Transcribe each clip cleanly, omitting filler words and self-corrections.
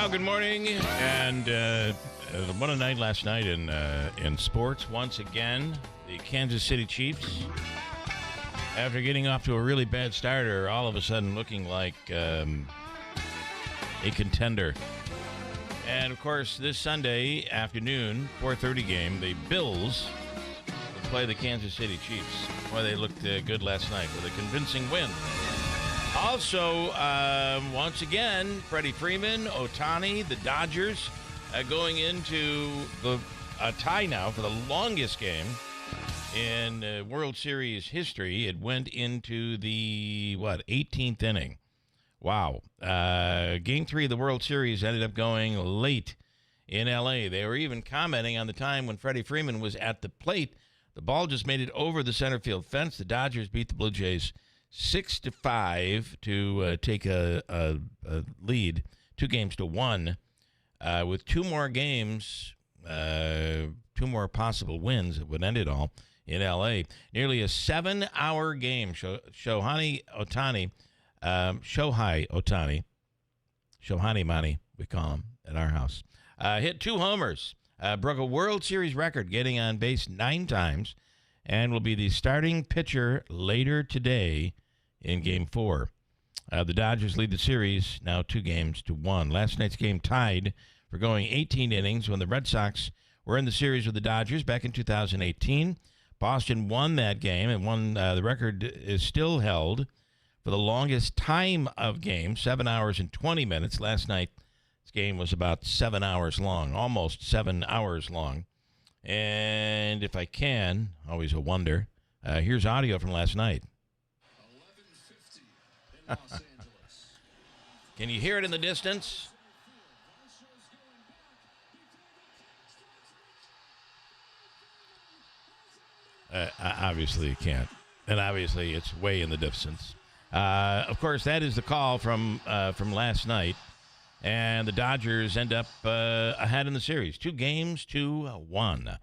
Well, good morning, and what a night last night in sports. Once again, the Kansas City Chiefs, after getting off to a really bad start, are all of a sudden looking like a contender. And, of course, this Sunday afternoon, 4:30 game, the Bills will play the Kansas City Chiefs. Boy, they looked good last night with a convincing win. Also, once again, Freddie Freeman, Ohtani, the Dodgers, going into the tie now for the longest game in World Series history. It went into the, 18th inning. Wow. Game 3 of the World Series ended up going late in L.A. They were even commenting on the time when Freddie Freeman was at the plate. The ball just made it over the center field fence. The Dodgers beat the Blue Jays 6-5 to take a lead, 2-1, with two more games, two more possible wins that would end it all in L.A. Nearly a 7-hour game. Shohei Mani, we call him at our house, hit 2 homers, broke a World Series record, getting on base 9 times, and will be the starting pitcher later today in Game 4. The Dodgers lead the series now 2-1. Last night's game tied for going 18 innings when the Red Sox were in the series with the Dodgers back in 2018. Boston won that game, and the record is still held for the longest time of game, 7 hours and 20 minutes. Last night's game was about 7 hours long, almost 7 hours long. And if I can, always a wonder, here's audio from last night. 11:50 in Los Angeles. Can you hear it in the distance? Obviously you can't. And obviously it's way in the distance. Of course, that is the call from last night. And the Dodgers end up ahead in the series. 2-1.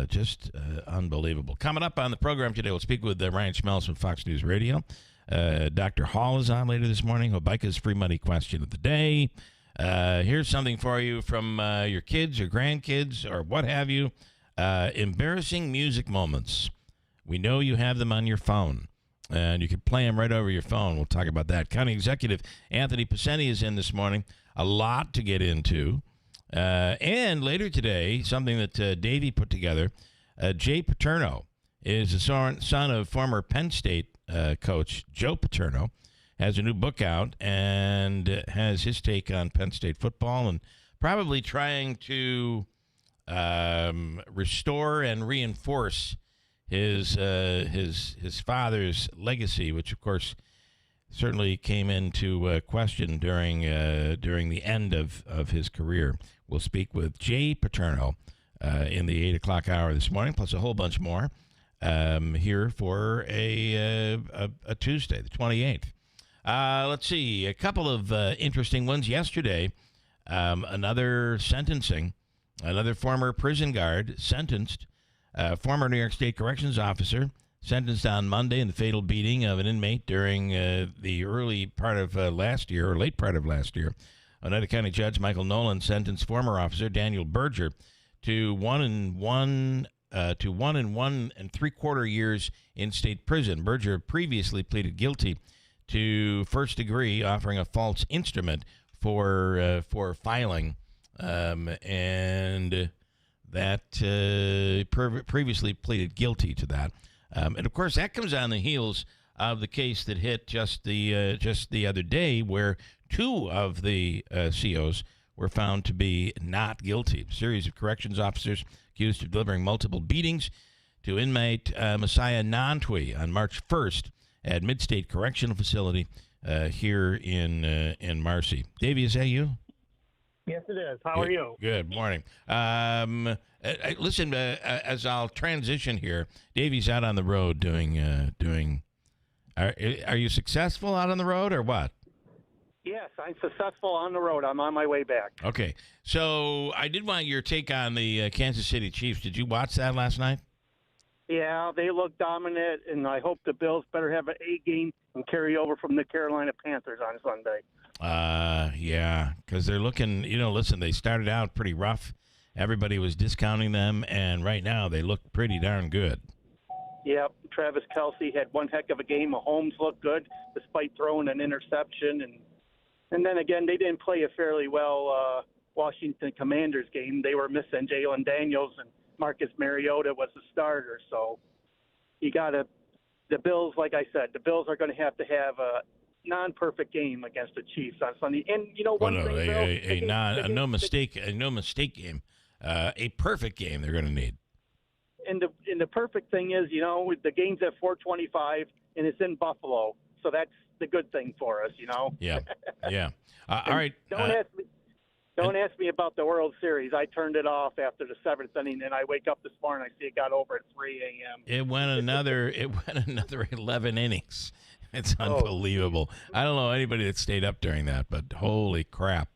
Just unbelievable. Coming up on the program today, we'll speak with Ryan Schmelz from Fox News Radio. Dr. Hall is on later this morning. Hobica's free money question of the day. Here's something for you from your kids or grandkids or what have you. Embarrassing music moments. We know you have them on your phone, and you can play them right over your phone. We'll talk about that. County Executive Anthony Pisani is in this morning. A lot to get into. And later today, something that Davey put together, Jay Paterno is the son of former Penn State coach Joe Paterno, has a new book out and has his take on Penn State football and probably trying to restore and reinforce his father's legacy, which of course certainly came into question during the end of his career. We'll speak with Jay Paterno in the 8 o'clock hour this morning, plus a whole bunch more here for a Tuesday, the 28th. Let's see, a couple of interesting ones. Yesterday, another sentencing, another former prison guard sentenced, former New York State corrections officer sentenced on Monday in the fatal beating of an inmate during the early part of last year, or late part of last year. Oneida County Judge Michael Nolan sentenced former officer Daniel Berger to 1 1 3/4 years in state prison. Berger previously pleaded guilty to first degree offering a false instrument for filing, and that previously pleaded guilty to that. And of course, that comes on the heels of the case that hit just the other day, where 2 of the COs were found to be not guilty. A series of corrections officers accused of delivering multiple beatings to inmate Messiah Nantwi on March 1st at Midstate Correctional Facility here in Marcy. Davey, is that you? Yes, it is. How are you? Good morning. Listen, as I'll transition here, Davey's out on the road doing. Are you successful out on the road or what? Yes, I'm successful on the road. I'm on my way back. Okay, so I did want your take on the Kansas City Chiefs. Did you watch that last night? Yeah, they look dominant, and I hope the Bills better have an A game and carry over from the Carolina Panthers on Sunday. Yeah, because they're looking, listen, they started out pretty rough. Everybody was discounting them, and right now they look pretty darn good. Yep, Travis Kelce had one heck of a game. Mahomes looked good despite throwing an interception, and then again they didn't play a fairly well Washington Commanders game. They were missing Jalen Daniels, and Marcus Mariota was the starter. So the Bills, like I said, the Bills are going to have a non-perfect game against the Chiefs on Sunday. And one thing, Bill, no mistake game, a perfect game they're going to need. And the perfect thing is, the game's at 4:25 and it's in Buffalo, so that's the good thing for us, Yeah, yeah. All right. Don't ask me about the World Series. I turned it off after the seventh inning, and I wake up this morning, I see it got over at 3 a.m. It went another 11 innings. It's unbelievable. I don't know anybody that stayed up during that, but holy crap!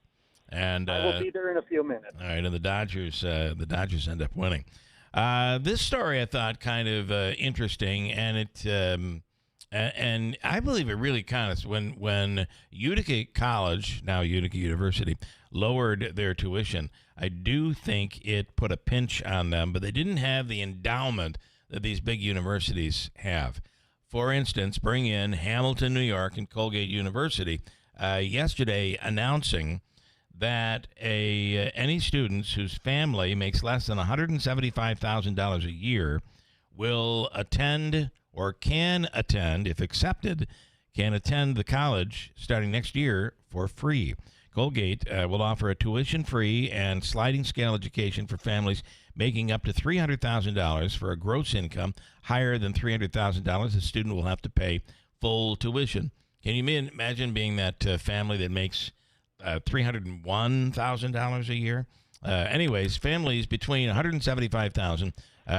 And I will be there in a few minutes. All right, and the Dodgers end up winning. This story I thought kind of interesting, and and I believe it really kind of when Utica College, now Utica University, lowered their tuition. I do think it put a pinch on them, but they didn't have the endowment that these big universities have. For instance, bring in Hamilton, New York, and Colgate University yesterday announcing that any students whose family makes less than $175,000 a year will attend or can attend, if accepted, can attend the college starting next year for free. Colgate will offer a tuition-free and sliding scale education for families making up to $300,000 for a gross income higher than $300,000. The student will have to pay full tuition. Can you imagine being that family that makes $301,000 a year? Anyways, families between $175,000.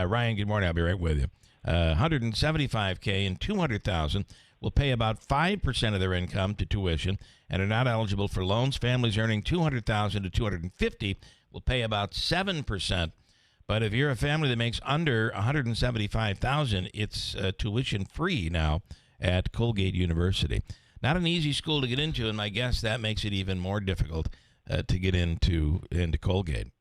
Ryan, good morning. I'll be right with you. $175K and $200,000 will pay about 5% of their income to tuition and are not eligible for loans. Families earning $200,000 to $250,000 will pay about 7%. But if you're a family that makes under $175,000, it's tuition free now at Colgate University. Not an easy school to get into, and my guess that makes it even more difficult to get into Colgate.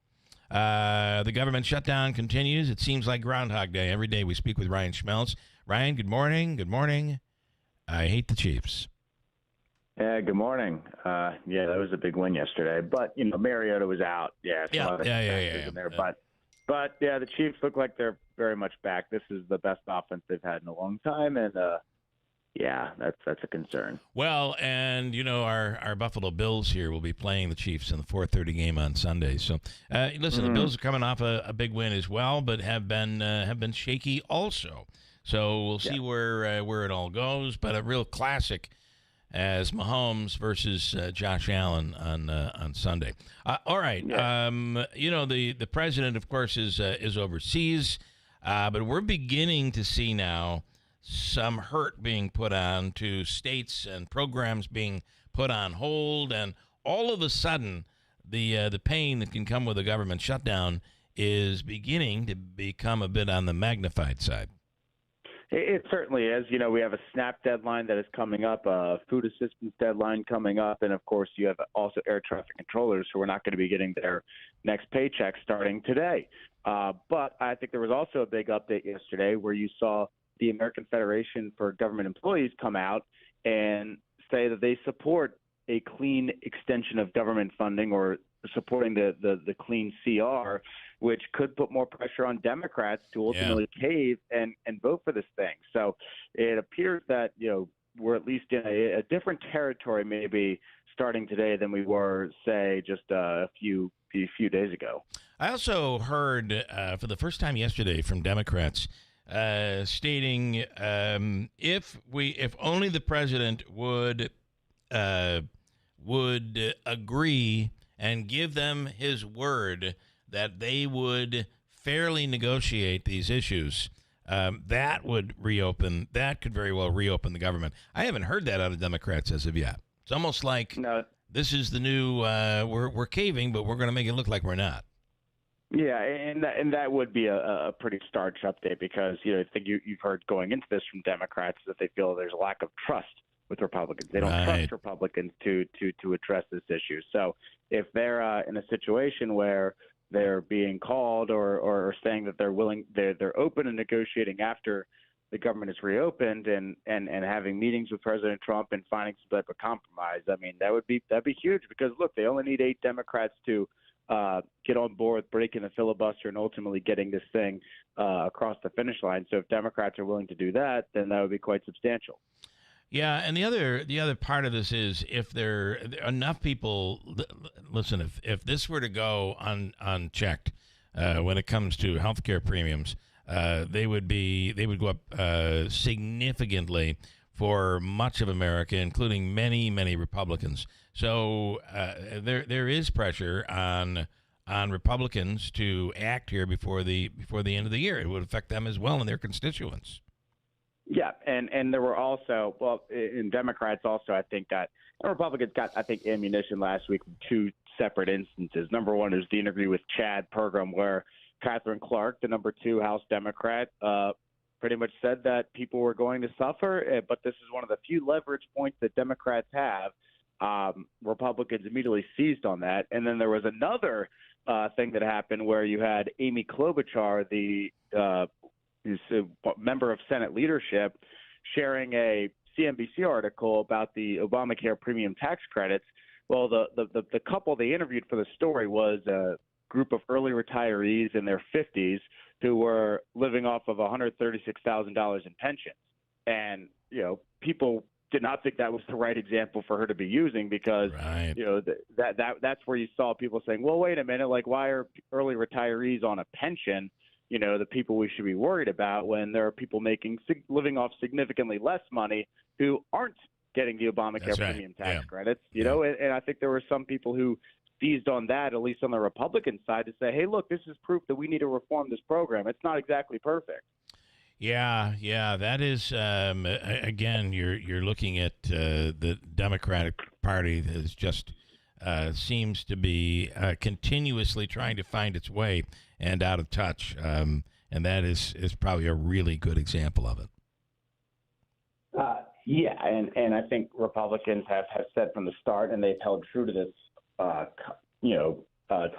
The government shutdown continues. It seems like Groundhog Day. Every day we speak with Ryan Schmelz. Ryan, good morning. Good morning. I hate the Chiefs. Yeah, good morning. That was a big win yesterday. But, Mariota was out. Yeah. In there. But the Chiefs look like they're very much back. This is the best offense they've had in a long time. And, that's a concern. Well, and our Buffalo Bills here will be playing the Chiefs in the 4:30 game on Sunday. So, listen, the Bills are coming off a big win as well, but have been shaky also. So we'll see where it all goes. But a real classic as Mahomes versus Josh Allen on Sunday. All right, the president, of course, is overseas, but we're beginning to see now some hurt being put on to states and programs being put on hold, and all of a sudden the pain that can come with a government shutdown is beginning to become a bit on the magnified side. It certainly is. We have a SNAP deadline that is coming up, a food assistance deadline coming up, and, of course, you have also air traffic controllers who are not going to be getting their next paycheck starting today. But I think there was also a big update yesterday where you saw the American Federation for Government Employees come out and say that they support a clean extension of government funding, or supporting the clean CR, which could put more pressure on Democrats to ultimately cave and vote for this thing. So it appears that, we're at least in a different territory maybe starting today than we were, say, just a few days ago. I also heard for the first time yesterday from Democrats stating if only the president would agree and give them his word that they would fairly negotiate these issues, that would reopen. That could very well reopen the government. I haven't heard that out of Democrats as of yet. It's almost like this is the new we're caving, but we're going to make it look like we're not. Yeah, and that would be a pretty starch update because I think you've heard going into this from Democrats that they feel there's a lack of trust with Republicans. They don't trust Republicans to address this issue. So if they're in a situation where they're being called or saying that they're open to negotiating after the government is reopened and having meetings with President Trump and finding some type of compromise, I mean, that'd be huge because, look, they only need 8 Democrats to get on board with breaking the filibuster and ultimately getting this thing across the finish line. So if Democrats are willing to do that, then that would be quite substantial. Yeah, and the other part of this is if there are enough people. Listen, if this were to go unchecked when it comes to healthcare premiums, they would go up significantly for much of America, including many Republicans. So there is pressure on Republicans to act here before the end of the year. It would affect them as well and their constituents. Yeah, and there were also, in Democrats also, I think and Republicans got, I think, ammunition last week from 2 separate instances. Number one is the interview with Chad Pergram, where Catherine Clark, the number 2 House Democrat, pretty much said that people were going to suffer, but this is one of the few leverage points that Democrats have. Republicans immediately seized on that. And then there was another thing that happened where you had Amy Klobuchar, the member of Senate leadership, sharing a CNBC article about the Obamacare premium tax credits. Well, the couple they interviewed for the story was a group of early retirees in their 50s who were living off of $136,000 in pensions. And, people did not think that was the right example for her to be using because, that's where you saw people saying, well, wait a minute, like, why are early retirees on a pension, the people we should be worried about when there are people living off significantly less money who aren't getting the Obamacare premium tax credits, and I think there were some people who seized on that, at least on the Republican side, to say, hey, look, this is proof that we need to reform this program. It's not exactly perfect. Yeah, that is, again, you're looking at the Democratic Party that is just seems to be continuously trying to find its way and out of touch, and that is probably a really good example of it. And I think Republicans have said from the start, and they've held true to this,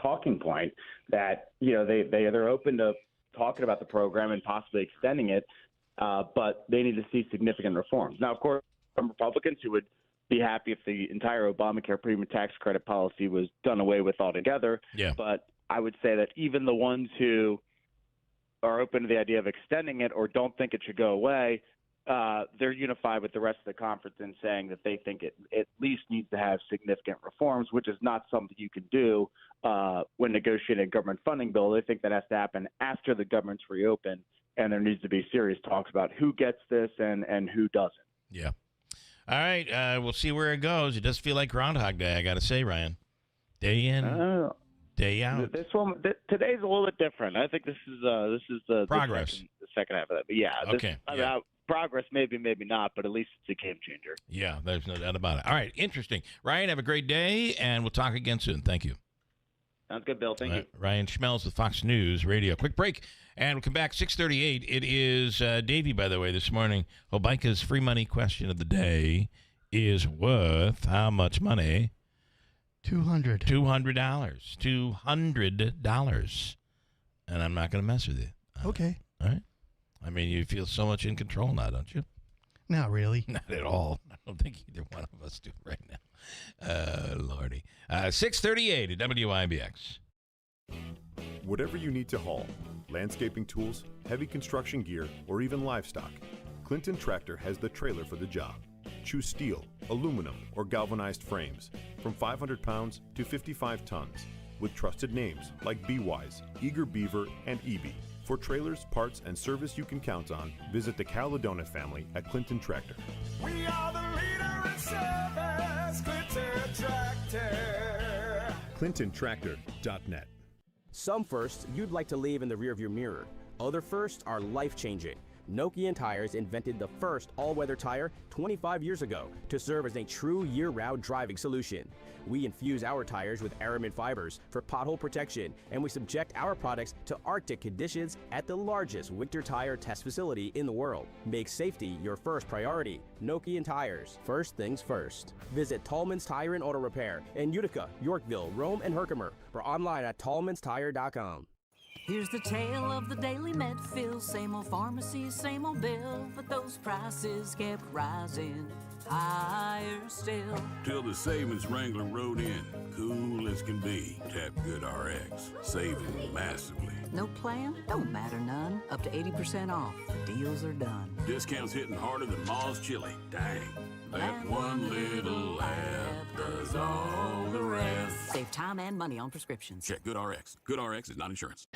talking point that, they're open to talking about the program and possibly extending it, but they need to see significant reforms. Now, of course, some Republicans who would be happy if the entire Obamacare premium tax credit policy was done away with altogether. Yeah. But I would say that even the ones who are open to the idea of extending it or don't think it should go away, they're unified with the rest of the conference in saying that they think it at least needs to have significant reforms, which is not something you can do when negotiating a government funding bill. They think that has to happen after the government's reopened, and there needs to be serious talks about who gets this and who doesn't. Yeah. All right. We'll see where it goes. It does feel like Groundhog Day, I got to say, Ryan. Day in, day out. Today's a little bit different. I think this is the progress. The second half of that. But yeah. Okay. Progress, maybe not, but at least it's a game changer. Yeah, there's no doubt about it. All right, interesting. Ryan, have a great day, and we'll talk again soon. Thank you. Sounds good, Bill. Thank you. Ryan Schmelz with Fox News Radio. Quick break, and we'll come back 6:38. It is Davey, by the way, this morning. Obaika's free money question of the day is worth how much money? $200. $200. And I'm not going to mess with you. Okay. All right. I mean, you feel so much in control now, don't you? Not really. Not at all. I don't think either one of us do right now. Lordy. 6:38 at WIBX. Whatever you need to haul, landscaping tools, heavy construction gear, or even livestock, Clinton Tractor has the trailer for the job. Choose steel, aluminum, or galvanized frames from 500 pounds to 55 tons with trusted names like B-Wise, Eager Beaver, and EB. For trailers, parts, and service you can count on, visit the Caladona family at Clinton Tractor. We are the leader in service, Clinton Tractor. ClintonTractor.net. Some firsts you'd like to leave in the rearview mirror. Other firsts are life-changing. Nokian Tires invented the first all-weather tire 25 years ago to serve as a true year-round driving solution. We infuse our tires with aramid fibers for pothole protection, and we subject our products to Arctic conditions at the largest winter tire test facility in the world. Make safety your first priority. Nokian Tires. First things first. Visit Tallman's Tire and Auto Repair in Utica, Yorkville, Rome, and Herkimer, or online at tallmanstire.com. Here's the tale of the daily med fill. Same old pharmacy, same old bill, but those prices kept rising higher still. Till the savings wrangler rode in, cool as can be. Tap Good RX, saving massively. No plan? Don't matter none. Up to 80% off. The deals are done. Discounts hitting harder than Ma's chili. Dang. That one little app does all the rest. Save time and money on prescriptions. Check Good RX. Good RX is not insurance.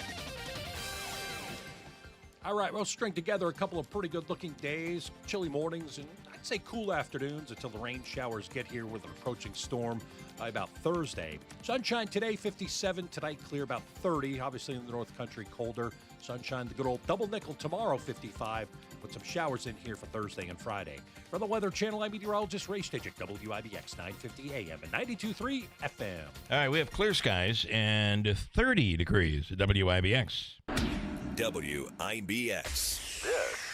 All right, we'll string together a couple of pretty good-looking days, chilly mornings, and I'd say cool afternoons until the rain showers get here with an approaching storm by about Thursday. Sunshine today, 57. Tonight, clear about 30. Obviously, in the North Country, colder. Sunshine, the good old double nickel tomorrow, 55, with some showers in here for Thursday and Friday. For the Weather Channel, I'm meteorologist Ray Stidget, WIBX 950 AM and 92.3 FM. All right, we have clear skies and 30 degrees at WIBX. WIBX. This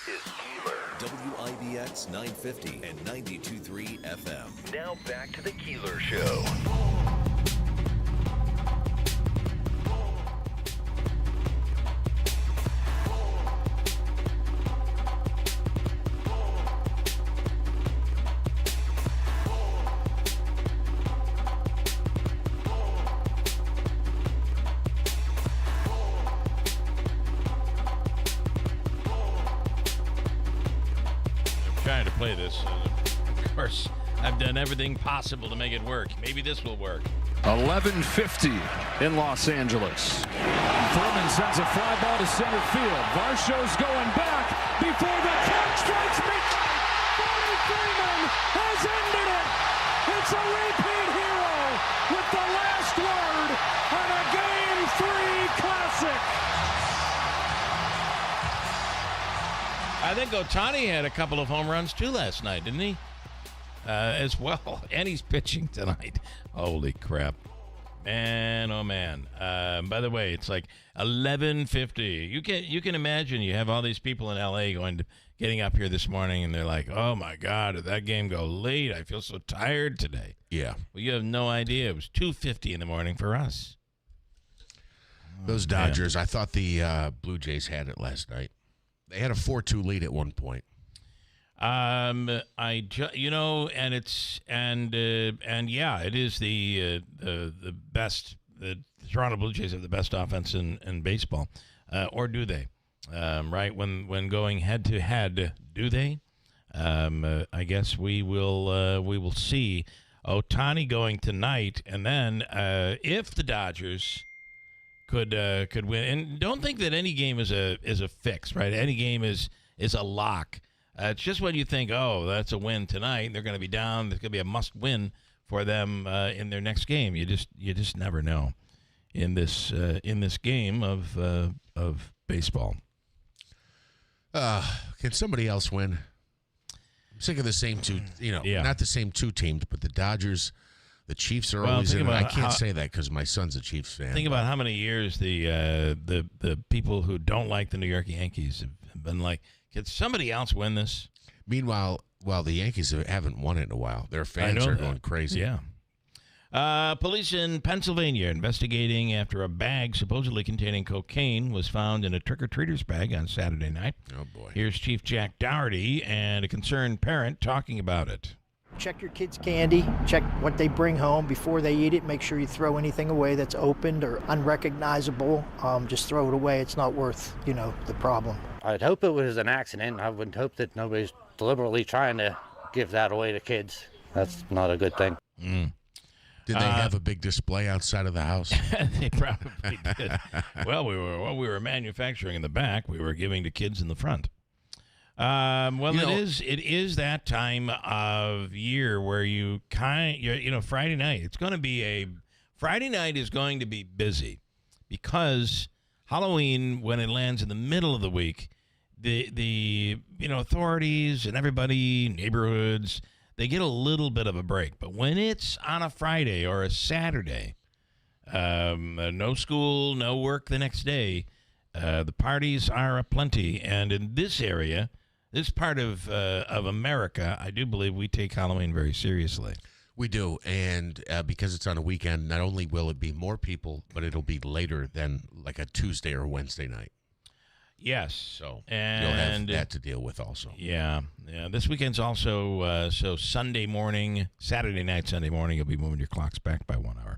is Keeler. WIBX 950 and 92.3 FM. Now back to the Keeler Show. Trying to play this. Of course, I've done everything possible to make it work. Maybe this will work. 11:50 in Los Angeles. Furman sends a fly ball to center field. Varsho's going back before the catch strikes me. Freddie Freeman has ended it. It's a repeat hero with the last word on a Game 3 classic. I think Ohtani had a couple of home runs, too, last night, didn't he? As well. And he's pitching tonight. Holy crap. Man, oh, man. By the way, it's like 11:50. You can imagine you have all these people in L.A. getting up here this morning, and they're like, oh, my God, did that game go late? I feel so tired today. Yeah. Well, you have no idea. It was 2:50 in the morning for us. Those Dodgers, I thought the Blue Jays had it last night. They had a 4-2 lead at one point. And it is the best. The Toronto Blue Jays have the best offense in baseball, or do they? Right when going head to head, do they? I guess we will see. Ohtani going tonight, and then if the Dodgers could win, and don't think that any game is a fix, right? Any game is a lock. It's just when you think, oh, that's a win tonight, they're going to be down. There's going to be a must-win for them in their next game. You just never know in this game of baseball. Can somebody else win? I'm sick of the same two. Not the same two teams, but the Dodgers. The Chiefs are always in it. I can't say that because my son's a Chiefs fan. Think about how many years the people who don't like the New York Yankees have been like, can somebody else win this? Meanwhile, the Yankees haven't won it in a while. Their fans are going crazy. Yeah. Police in Pennsylvania investigating after a bag supposedly containing cocaine was found in a trick-or-treater's bag on Saturday night. Oh, boy. Here's Chief Jack Dougherty and a concerned parent talking about it. Check your kids' candy, check what they bring home before they eat it. Make sure you throw anything away that's opened or unrecognizable. Just throw it away. It's not worth, the problem. I'd hope it was an accident. I would hope that nobody's deliberately trying to give that away to kids. That's not a good thing. Did they have a big display outside of the house? They probably did. Well, we were manufacturing in the back. We were giving to kids in the front. It is that time of year where Friday night. Friday night is going to be busy because Halloween, when it lands in the middle of the week, the authorities and everybody, neighborhoods, they get a little bit of a break. But when it's on a Friday or a Saturday, no school, no work the next day, the parties are aplenty. And in this area, this part of America, I do believe we take Halloween very seriously. We do, and because it's on a weekend, not only will it be more people, but it'll be later than like a Tuesday or Wednesday night. Yes. So and you'll have that to deal with also. Yeah. This weekend's also, so Sunday morning, Saturday night, Sunday morning, you'll be moving your clocks back by 1 hour.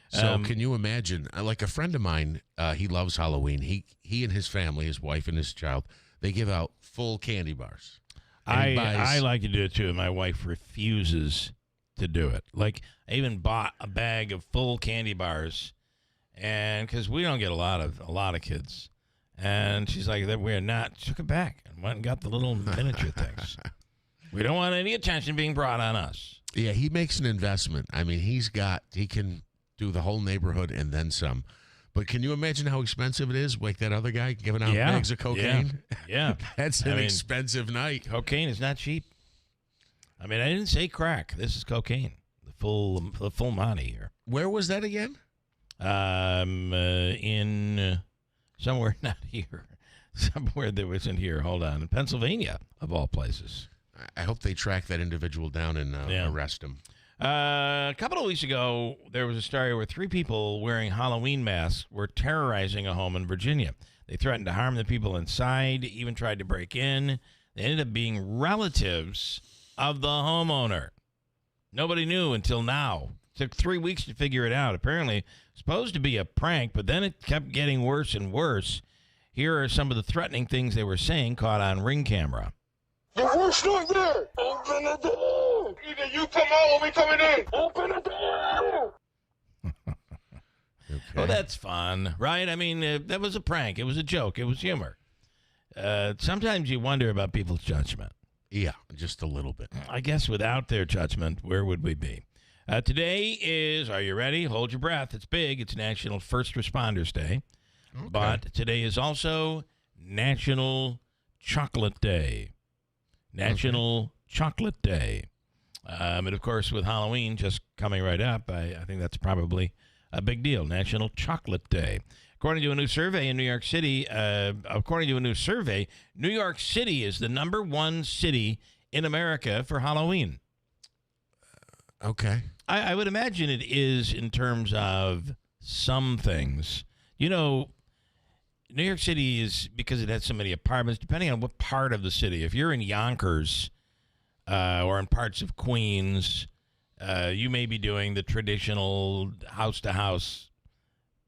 So can you imagine, like a friend of mine, he loves Halloween. He and his family, his wife and his child, they give out full candy bars. I like to do it too, and my wife refuses to do it. Like, I even bought a bag of full candy bars, and because we don't get a lot of kids, and she's like, "That we're not." Took it back and went and got the little miniature things. We don't want any attention being brought on us. Yeah, he makes an investment. I mean, he can do the whole neighborhood and then some. But can you imagine how expensive it is? Like that other guy giving out bags of cocaine? Yeah. That's an expensive night. Cocaine is not cheap. I mean, I didn't say crack. This is cocaine. The full Monty here. Where was that again? In somewhere not here. Somewhere that wasn't here. Hold on. In Pennsylvania, of all places. I hope they track that individual down and arrest him. A couple of weeks ago, there was a story where 3 people wearing Halloween masks were terrorizing a home in Virginia. They threatened to harm the people inside, even tried to break in. They ended up being relatives of the homeowner. Nobody knew until now. It took 3 weeks to figure it out. Apparently, it was supposed to be a prank, but then it kept getting worse and worse. Here are some of the threatening things they were saying caught on Ring camera. The worst nightmare! Open the door! Either you come out or we coming in! Open the door! Okay. Oh, that's fun, right? I mean, that was a prank. It was a joke. It was humor. Sometimes you wonder about people's judgment. Yeah, just a little bit. I guess without their judgment, where would we be? Today is, are you ready? Hold your breath. It's big. It's National First Responders Day. Okay. But today is also National Chocolate Day. National Chocolate Day. And, of course, with Halloween just coming right up, I think that's probably a big deal. National Chocolate Day. According to a new survey in New York City, New York City is the #1 city in America for Halloween. Okay. I would imagine it is in terms of some things. You know, New York City is, because it has so many apartments, depending on what part of the city. If you're in Yonkers or in parts of Queens, you may be doing the traditional house-to-house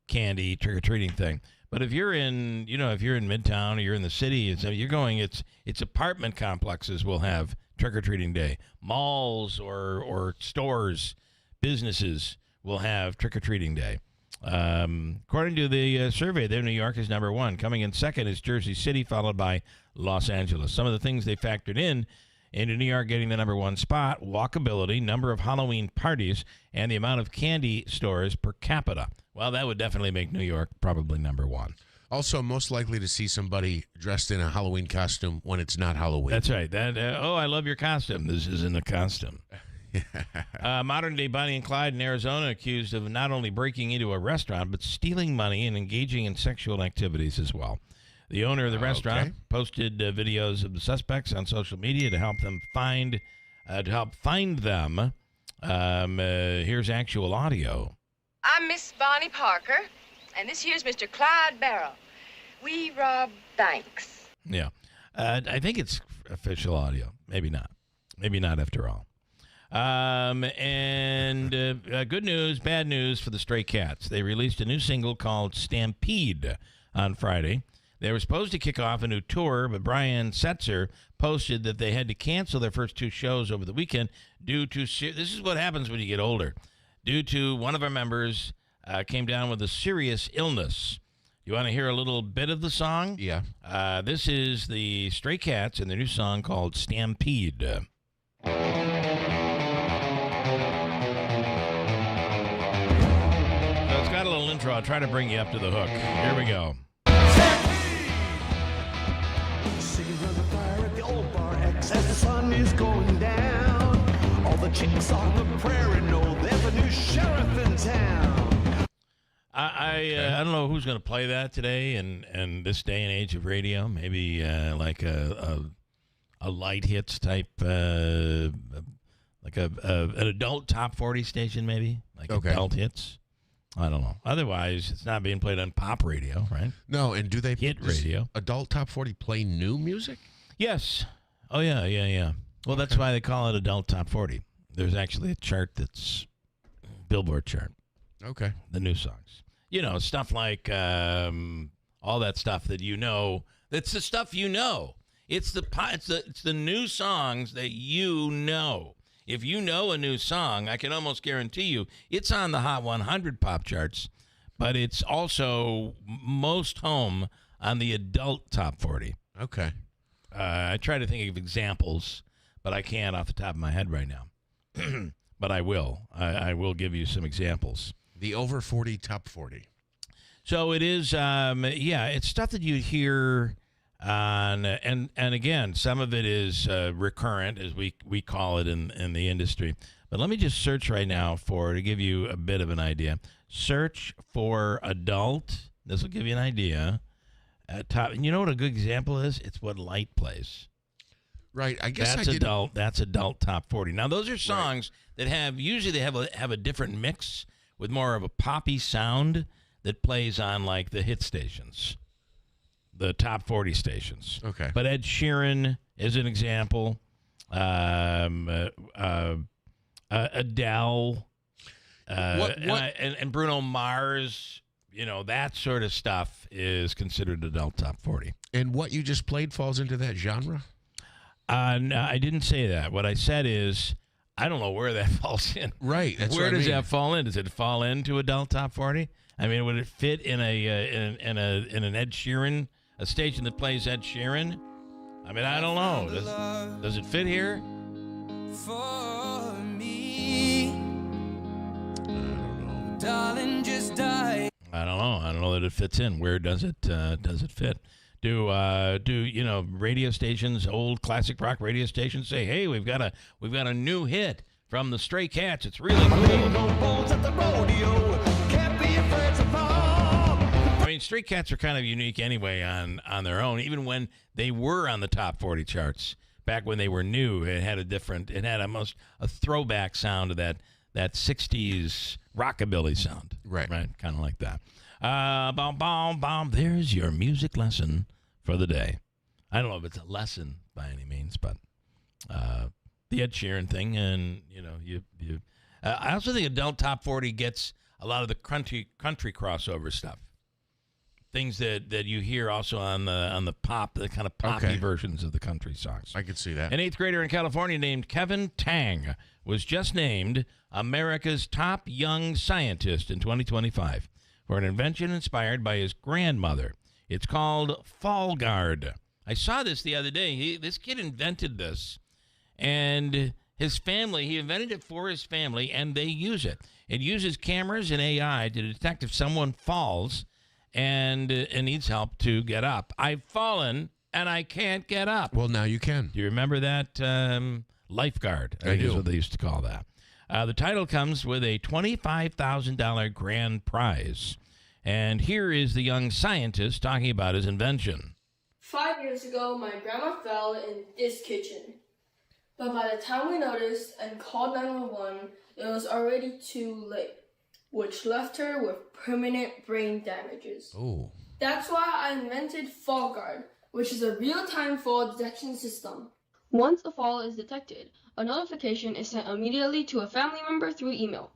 candy trick-or-treating thing. But if you're in, if you're in Midtown or you're in the city, it's apartment complexes will have trick-or-treating day. Malls or stores, businesses will have trick-or-treating day. According to the survey there, New York is #1. Coming in second is Jersey City, followed by Los Angeles. Some of the things they factored into New York getting the #1 spot: walkability, number of Halloween parties, and the amount of candy stores per capita. Well, that would definitely make New York probably #1. Also, most likely to see somebody dressed in a Halloween costume when it's not Halloween. That's right. I love your costume. This isn't a costume. Modern-day Bonnie and Clyde in Arizona accused of not only breaking into a restaurant, but stealing money and engaging in sexual activities as well. The owner of the restaurant posted videos of the suspects on social media to help them find them. Here's actual audio. I'm Miss Bonnie Parker, and this here's Mr. Clyde Barrow. We rob banks. Yeah. I think it's official audio. Maybe not. Maybe not after all. Good news, bad news for the Stray Cats. They released a new single called Stampede on Friday. They were supposed to kick off a new tour, but Brian Setzer posted that they had to cancel their first 2 shows over the weekend due to, this is what happens when you get older, due to one of our members came down with a serious illness. You want to hear a little bit of the song? Yeah. This is the Stray Cats and their new song called Stampede. So it's got a little intro. I'll try to bring you up to the hook. Here we go. See Singing around the fire at the old bar X as the sun is going down. All the chicks on the prairie know there's a new sheriff in town. I don't know who's going to play that today and this day and age of radio. Maybe like a light hits type, like an adult top 40 station, maybe like adult hits. I don't know. Otherwise, it's not being played on pop radio, right? No, and do they hit radio? Adult top 40 play new music? Yes. Oh yeah. Well, that's why they call it adult top 40. There's actually a chart that's Billboard chart. Okay. The new songs. You know, stuff like all that stuff that you know. It's the stuff you know. It's the new songs that you know. If you know a new song, I can almost guarantee you it's on the Hot 100 pop charts, but it's also most home on the adult top 40. Okay. I try to think of examples, but I can't off the top of my head right now. But I will. I will give you some examples. The over 40 top 40. So it is, it's stuff that you hear on, and again, some of it is recurrent, as we call it in the industry. But let me just search right now to give you a bit of an idea. Search for adult. This will give you an idea. Top. You know what a good example is? It's what Light plays. Right. I guess that's adult. That's adult top 40. Now those are songs that have a different mix with more of a poppy sound that plays on like the hit stations, the top 40 stations. Okay. But Ed Sheeran is an example. Adele, and Bruno Mars. You know, that sort of stuff is considered adult top 40. And what you just played falls into that genre? No, I didn't say that. What I said is, I don't know where that falls in. Right. That's where what does I mean. that fall in? Does it fall into adult top 40? I mean, would it fit in an Ed Sheeran, a station that plays Ed Sheeran? I mean, I don't know. Does it fit here? For me, I don't know. Darling, just die. I don't know. I don't know that it fits in. Where does it fit? Do radio stations, old classic rock radio stations, say, "Hey, we've got a new hit from the Stray Cats. It's really cool." I mean, Stray Cats are kind of unique anyway on their own. Even when they were on the top 40 charts, back when they were new, it had almost a throwback sound to that 60s rockabilly sound. Right. Kind of like that. There's your music lesson for the day. I don't know if it's a lesson by any means, but the Ed Sheeran thing, and I also think adult top 40 gets a lot of the country crossover stuff. Things that you hear also on the pop, the kind of poppy versions of the country songs. I could see that. An 8th grader in California named Kevin Tang was just named America's top young scientist in 2025 for an invention inspired by his grandmother. It's called Fall Guard. I saw this the other day. This kid invented this, and he invented it for his family, and they use it. It uses cameras and AI to detect if someone falls and needs help to get up. I've fallen, and I can't get up. Well, now you can. Do you remember that lifeguard? I do. Is what they used to call that. The title comes with a $25,000 grand prize. And here is the young scientist talking about his invention. 5 years ago, my grandma fell in this kitchen. But by the time we noticed and called 911, it was already too late, which left her with permanent brain damages. Oh. That's why I invented Fall Guard, which is a real-time fall detection system. Once a fall is detected, a notification is sent immediately to a family member through email.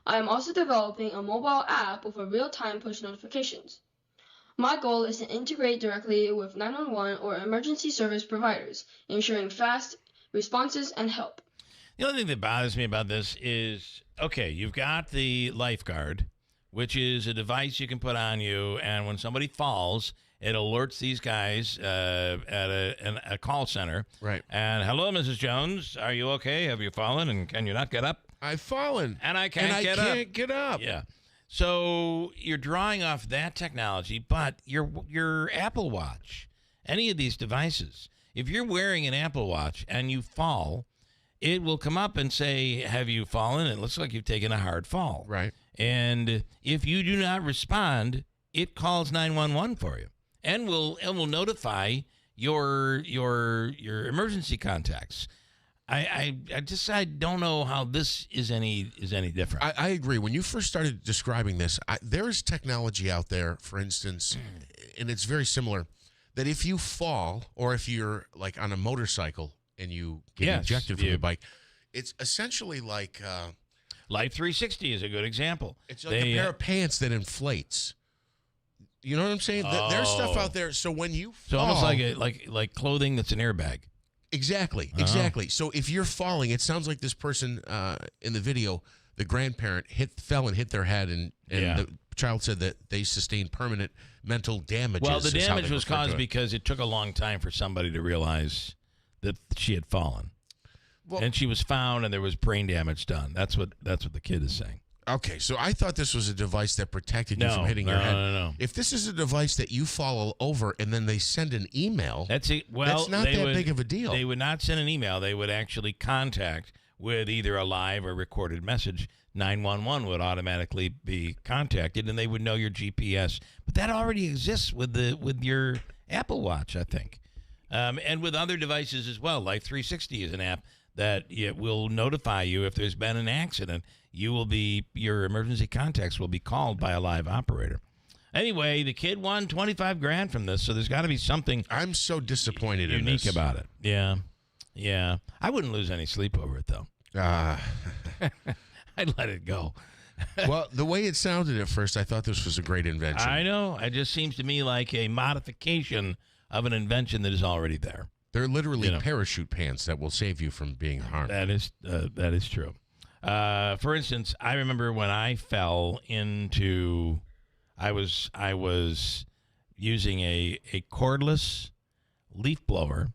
I am also developing a mobile app with a real-time push notifications. My goal is to integrate directly with 911 or emergency service providers, ensuring fast responses and help. The only thing that bothers me about this is, okay, you've got the lifeguard, which is a device you can put on you, and when somebody falls, it alerts these guys at a call center. Right. And, hello, Mrs. Jones, are you okay? Have you fallen, and can you not get up? I've fallen. And I can't get up. Yeah. So you're drawing off that technology, but your Apple Watch, any of these devices, if you're wearing an Apple Watch and you fall, it will come up and say, have you fallen? It looks like you've taken a hard fall. Right. And if you do not respond, it calls 911 for you and will notify your emergency contacts. I don't know how this is any different. I agree. When you first started describing this, there is technology out there, for instance, and it's very similar, that if you fall or if you're like on a motorcycle and you get ejected from your bike, it's essentially like Life 360 is a good example. It's like a pair of pants that inflates. You know what I'm saying? There's stuff out there. So when you fall, so almost like clothing that's an airbag. Exactly. So if you're falling, it sounds like this person in the video, the grandparent fell and hit their head, and the child said that they sustained permanent mental damages. Well, the damage was caused because it took a long time for somebody to realize that she had fallen. Well, and she was found, and there was brain damage done. That's what the kid is saying. Okay, so I thought this was a device that protected you from hitting your head. No. If this is a device that you fall over and then they send an email, that's not that big of a deal. They would not send an email. They would actually contact with either a live or recorded message. 911 would automatically be contacted, and they would know your GPS. But that already exists with your Apple Watch, I think, and with other devices as well. Life 360 is an app that it will notify you if there's been an accident. Your emergency contacts will be called by a live operator. Anyway, the kid won $25,000 from this, so there's got to be something. I'm so disappointed unique about it. Yeah. I wouldn't lose any sleep over it though. I'd let it go. Well, the way it sounded at first, I thought this was a great invention. I know. It just seems to me like a modification of an invention that is already there. They're literally parachute pants that will save you from being harmed. That is true. For instance, I remember when I fell into, I was using a cordless leaf blower,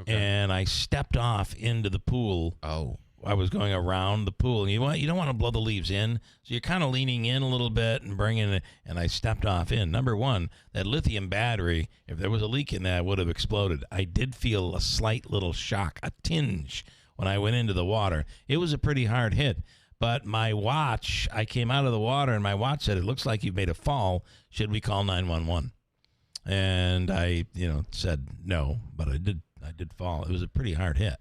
and I stepped off into the pool. Oh. I was going around the pool, and you don't want to blow the leaves in, so you're kind of leaning in a little bit and bringing it, and I stepped off in. Number one, that lithium battery, if there was a leak in that, it would have exploded. I did feel a slight little shock, a tinge, when I went into the water. It was a pretty hard hit, but my watch, I came out of the water, and my watch said, it looks like you've made a fall. Should we call 911? And I, said no, but I did fall. It was a pretty hard hit.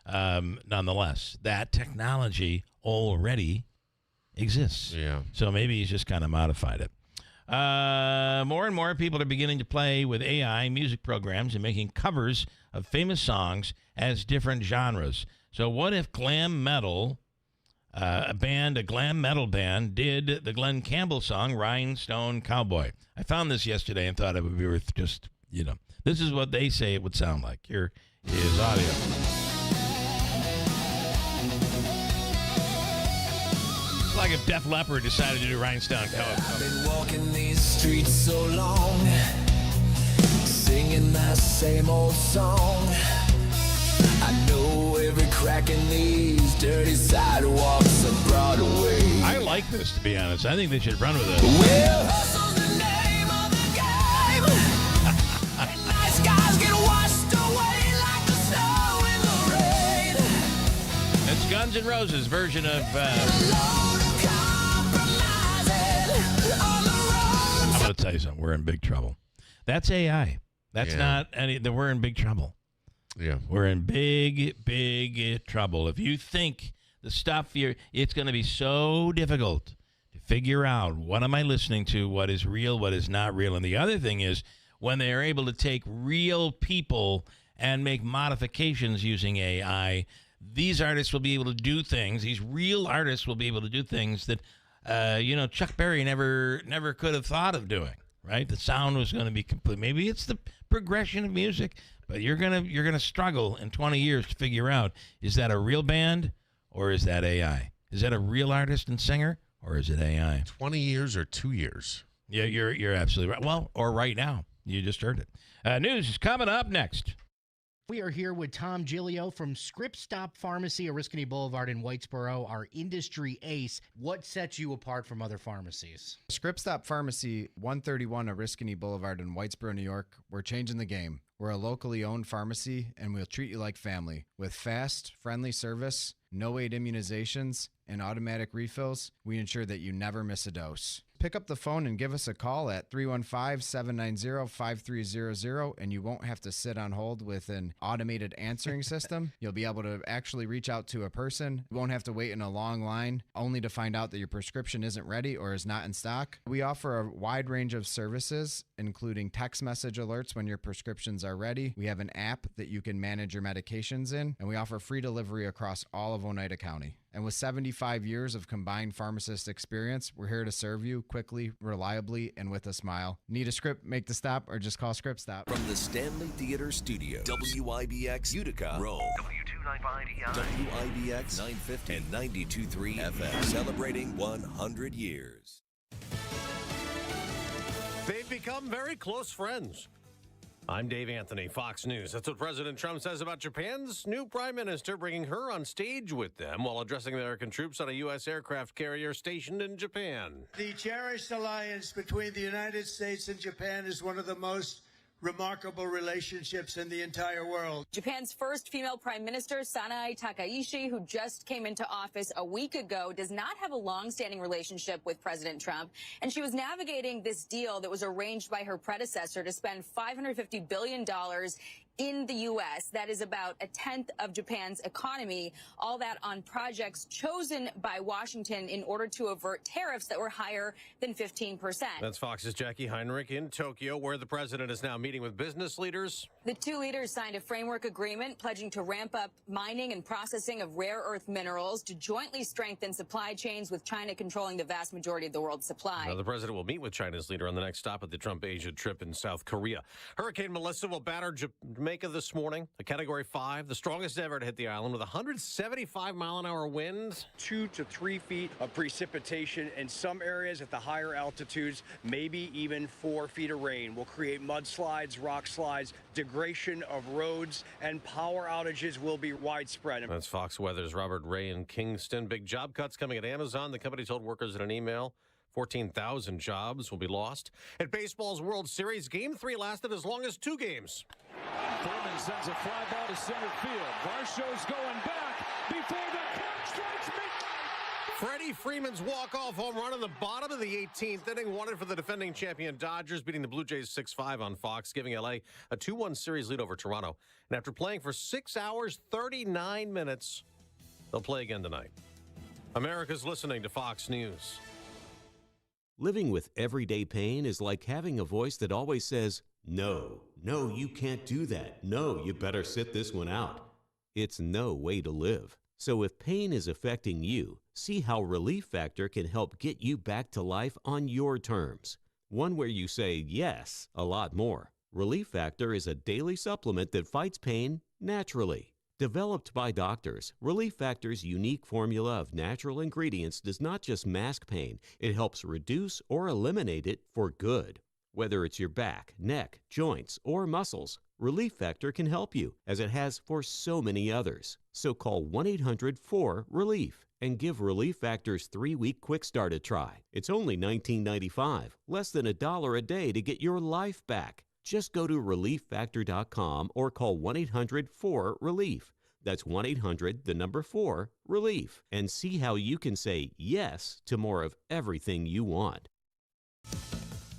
Nonetheless, that technology already exists. Yeah. So maybe he's just kind of modified it. More and more people are beginning to play with AI music programs and making covers of famous songs as different genres. So what if glam metal, a glam metal band, did the Glenn Campbell song Rhinestone Cowboy? I found this yesterday and thought it would be worth just, this is what they say it would sound like. Here is audio. Like if Def Leppard decided to do Rhinestone Cowboy. I've been walking these streets so long, singing that same old song. I know every crack in these dirty sidewalks of Broadway. I like this, to be honest. I think they should run with it. Well, hustle's the name of the game. And nice guys get washed away like the snow in the rain. It's Guns N' Roses' version of... I'm going to tell you something. We're in big trouble. That's AI. That's not any... We're in big trouble. Yeah. We're in big, big trouble. If you think the stuff it's going to be so difficult to figure out what am I listening to, what is real, what is not real. And the other thing is when they are able to take real people and make modifications using AI, these artists will be able to do things. These real artists will be able to do things that, Chuck Berry never could have thought of doing. Right? The sound was going to be complete. Maybe it's the progression of music, but you're gonna struggle in 20 years to figure out, is that a real band or is that AI? Is that a real artist and singer or is it AI? 20 years or 2 years? Yeah, you're absolutely right. Well, or right now. You just heard it. News is coming up next. We are here with Tom Giglio from Script Stop Pharmacy, Oriskany Boulevard in Whitesboro, our industry ace. What sets you apart from other pharmacies? Script Stop Pharmacy, 131 Oriskany Boulevard in Whitesboro, New York. We're changing the game. We're a locally owned pharmacy, and we'll treat you like family. With fast, friendly service, no-wait immunizations, and automatic refills, we ensure that you never miss a dose. Pick up the phone and give us a call at 315-790-5300, and you won't have to sit on hold with an automated answering system. You'll be able to actually reach out to a person. You won't have to wait in a long line only to find out that your prescription isn't ready or is not in stock. We offer a wide range of services, including text message alerts when your prescriptions are ready. We have an app that you can manage your medications in, and we offer free delivery across all of Oneida County. And with 75 years of combined pharmacist experience, we're here to serve you quickly, reliably, and with a smile. Need a script? Make the stop, or just call Script Stop. From the Stanley Theater Studios, WIBX Utica, Rome, WIBX 950 and 92.3 FM, celebrating 100 years. They've become very close friends. I'm Dave Anthony, Fox News. That's what President Trump says about Japan's new prime minister, bringing her on stage with them while addressing American troops on a U.S. aircraft carrier stationed in Japan. The cherished alliance between the United States and Japan is one of the most remarkable relationships in the entire world. Japan's first female prime minister, Sanae Takaishi, who just came into office a week ago, does not have a long-standing relationship with President Trump, and she was navigating this deal that was arranged by her predecessor to spend $550 billion in the U.S. That is about a tenth of Japan's economy, all that on projects chosen by Washington in order to avert tariffs that were higher than 15%. That's Fox's Jackie Heinrich in Tokyo, where the president is now meeting with business leaders. The two leaders signed a framework agreement pledging to ramp up mining and processing of rare earth minerals to jointly strengthen supply chains, with China controlling the vast majority of the world's supply. Now, the president will meet with China's leader on the next stop at the Trump Asia trip in South Korea. Hurricane Melissa will batter Jamaica this morning, a Category 5, the strongest ever to hit the island with 175-mile-an-hour winds. 2 to 3 feet of precipitation in some areas at the higher altitudes, maybe even 4 feet of rain will create mudslides, rock slides, degradation of roads, and power outages will be widespread. That's Fox Weather's Robert Ray in Kingston. Big job cuts coming at Amazon. The company told workers in an email 14,000 jobs will be lost. At baseball's World Series, Game 3 lasted as long as 2 games. Furman sends a fly ball to center field. Varsho's going back before the catch strikes midnight. Freddie Freeman's walk-off home run in the bottom of the 18th inning won it for the defending champion Dodgers, beating the Blue Jays 6-5 on Fox, giving L.A. a 2-1 series lead over Toronto. And after playing for 6 hours, 39 minutes, they'll play again tonight. America's listening to Fox News. Living with everyday pain is like having a voice that always says, no, you can't do that. No, you better sit this one out. It's no way to live. So if pain is affecting you, see how Relief Factor can help get you back to life on your terms. One where you say yes a lot more. Relief Factor is a daily supplement that fights pain naturally. Developed by doctors, Relief Factor's unique formula of natural ingredients does not just mask pain, it helps reduce or eliminate it for good. Whether it's your back, neck, joints, or muscles, Relief Factor can help you, as it has for so many others. So call 1-800-4-RELIEF and give Relief Factor's 3-week quick start a try. It's only $19.95, less than $1 a day to get your life back. Just go to ReliefFactor.com or call 1-800-4-RELIEF. That's 1-800-4-RELIEF. And see how you can say yes to more of everything you want.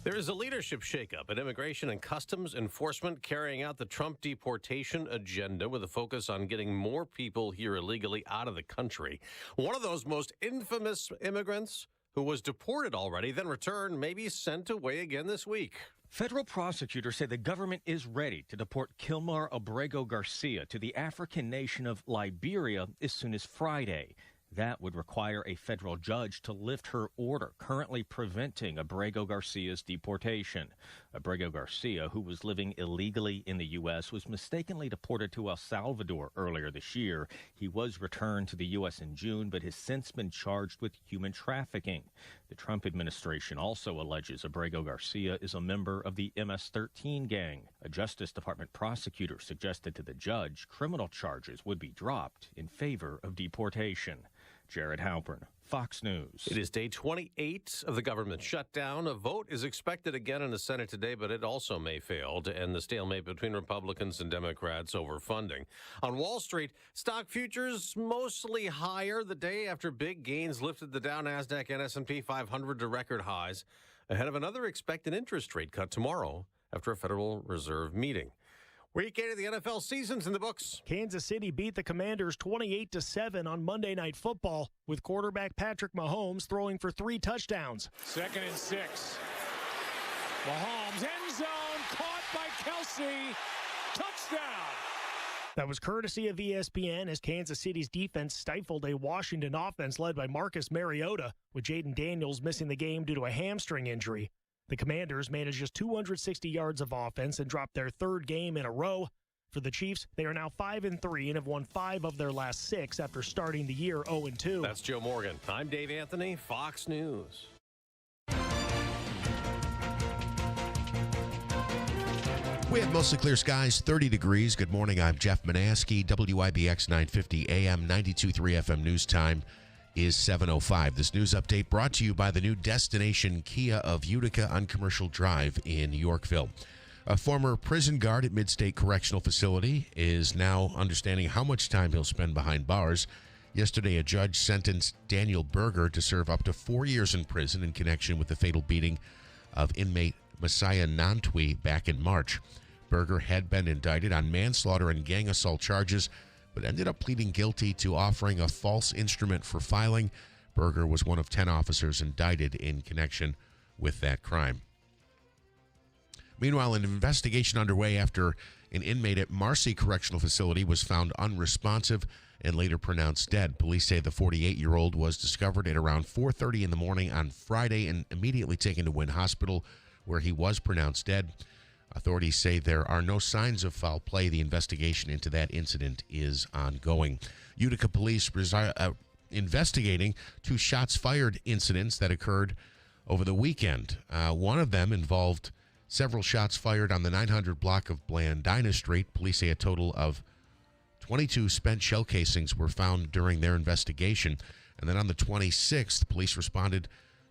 There is a leadership shakeup at Immigration and Customs Enforcement, carrying out the Trump deportation agenda with a focus on getting more people here illegally out of the country. One of those most infamous immigrants who was deported already, then returned, may be sent away again this week. Federal prosecutors say the government is ready to deport Kilmar Abrego Garcia to the African nation of Liberia as soon as Friday. That would require a federal judge to lift her order currently preventing Abrego Garcia's deportation. Abrego Garcia, who was living illegally in the U.S., was mistakenly deported to El Salvador earlier this year. He was returned to the U.S. in June, but has since been charged with human trafficking. The Trump administration also alleges Abrego Garcia is a member of the MS-13 gang. A Justice Department prosecutor suggested to the judge criminal charges would be dropped in favor of deportation. Jared Halpern, Fox News. It is day 28 of the government shutdown. A vote is expected again in the Senate today, but it also may fail to end the stalemate between Republicans and Democrats over funding. On Wall Street, stock futures mostly higher the day after big gains lifted the Dow, Nasdaq, and S&P 500 to record highs, ahead of another expected interest rate cut tomorrow after a Federal Reserve meeting. Week 8 of the NFL season's in the books. Kansas City beat the Commanders 28-7 on Monday Night Football, with quarterback Patrick Mahomes throwing for 3 touchdowns. 2nd and 6. Mahomes, end zone, caught by Kelsey. Touchdown. That was courtesy of ESPN as Kansas City's defense stifled a Washington offense led by Marcus Mariota, with Jaden Daniels missing the game due to a hamstring injury. The Commanders managed just 260 yards of offense and dropped their 3rd game in a row. For the Chiefs, they are now 5-3 and have won 5 of their last 6 after starting the year 0-2. That's Joe Morgan. I'm Dave Anthony, Fox News. We have mostly clear skies, 30 degrees. Good morning. I'm Jeff Manaski, WIBX 950 AM, 92.3 FM News Time is 7:05. This news update brought to you by the new destination Kia of Utica on Commercial Drive in Yorkville. A former prison guard at Mid-State Correctional Facility is now understanding how much time he'll spend behind bars. Yesterday, a judge sentenced Daniel Berger to serve up to 4 years in prison in connection with the fatal beating of inmate Messiah Nantwi back in March. Berger had been indicted on manslaughter and gang assault charges, but ended up pleading guilty to offering a false instrument for filing. Berger was one of 10 officers indicted in connection with that crime. Meanwhile, an investigation underway after an inmate at Marcy Correctional Facility was found unresponsive and later pronounced dead. Police say the 48-year-old was discovered at around 4:30 in the morning on Friday and immediately taken to Wynn Hospital, where he was pronounced dead. Authorities say there are no signs of foul play. The investigation into that incident is ongoing. Utica police investigating 2 shots fired incidents that occurred over the weekend. One of them involved several shots fired on the 900 block of Blandina Street. Police say a total of 22 spent shell casings were found during their investigation. And then on the 26th, police responded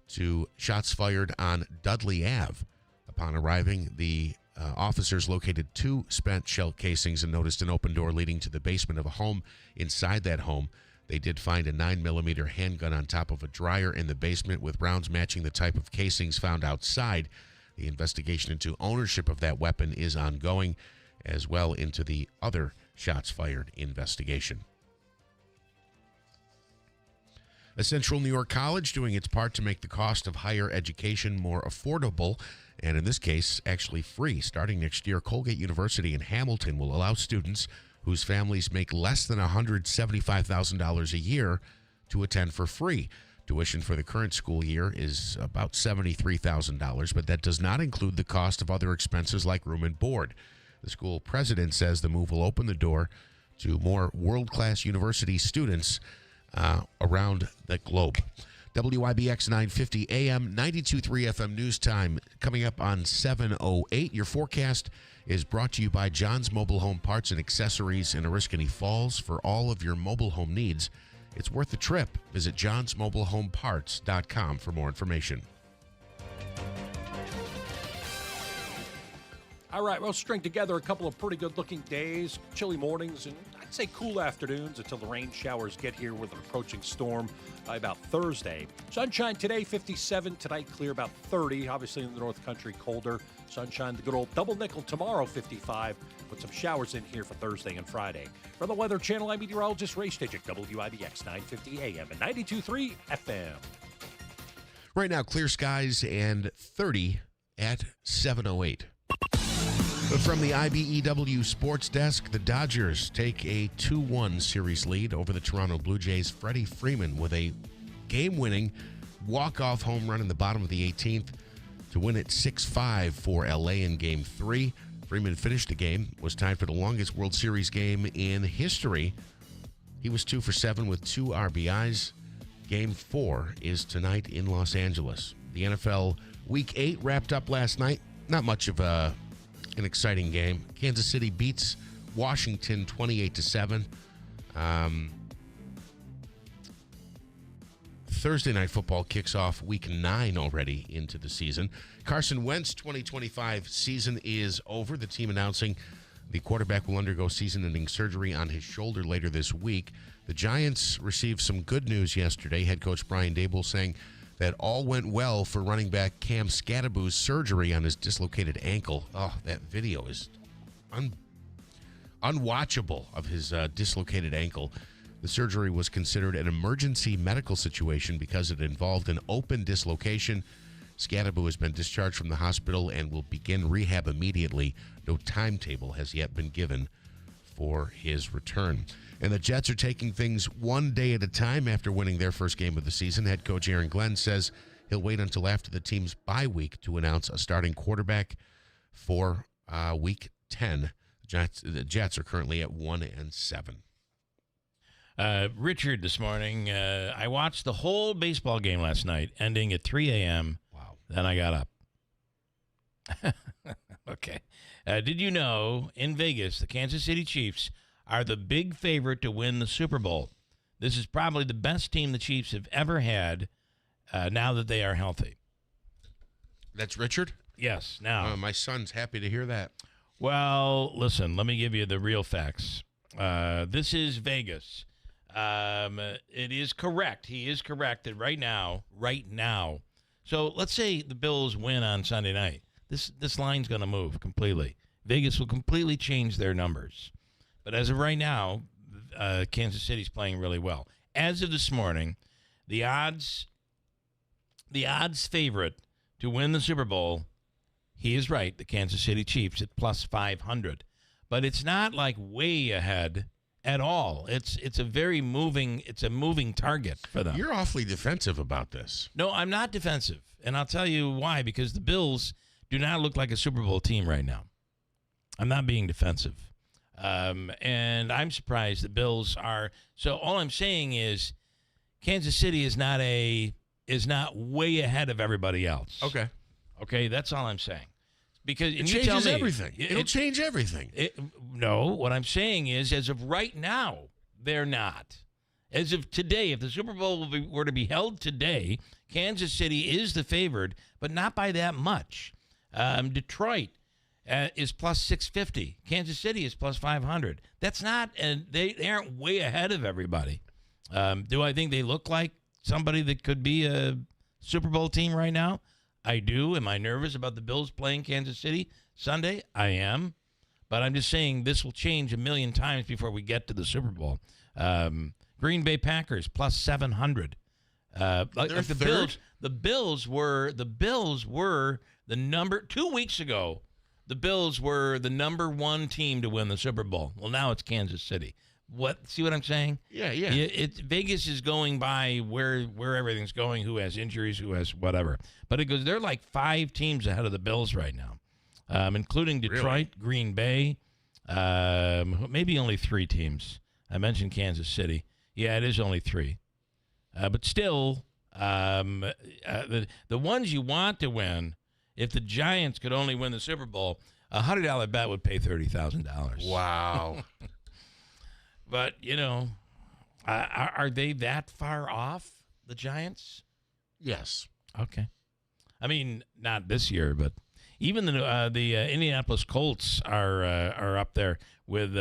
to shots fired on Dudley Ave. Upon arriving, the officers located 2 spent shell casings and noticed an open door leading to the basement of a home. Inside that home, they did find a 9mm handgun on top of a dryer in the basement with rounds matching the type of casings found outside. The investigation into ownership of that weapon is ongoing, as well into the other shots fired investigation. A Central New York college doing its part to make the cost of higher education more affordable, and in this case, actually free. Starting next year, Colgate University in Hamilton will allow students whose families make less than $175,000 a year to attend for free. Tuition for the current school year is about $73,000, but that does not include the cost of other expenses like room and board. The school president says the move will open the door to more world-class university students around the globe. WIBX 950 AM, 92.3 FM News Time. Coming up on 7:08. Your forecast is brought to you by John's Mobile Home Parts and Accessories in Oriskany Falls. For all of your mobile home needs, it's worth the trip. Visit johnsmobilehomeparts.com for more information. All right, we'll string together a couple of pretty good-looking days, chilly mornings, and I'd say cool afternoons until the rain showers get here with an approaching storm by about Thursday. Sunshine today, 57. Tonight, clear about 30. Obviously, in the North Country, colder. Sunshine, the good old double nickel tomorrow, 55, with some showers in here for Thursday and Friday. For the Weather Channel, I'm meteorologist Ray Stidget, WIBX 950 AM and 92.3 FM. Right now, clear skies and 30 at 7:08. But from the IBEW Sports Desk, the Dodgers take a 2-1 series lead over the Toronto Blue Jays. Freddie Freeman with a game-winning walk-off home run in the bottom of the 18th to win it 6-5 for LA in Game 3. Freeman finished the game, was tied for the longest World Series game in history. He was 2 for 7 with 2 RBIs. Game 4 is tonight in Los Angeles. The NFL Week 8 wrapped up last night. Not much of an exciting game. Kansas City beats Washington 28-7. Thursday Night Football kicks off Week 9 already into the season. Carson Wentz 2025 season is over. The team announcing the quarterback will undergo season-ending surgery on his shoulder later this week. The Giants received some good news yesterday. Head coach Brian Daboll saying that all went well for running back Cam Scadaboo's surgery on his dislocated ankle. Oh, that video is unwatchable of his dislocated ankle. The surgery was considered an emergency medical situation because it involved an open dislocation. Scadaboo has been discharged from the hospital and will begin rehab immediately. No timetable has yet been given for his return. And the Jets are taking things one day at a time after winning their first game of the season. Head coach Aaron Glenn says he'll wait until after the team's bye week to announce a starting quarterback for Week 10. The Jets are currently at 1-7. Richard this morning, I watched the whole baseball game last night, ending at 3 a.m. Wow. Then I got up. Okay. Did you know in Vegas, the Kansas City Chiefs are the big favorite to win the Super Bowl? This is probably the best team the Chiefs have ever had now that they are healthy. That's Richard? Yes. Now, my son's happy to hear that. Well, listen, let me give you the real facts. This is Vegas. It is correct. He is correct that right now. So let's say the Bills win on Sunday night. This line's going to move completely. Vegas will completely change their numbers. But as of right now, Kansas City's playing really well. As of this morning, the odds favorite to win the Super Bowl, he is right, the Kansas City Chiefs at plus 500. But it's not like way ahead at all. It's a moving target for them. You're awfully defensive about this. No, I'm not defensive. And I'll tell you why, because the Bills do not look like a Super Bowl team right now. I'm not being defensive. And I'm surprised the Bills are. So all I'm saying is Kansas City is not way ahead of everybody else. Okay, that's all I'm saying. Because it changes everything. It'll change everything. No, what I'm saying is, as of right now, they're not. As of today, if the Super Bowl were to be held today, Kansas City is the favored, but not by that much. Detroit is plus 650. Kansas City is plus 500. That's not, and they aren't way ahead of everybody. Do I think they look like somebody that could be a Super Bowl team right now? I do. Am I nervous about the Bills playing Kansas City Sunday? I am. But I'm just saying this will change a million times before we get to the Super Bowl. Green Bay Packers plus 700. The Bills were the number 2 weeks ago. The Bills were the number 1 team to win the Super Bowl. Well, now it's Kansas City. See what I'm saying? Yeah. Vegas is going by where everything's going, who has injuries, who has whatever. But it goes, they're like 5 teams ahead of the Bills right now, including Detroit, really? Green Bay, maybe only 3 teams. I mentioned Kansas City. Yeah, it is only 3. But still, the ones you want to win, if the Giants could only win the Super Bowl, a $100 bet would pay $30,000. Wow. But, are they that far off, the Giants? Yes. Okay. I mean, not this year, but even the Indianapolis Colts are up there with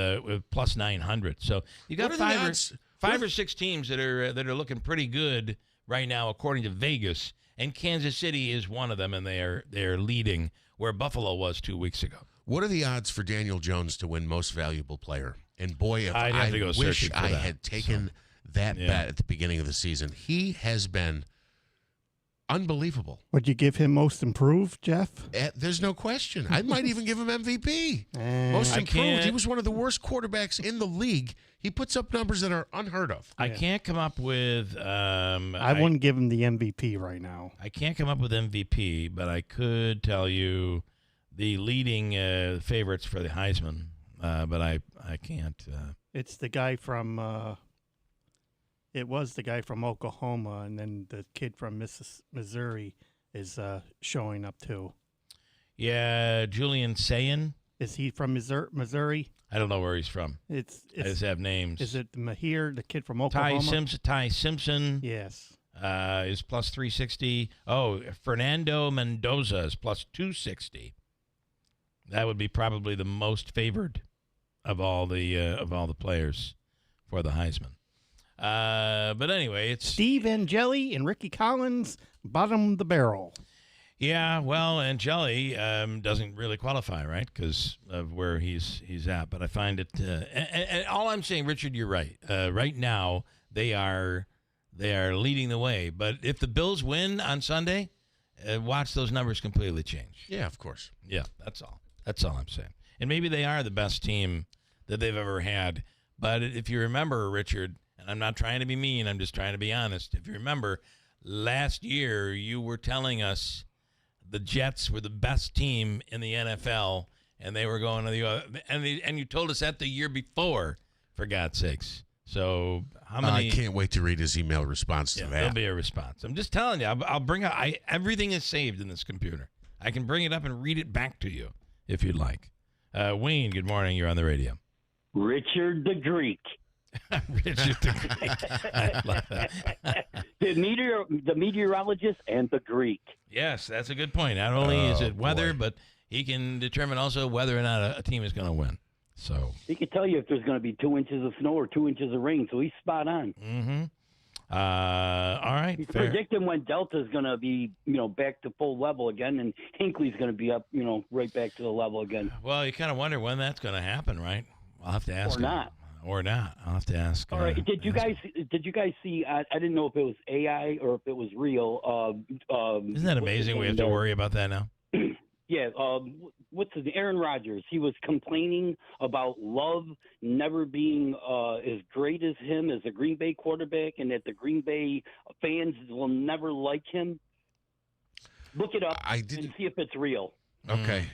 plus 900. So you got five or six teams that are looking pretty good right now, according to Vegas, and Kansas City is one of them, and they are leading where Buffalo was 2 weeks ago. What are the odds for Daniel Jones to win Most Valuable Player? And boy, if I wish I had taken that bet at the beginning of the season. He has been unbelievable. Would you give him most improved, Jeff? There's no question. I might even give him MVP. Most improved. He was one of the worst quarterbacks in the league. He puts up numbers that are unheard of. I can't come up with. I wouldn't give him the MVP right now. I can't come up with MVP, but I could tell you the leading favorites for the Heisman. But I can't. It's the guy from. It was the guy from Oklahoma, and then the kid from Missouri is showing up too. Yeah, Julian Sayin. Is he from Missouri? I don't know where he's from. I just have names. Is it Mahir, the kid from Oklahoma? Ty Simpson. Yes. Is plus 360. Oh, Fernando Mendoza is plus 260. That would be probably the most favored of all the players for the Heisman. But anyway, it's Steve Angeli and Ricky Collins, bottom of the barrel. Yeah, well, Angeli doesn't really qualify, right, because of where he's at. But I find it, and all I'm saying, Richard, you're right. Right now, they are leading the way. But if the Bills win on Sunday, watch those numbers completely change. Yeah, of course. Yeah, that's all. That's all I'm saying. And maybe they are the best team that they've ever had. But if you remember, Richard, and I'm not trying to be mean, I'm just trying to be honest. If you remember, last year you were telling us the Jets were the best team in the NFL, and they were going to the other, and you told us that the year before, for God's sakes. So how many? I can't wait to read his email response to that. There'll be a response. I'm just telling you. I'll bring up. Everything is saved in this computer. I can bring it up and read it back to you if you'd like. Wayne, good morning. You're on the radio. Richard the Greek. Richard the Greek. I love that. the meteorologist and the Greek. Yes, that's a good point. Not only is it weather, but he can determine also whether or not a team is going to win. So he can tell you if there's going to be 2 inches of snow or 2 inches of rain. So he's spot on. Mm-hmm. All right. He's predicting when Delta's going to be, back to full level again, and Hinckley's going to be up, right back to the level again. Well, you kind of wonder when that's going to happen, right? I'll have to ask. Or not. Or not. I'll have to ask. All right. Did you guys see? I didn't know if it was AI or if it was real. Isn't that amazing? We have to worry about that now. Yeah. What's his name? Aaron Rodgers. He was complaining about Love never being as great as him as a Green Bay quarterback, and that the Green Bay fans will never like him. Look it up and see if it's real. Okay.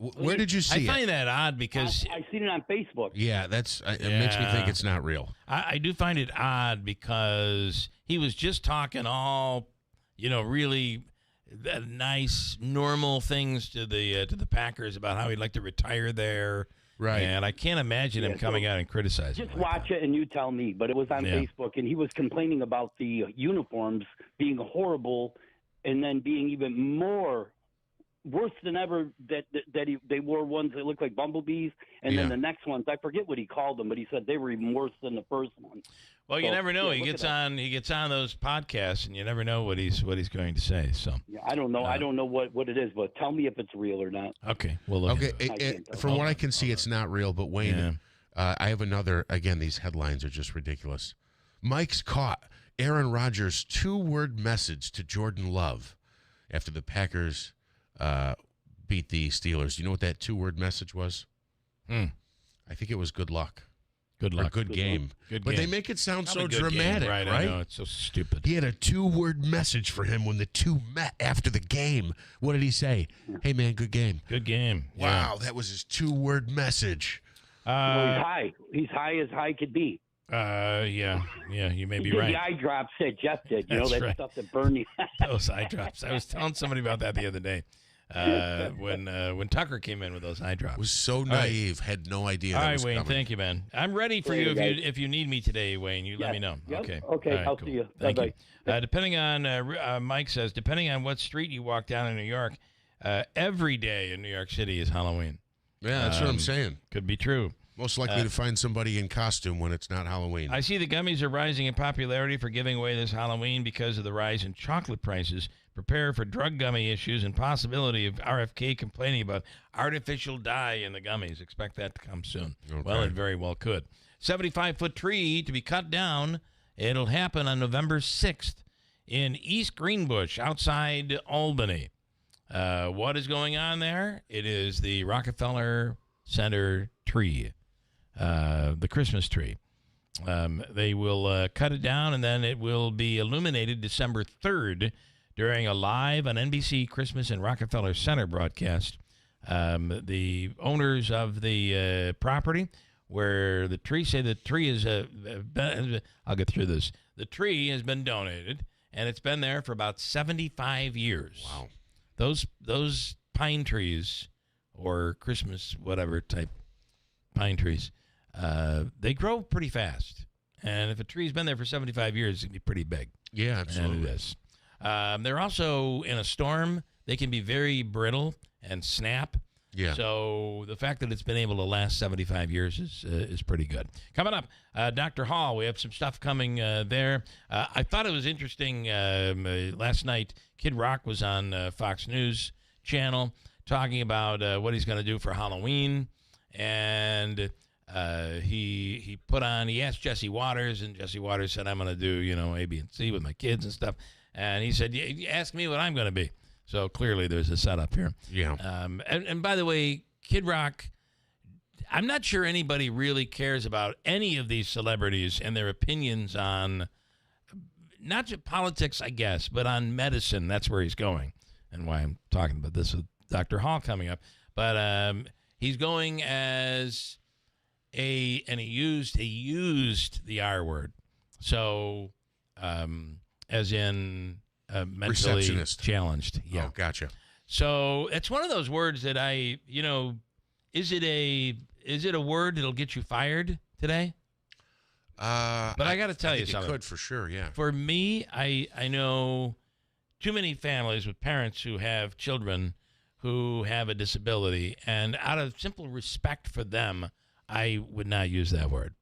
Where did you see it? I find that odd because I seen it on Facebook. Yeah, it makes me think it's not real. I do find it odd because he was just talking all, really nice, normal things to the Packers about how he'd like to retire there. Right. And I can't imagine him coming out and criticizing. Just watch it and you tell me. But it was on Facebook, and he was complaining about the uniforms being horrible, and then being even more worse than ever that they wore ones that looked like bumblebees, and then the next ones, I forget what he called them, but he said they were even worse than the first one. Well, you never know. He gets on those podcasts, and you never know what he's going to say. So yeah, I don't know. I don't know what it is, but tell me if it's real or not. Okay, we'll look. Okay, from what I can see, it's not real. But Wayne, I have another. Again, these headlines are just ridiculous. Mike's caught Aaron Rodgers' 2-word message to Jordan Love after the Packers beat the Steelers. You know what that 2-word message was? I think it was good luck. Good luck. Or good game. Good but game. they make it sound Probably so dramatic, game, right? I know, it's so stupid. He had a 2-word message for him when the two met after the game. What did he say? Hey, man, good game. Good game. Wow, that was his 2-word message. Well, he's high. He's high as high could be. Yeah, you may be he did right. The eye drops that Jeff did. That's that right. stuff that burned you. Those eye drops. I was telling somebody about that the other day. When Tucker came in with those eye drops. Was so naive, had no idea. All that right, was Wayne, coming. thank you, man. I'm ready for you if you need me today, Wayne. You let me know. Yep. Okay. Okay, All right, I'll cool. see you. Thank Bye-bye. you. Depending on Mike says, depending on what street you walk down in New York, every day in New York City is Halloween. Yeah, that's what I'm saying. Could be true. Most likely to find somebody in costume when it's not Halloween. I see the gummies are rising in popularity for giving away this Halloween because of the rise in chocolate prices. Prepare for drug gummy issues and possibility of RFK complaining about artificial dye in the gummies. Expect that to come soon. Okay. Well, it very well could. 75-foot tree to be cut down. It'll happen on November 6th in East Greenbush outside Albany. What is going on there? It is the Rockefeller Center tree, the Christmas tree. They will cut it down, and then it will be illuminated December 3rd during a live on NBC Christmas in Rockefeller Center broadcast. The owners of the property where the tree say the tree is I'll get through this. The tree has been donated, and it's been there for about 75 years. Wow. Those pine trees or Christmas whatever type pine trees, they grow pretty fast. And if a tree's been there for 75 years, it can be pretty big. Yeah, absolutely. And it is. They're also in a storm. They can be very brittle and snap. Yeah. So the fact that it's been able to last 75 years is pretty good. Coming up, Dr. Hall, we have some stuff coming there. I thought it was interesting last night. Kid Rock was on Fox News Channel talking about what he's going to do for Halloween. And he asked Jesse Waters, and Jesse Waters said, I'm going to do, A, B, and C with my kids and stuff. And he said, ask me what I'm going to be. So clearly there's a setup here. Yeah. And by the way, Kid Rock, I'm not sure anybody really cares about any of these celebrities and their opinions on not just politics, I guess, but on medicine. That's where he's going, and why I'm talking about this with Dr. Hall coming up. But he's going as he used the R word. So as in mentally challenged. Yeah. Oh, gotcha. So it's one of those words that is it a word that'll get you fired today? But I got to tell you something. It could for sure, yeah. For me, I know too many families with parents who have children who have a disability, and out of simple respect for them, I would not use that word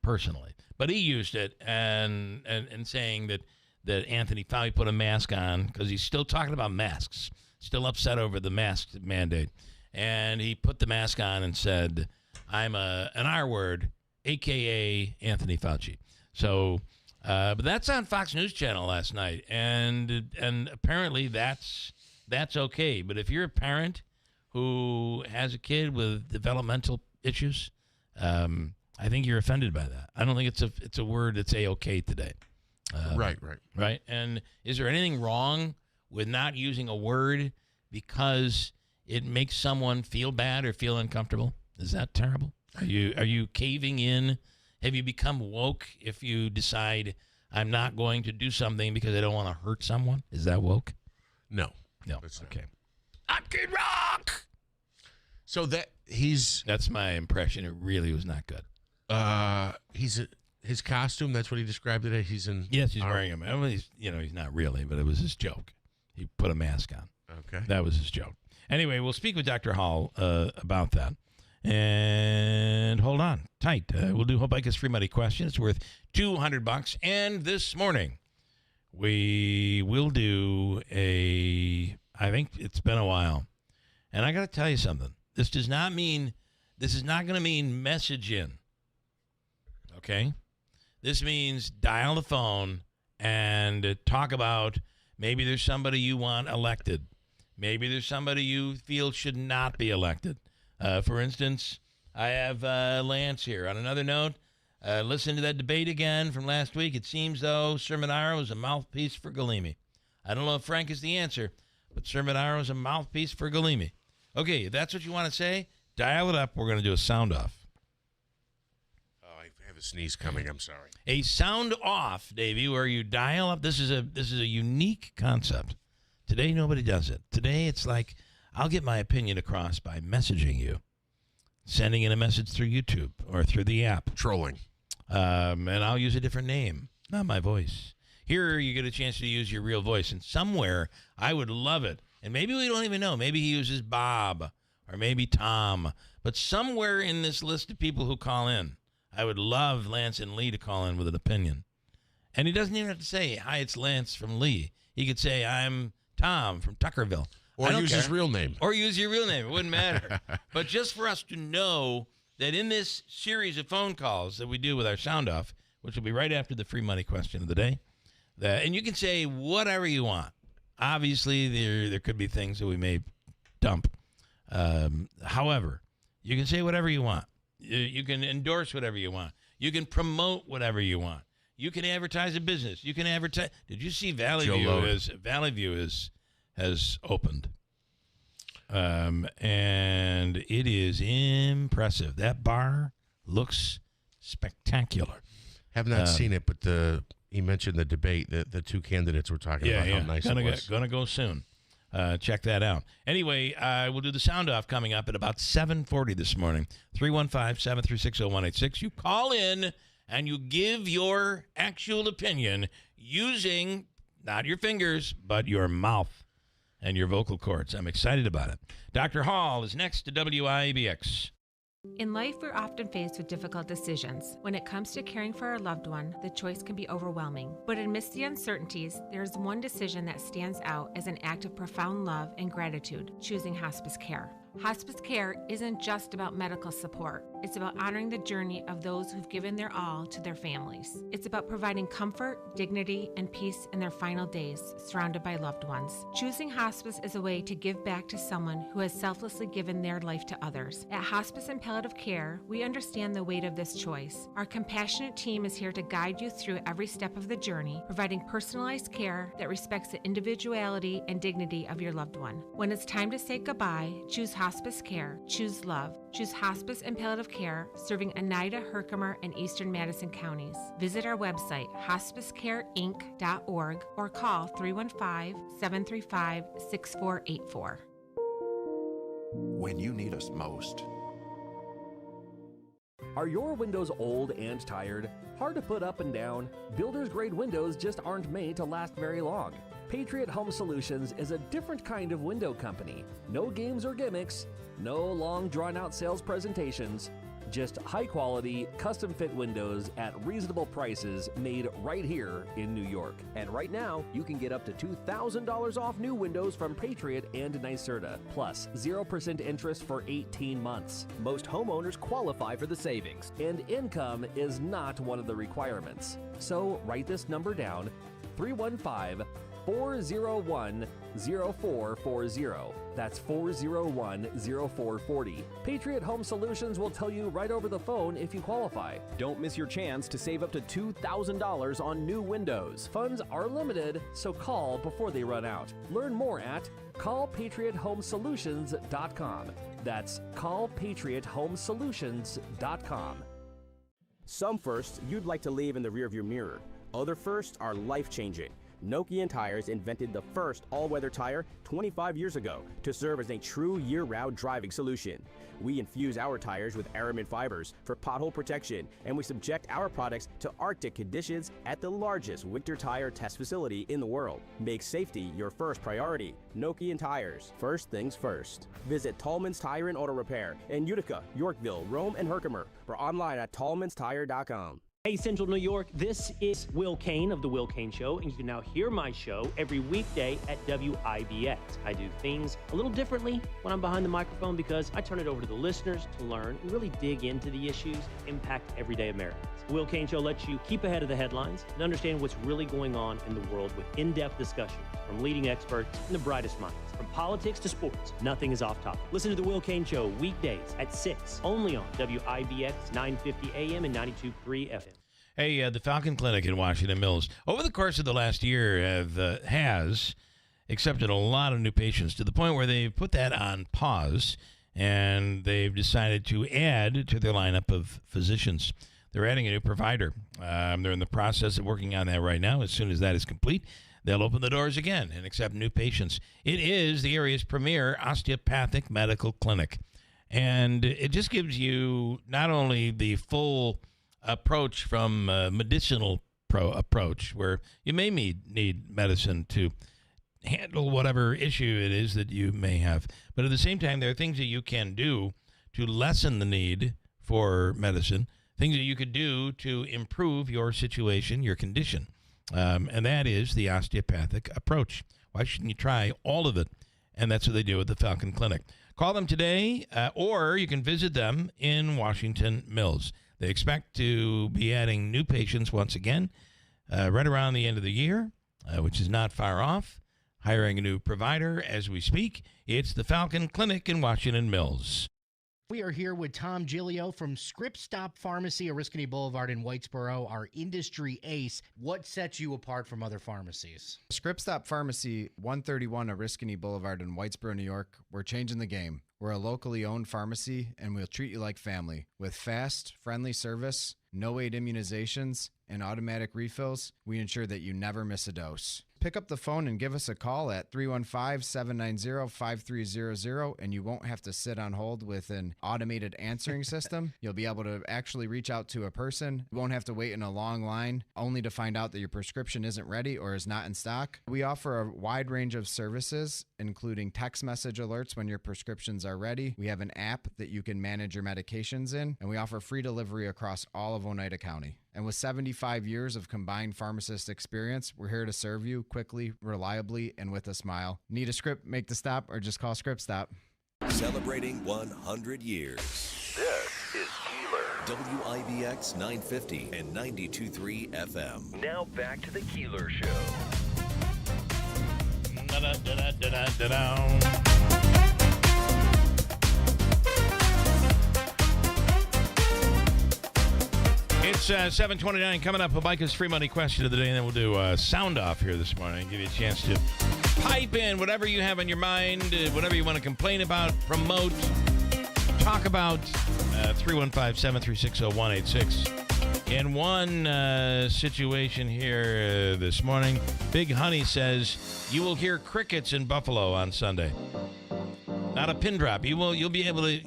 personally. But he used it and saying that Anthony Fauci put a mask on because he's still talking about masks, still upset over the mask mandate. And he put the mask on and said, I'm an R word, a.k.a. Anthony Fauci. So, but that's on Fox News Channel last night. And apparently that's okay. But if you're a parent who has a kid with developmental issues, I think you're offended by that. I don't think it's a word that's A-okay today. Right. And is there anything wrong with not using a word because it makes someone feel bad or feel uncomfortable? Is that terrible? Are you caving in? Have you become woke if you decide I'm not going to do something because I don't want to hurt someone? Is that woke? No. Okay. I'm Kid Rock. So that's my impression. It really was not good. His costume, that's what he described today. He's wearing him. I mean, he's not really, but it was his joke. He put a mask on. Okay. That was his joke. Anyway, we'll speak with Dr. Hall about that. And hold on tight. We'll do Hope Ike's free money question. It's worth $200. And this morning, we will do I think it's been a while. And I got to tell you something. This is not going to mean message in. Okay? This means dial the phone and talk about maybe there's somebody you want elected. Maybe there's somebody you feel should not be elected. For instance, I have Lance here. On another note, listen to that debate again from last week. It seems, though, Sermonaro is a mouthpiece for Galimi. I don't know if Frank is the answer, but Sermonaro is a mouthpiece for Galimi. Okay, if that's what you want to say, dial it up. We're going to do a sound off. A sneeze coming. I'm sorry. A sound off, Davey, where you dial up. This is a unique concept. Today, nobody does it. Today, it's like I'll get my opinion across by messaging you, sending in a message through YouTube or through the app, trolling, and I'll use a different name, not my voice. Here, you get a chance to use your real voice, and somewhere I would love it. And maybe we don't even know. Maybe he uses Bob or maybe Tom, but somewhere in this list of people who call in, I would love Lance and Lee to call in with an opinion. And he doesn't even have to say, hi, it's Lance from Lee. He could say, I'm Tom from Tuckerville. Or use his real name. Or use your real name. It wouldn't matter. But just for us to know that in this series of phone calls that we do with our sound off, which will be right after the free money question of the day, and you can say whatever you want. Obviously, there could be things that we may dump. However, you can say whatever you want. You can endorse whatever you want. You can promote whatever you want. You can advertise a business. You can advertise. Did you see Valley View has opened? And it is impressive. That bar looks spectacular. Have not seen it, but he mentioned the debate, the two candidates were talking about how nice it was. Gonna go soon. Check that out. Anyway, we'll do the sound off coming up at about 7:40 this morning. 315-736-0186. You call in and you give your actual opinion using not your fingers, but your mouth and your vocal cords. I'm excited about it. Dr. Hall is next to WIBX. In life, we're often faced with difficult decisions. When it comes to caring for our loved one, the choice can be overwhelming. But amidst the uncertainties, there is one decision that stands out as an act of profound love and gratitude: choosing hospice care. Hospice care isn't just about medical support. It's about honoring the journey of those who've given their all to their families. It's about providing comfort, dignity, and peace in their final days, surrounded by loved ones. Choosing hospice is a way to give back to someone who has selflessly given their life to others. At Hospice and Palliative Care, we understand the weight of this choice. Our compassionate team is here to guide you through every step of the journey, providing personalized care that respects the individuality and dignity of your loved one. When it's time to say goodbye, choose hospice care. Choose love. Choose Hospice and Palliative Care, serving Oneida, Herkimer, and Eastern Madison counties. Visit our website, hospicecareinc.org, or call 315-735-6484. When you need us most. Are your windows old and tired? Hard to put up and down? Builder's grade windows just aren't made to last very long. Patriot Home Solutions is a different kind of window company. No games or gimmicks, no long drawn-out sales presentations, just high-quality, custom-fit windows at reasonable prices made right here in New York. And right now, you can get up to $2,000 off new windows from Patriot and NYSERDA, plus 0% interest for 18 months. Most homeowners qualify for the savings, and income is not one of the requirements. So write this number down, 315-401-0440. That's 401-0440. Patriot Home Solutions will tell you right over the phone if you qualify. Don't miss your chance to save up to $2,000 on new windows. Funds are limited, so call before they run out. Learn more at callpatriothomesolutions.com. That's callpatriothomesolutions.com. Some firsts you'd like to leave in the rearview mirror. Other firsts are life-changing. Nokian Tires invented the first all-weather tire 25 years ago to serve as a true year-round driving solution. We infuse our tires with aramid fibers for pothole protection, and we subject our products to Arctic conditions at the largest winter tire test facility in the world. Make safety your first priority. Nokian Tires. First things first. Visit Tallman's Tire and Auto Repair in Utica, Yorkville, Rome, and Herkimer, or online at tallmanstire.com. Hey, Central New York, this is Will Kane of The Will Kane Show, and you can now hear my show every weekday at WIBX. I do things a little differently when I'm behind the microphone because I turn it over to the listeners to learn and really dig into the issues that impact everyday Americans. The Will Kane Show lets you keep ahead of the headlines and understand what's really going on in the world with in-depth discussion from leading experts and the brightest minds. From politics to sports, nothing is off topic. Listen to The Will Kane Show weekdays at 6, only on WIBX 950 AM and 92.3 FM. Hey, the Falcon Clinic in Washington Mills, over the course of the last year, has accepted a lot of new patients to the point where they've put that on pause, and they've decided to add to their lineup of physicians. They're adding a new provider. They're in the process of working on that right now. As soon as that is complete, they'll open the doors again and accept new patients. It is the area's premier osteopathic medical clinic, and it just gives you not only the full approach from medicinal approach, where you may need medicine to handle whatever issue it is that you may have, but at the same time, there are things that you can do to lessen the need for medicine, things that you could do to improve your situation, your condition, and that is the osteopathic approach. Why shouldn't you try all of it? And that's what they do at the Falcon Clinic. Call them today, or you can visit them in Washington Mills. They expect to be adding new patients once again. right around the end of the year, which is not far off, hiring a new provider as we speak. It's the Falcon Clinic in Washington Mills. We are here with Tom Giglio from Script Stop Pharmacy, Oriskany Boulevard in Whitesboro, our industry ace. What sets you apart from other pharmacies? Script Stop Pharmacy, 131 Oriskany Boulevard in Whitesboro, New York. We're changing the game. We're a locally owned pharmacy, and we'll treat you like family. With fast, friendly service, no-wait immunizations, and automatic refills, we ensure that you never miss a dose. Pick up the phone and give us a call at 315-790-5300, and you won't have to sit on hold with an automated answering system. You'll be able to actually reach out to a person. You won't have to wait in a long line, only to find out that your prescription isn't ready or is not in stock. We offer a wide range of services, including text message alerts when your prescriptions are ready. We have an app that you can manage your medications in, and we offer free delivery across all of Oneida County. And with 75 years of combined pharmacist experience, we're here to serve you quickly, reliably, and with a smile. Need a script, make the stop, or just call Script Stop. Celebrating 100 years. This is Keeler. WIBX 950 and 92.3 FM. Now back to the Keeler Show. It's 7:29 coming up. Micah's free money question of the day, and then we'll do a sound off here this morning. Give you a chance to pipe in whatever you have on your mind, whatever you want to complain about, promote, talk about. 315-736-0186. In one situation here this morning, Big Honey says you will hear crickets in Buffalo on Sunday. Not a pin drop. You'll be able to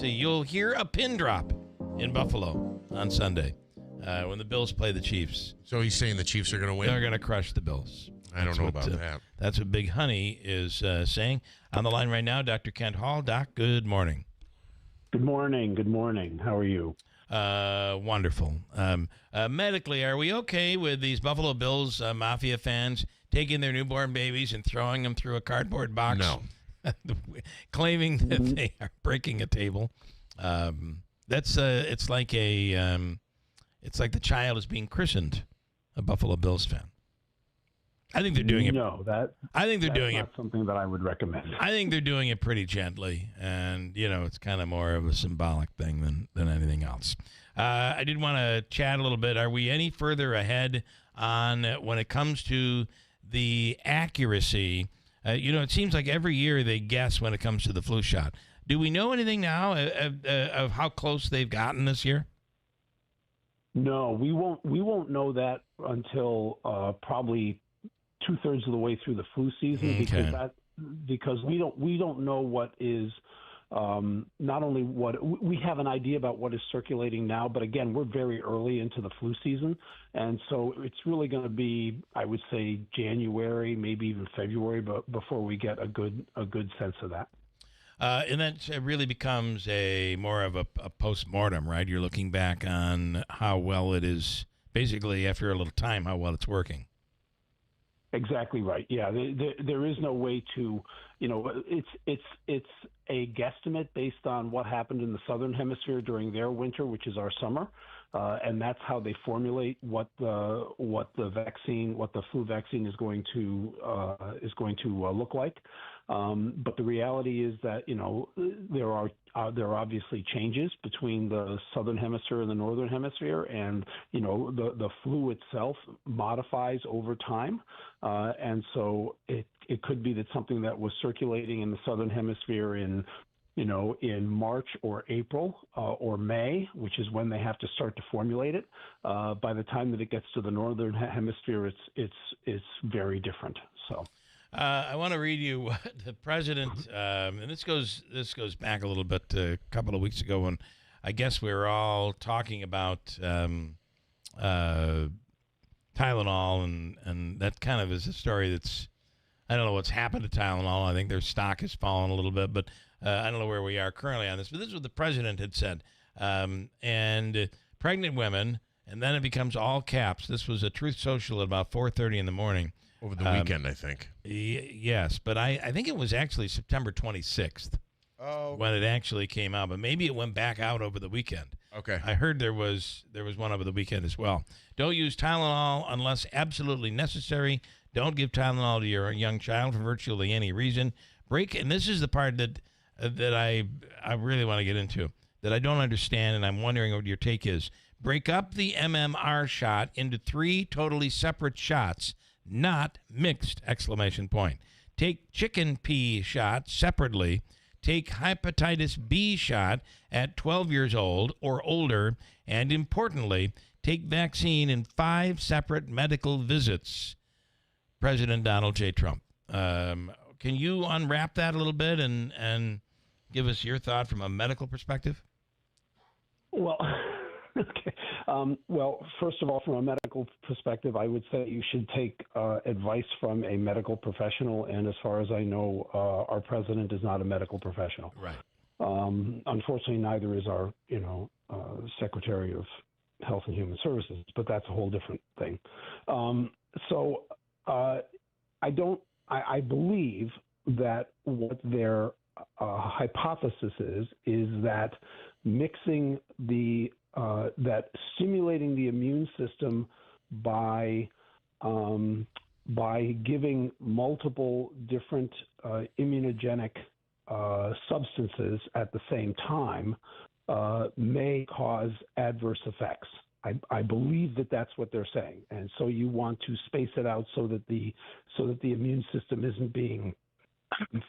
you'll hear a pin drop in Buffalo on Sunday when the Bills play the Chiefs. So he's saying the Chiefs are going to win? They're going to crush the Bills. I don't know about that. That's what Big Honey is saying. On the line right now, Dr. Kent Hall. Doc, good morning. Good morning. Good morning. How are you? Wonderful. Medically, are we okay with these Buffalo Bills Mafia fans taking their newborn babies and throwing them through a cardboard box? No. Claiming that they are breaking a table. It's like the child is being christened, a Buffalo Bills fan. I think they're doing it. No, I think they're doing not something that I would recommend. I think they're doing it pretty gently, and it's kind of more of a symbolic thing than anything else. I did want to chat a little bit. Are we any further ahead on when it comes to the accuracy? It seems like every year they guess when it comes to the flu shot. Do we know anything now of how close they've gotten this year? No, we won't know that until probably 2/3 of the way through the flu season, because we don't know what is not only what we have an idea about what is circulating now, but again, we're very early into the flu season, and so it's really going to be, I would say, January, maybe even February, but before we get a good sense of that. And that really becomes more of a post-mortem, right? You're looking back on how well it is, basically after a little time, how well it's working. Exactly right. Yeah, there is no way to, it's a guesstimate based on what happened in the Southern Hemisphere during their winter, which is our summer, and that's how they formulate what the flu vaccine is going to look like. But the reality is that there are obviously changes between the Southern Hemisphere and the Northern Hemisphere, and the flu itself modifies over time, and so it could be that something that was circulating in the Southern Hemisphere in March or April or May, which is when they have to start to formulate it, by the time that it gets to the Northern Hemisphere, it's very different. So. I want to read you what the president, and this goes back a little bit to a couple of weeks ago when I guess we were all talking about Tylenol, and that kind of is a story that's, I don't know what's happened to Tylenol. I think their stock has fallen a little bit, but I don't know where we are currently on this. But this is what the president had said. And pregnant women, and then it becomes all caps. This was a Truth Social at about 4:30 in the morning. Over the weekend, I think. Yes, but I think it was actually September 26th. when it actually came out, but maybe it went back out over the weekend. Okay. I heard there was one over the weekend as well. Don't use Tylenol unless absolutely necessary. Don't give Tylenol to your young child for virtually any reason. And this is the part that I really want to get into, that I don't understand, and I'm wondering what your take is. Break up the MMR shot into 3 totally separate shots, not mixed! ! Take chicken pea shot separately. Take hepatitis B shot at 12 years old or older. And importantly, take vaccine in 5 separate medical visits. President Donald J. Trump. Can you unwrap that a little bit and give us your thought from a medical perspective? Well, okay. Well, first of all, from a medical perspective, I would say you should take advice from a medical professional. And as far as I know, our president is not a medical professional. Right. Unfortunately, neither is our, Secretary of Health and Human Services, but that's a whole different thing. I believe that what their hypothesis is that mixing that stimulating the immune system by giving multiple different immunogenic substances at the same time may cause adverse effects. I believe that that's what they're saying, and so you want to space it out so that the immune system isn't being,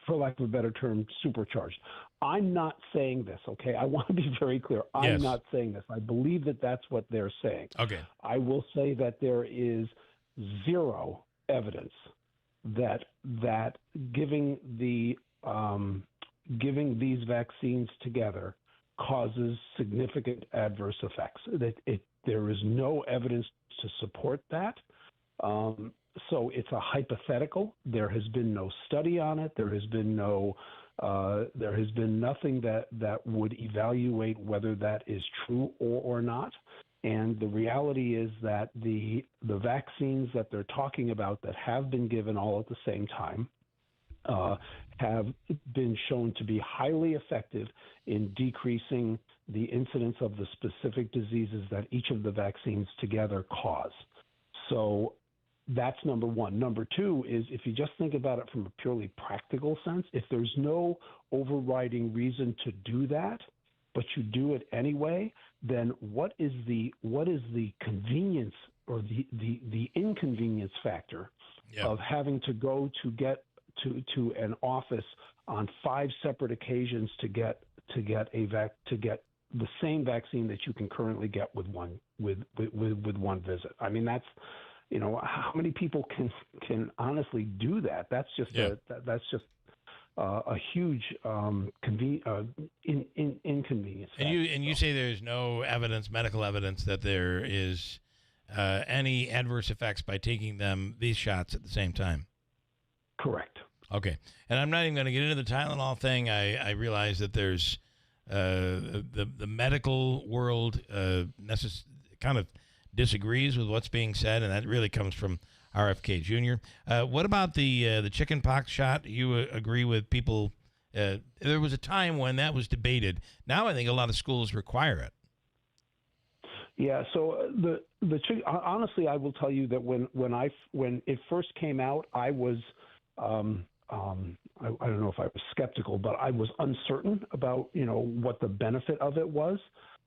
for lack of a better term, supercharged. I'm not saying this, okay? I want to be very clear. I'm not saying this. I believe that that's what they're saying. Okay. I will say that there is zero evidence that giving these vaccines together causes significant adverse effects. There is no evidence to support that. So it's a hypothetical. There has been no study on it. There has been nothing that would evaluate whether that is true or not. And the reality is that the vaccines that they're talking about that have been given all at the same time have been shown to be highly effective in decreasing the incidence of the specific diseases that each of the vaccines together cause. So that's number one. Number two is, if you just think about it from a purely practical sense, if there's no overriding reason to do that, but you do it anyway, then what is the convenience or the inconvenience factor of having to go to get to an office on 5 separate occasions to get the same vaccine that you can currently get with one visit? I mean, that's, how many people can honestly do that? That's just a huge inconvenience. And you say there's no medical evidence that there is any adverse effects by taking these shots at the same time. Correct. Okay. And I'm not even going to get into the Tylenol thing. I realize that there's the medical world kind of disagrees with what's being said, and that really comes from RFK Jr. What about the chicken pox shot? You agree with people? There was a time when that was debated. Now I think a lot of schools require it. Yeah. So honestly, I will tell you that when it first came out, I was I don't know if I was skeptical, but I was uncertain about what the benefit of it was.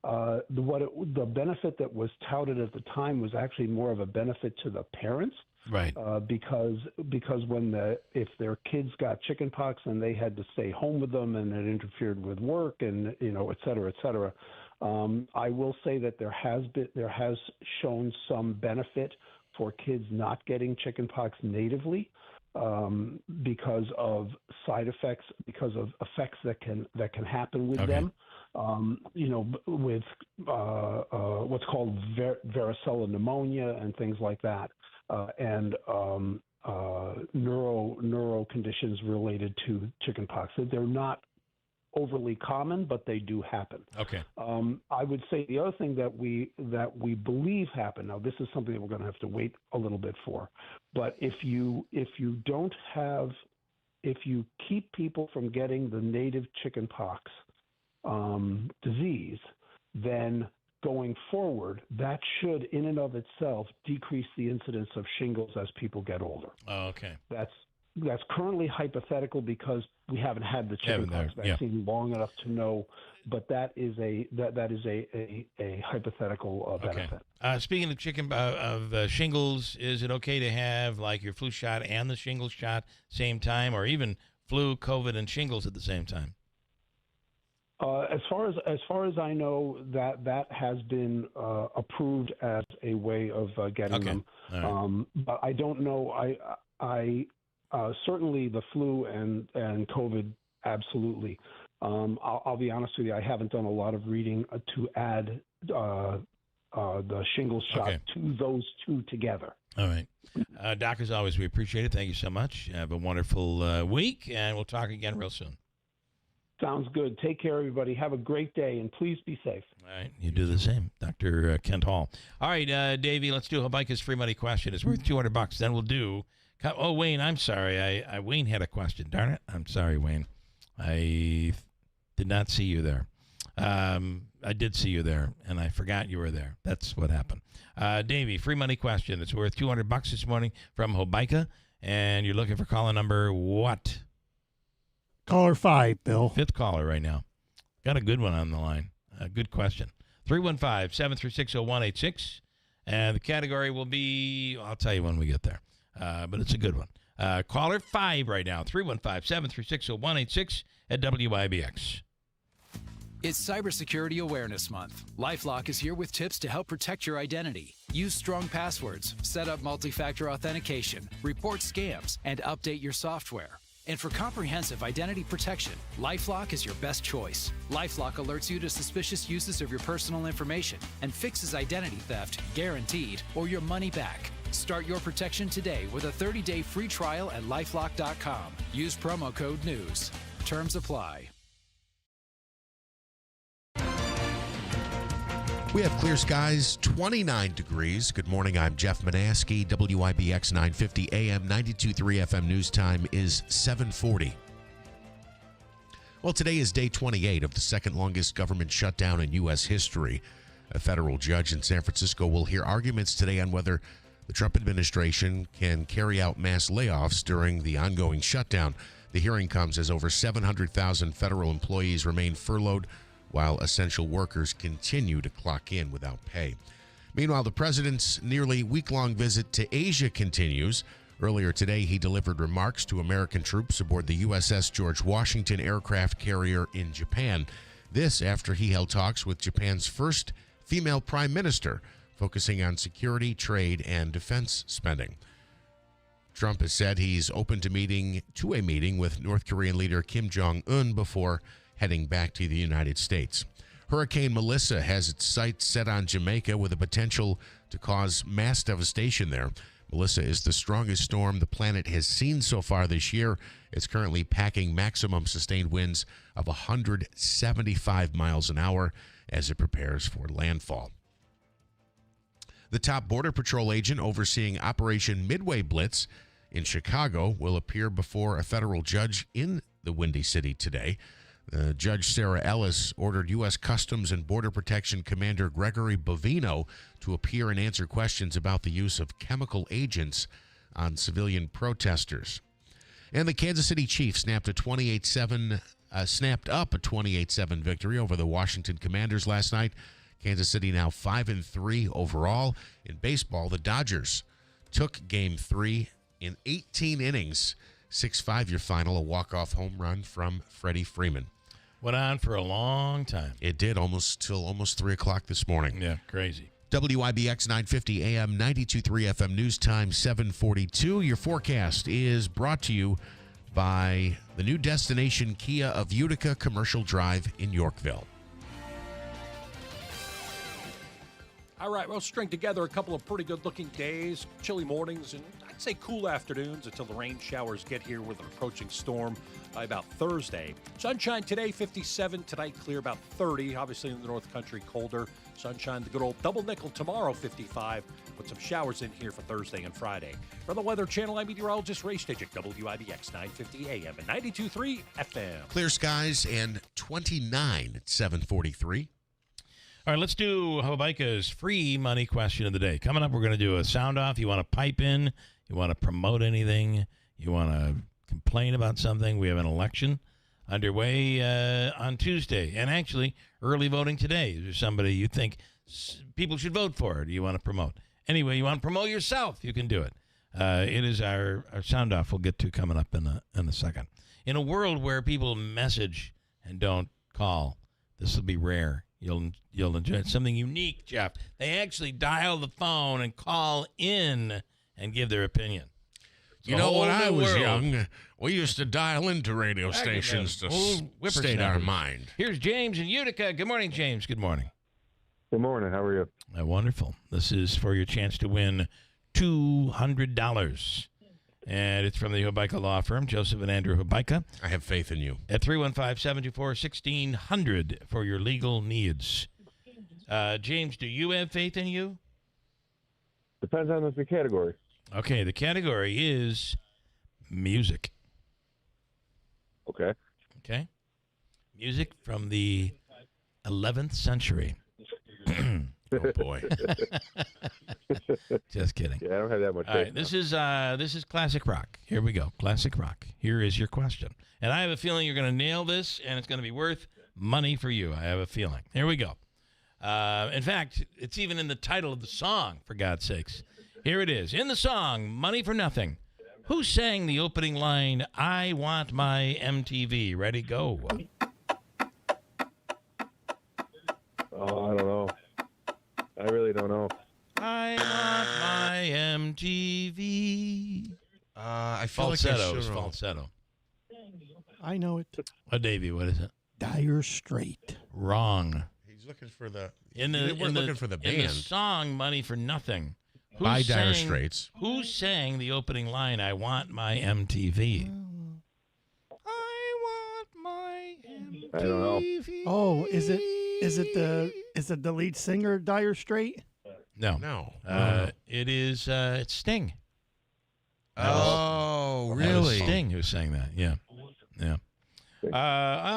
The benefit that was touted at the time was actually more of a benefit to the parents, right? Because if their kids got chickenpox and they had to stay home with them and it interfered with work and et cetera, et cetera. I will say that there has shown some benefit for kids not getting chickenpox natively. Because of side effects, because of effects that can happen with them, with what's called varicella pneumonia and things like that, and neuro conditions related to chickenpox. They're not overly common, but they do happen. Okay. I would say the other thing that we believe happened. Now, this is something that we're going to have to wait a little bit for. But if you don't have if you keep people from getting the native chickenpox disease, then going forward, that should, in and of itself, decrease the incidence of shingles as people get older. Oh, okay. That's currently hypothetical because we haven't had the chickenpox vaccine long enough to know, but that is a hypothetical benefit. Speaking of shingles, is it okay to have like your flu shot and the shingles shot same time, or even flu, COVID, and shingles at the same time? As far as I know, that has been approved as a way of getting them. Right. But I don't know. I certainly the flu and COVID, absolutely. I'll be honest with you. I haven't done a lot of reading to add the shingles shot to those two together. All right. Doc, as always, we appreciate it. Thank you so much. Have a wonderful week, and we'll talk again real soon. Sounds good. Take care, everybody. Have a great day, and please be safe. All right. You do the same, Dr. Kent Hall. All right, Davey, let's do Habaika's free money question. It's worth $200. Then we'll do... Oh, Wayne, I'm sorry. Wayne had a question. Darn it. I'm sorry, Wayne. I did not see you there. I did see you there, and I forgot you were there. That's what happened. Davey, free money question. It's worth $200 this morning from Habaika, and you're looking for caller number what? Caller 5, Bill. Fifth caller right now. Got a good one on the line. Good question. 315-736-0186. And the category will be, I'll tell you when we get there. But it's a good one. Caller 5 right now. 315-736-0186 at WIBX. It's Cybersecurity Awareness Month. LifeLock is here with tips to help protect your identity. Use strong passwords, set up multi-factor authentication, report scams, and update your software. And for comprehensive identity protection, LifeLock is your best choice. LifeLock alerts you to suspicious uses of your personal information and fixes identity theft, guaranteed, or your money back. Start your protection today with a 30-day free trial at LifeLock.com. Use promo code NEWS. Terms apply. We have clear skies, 29 degrees. Good morning, I'm Jeff Manaski. WIBX 950 AM, 92.3 FM news time is 7:40. Well, today is day 28 of the second longest government shutdown in U.S. history. A federal judge in San Francisco will hear arguments today on whether the Trump administration can carry out mass layoffs during the ongoing shutdown. The hearing comes as over 700,000 federal employees remain furloughed, while essential workers continue to clock in without pay. Meanwhile, the president's nearly week-long visit to Asia continues. Earlier today, he delivered remarks to American troops aboard the USS George Washington aircraft carrier in Japan. This after he held talks with Japan's first female prime minister, focusing on security, trade, and defense spending. Trump has said he's open to a meeting with North Korean leader Kim Jong-un before heading back to the United States. Hurricane Melissa has its sights set on Jamaica with a potential to cause mass devastation there. Melissa is the strongest storm the planet has seen so far this year. It's currently packing maximum sustained winds of 175 miles an hour as it prepares for landfall. The top Border Patrol agent overseeing Operation Midway Blitz in Chicago will appear before a federal judge in the Windy City today. Judge Sarah Ellis ordered U.S. Customs and Border Protection Commander Gregory Bovino to appear and answer questions about the use of chemical agents on civilian protesters. And the Kansas City Chiefs snapped up a 28-7 victory over the Washington Commanders last night. Kansas City now 5-3 overall. In baseball, the Dodgers took Game 3 in 18 innings. 6-5 your final, a walk-off home run from Freddie Freeman. Went on for a long time. It did, till almost 3 o'clock this morning. Yeah, crazy. WIBX 950 AM, 92.3 FM news time, 7:42. Your forecast is brought to you by the new destination Kia of Utica Commercial Drive in Yorkville. All right, we'll string together a couple of pretty good-looking days, chilly mornings, and I'd say cool afternoons until the rain showers get here with an approaching storm by about Thursday. Sunshine today, 57. Tonight, clear, about 30. Obviously, in the North Country, colder. Sunshine, the good old double nickel tomorrow, 55. With some showers in here for Thursday and Friday. For the Weather Channel, I'm meteorologist Ray Stitchick, WIBX 950 AM and 92.3 FM. Clear skies and 29 at 7:43. All right, let's do Habaika's free money question of the day. Coming up, we're going to do a sound off. You want to pipe in, you want to promote anything, you want to complain about something. We have an election underway on Tuesday. And actually, early voting today. Is there somebody you think people should vote for? Do you want to promote? Anyway, you want to promote yourself, you can do it. It is our sound off we'll get to coming up in a second. In a world where people message and don't call, this will be rare. You'll enjoy it. Something unique, Jeff. They actually dial the phone and call in and give their opinion. You know, when I was young, we used to dial into radio stations to state our mind. Here's James in Utica. Good morning, James. Good morning. Good morning. How are you? Wonderful. This is for your chance to win $200. And it's from the Habaika Law Firm, Joseph and Andrew Habaika. I have faith in you. At 315-724-1600 for your legal needs. James, do you have faith in you? Depends on the category. Okay, the category is music. Okay. Okay. Music from the 11th century. Oh, boy. Just kidding. Yeah, I don't have that much. All right, this is classic rock. Here we go. Classic rock. Here is your question. And I have a feeling you're going to nail this, and it's going to be worth money for you. I have a feeling. Here we go. In fact, it's even in the title of the song, for God's sakes. Here it is. In the song, Money for Nothing, who sang the opening line, I Want My MTV? Ready, go. Oh, I don't know. I really don't know. I want my MTV. I feel falsetto. like Falsetto. I know it. Davey, what is it? Dire Straits. Wrong. He's looking for the. looking for the band. In the song "Money for Nothing," by Dire Straits. Who sang the opening line? I want my MTV. I want my MTV. I don't know. Oh, is it the lead singer Dire Straits? No. It is. It's Sting. Oh, That was really? Sting who sang that. Yeah.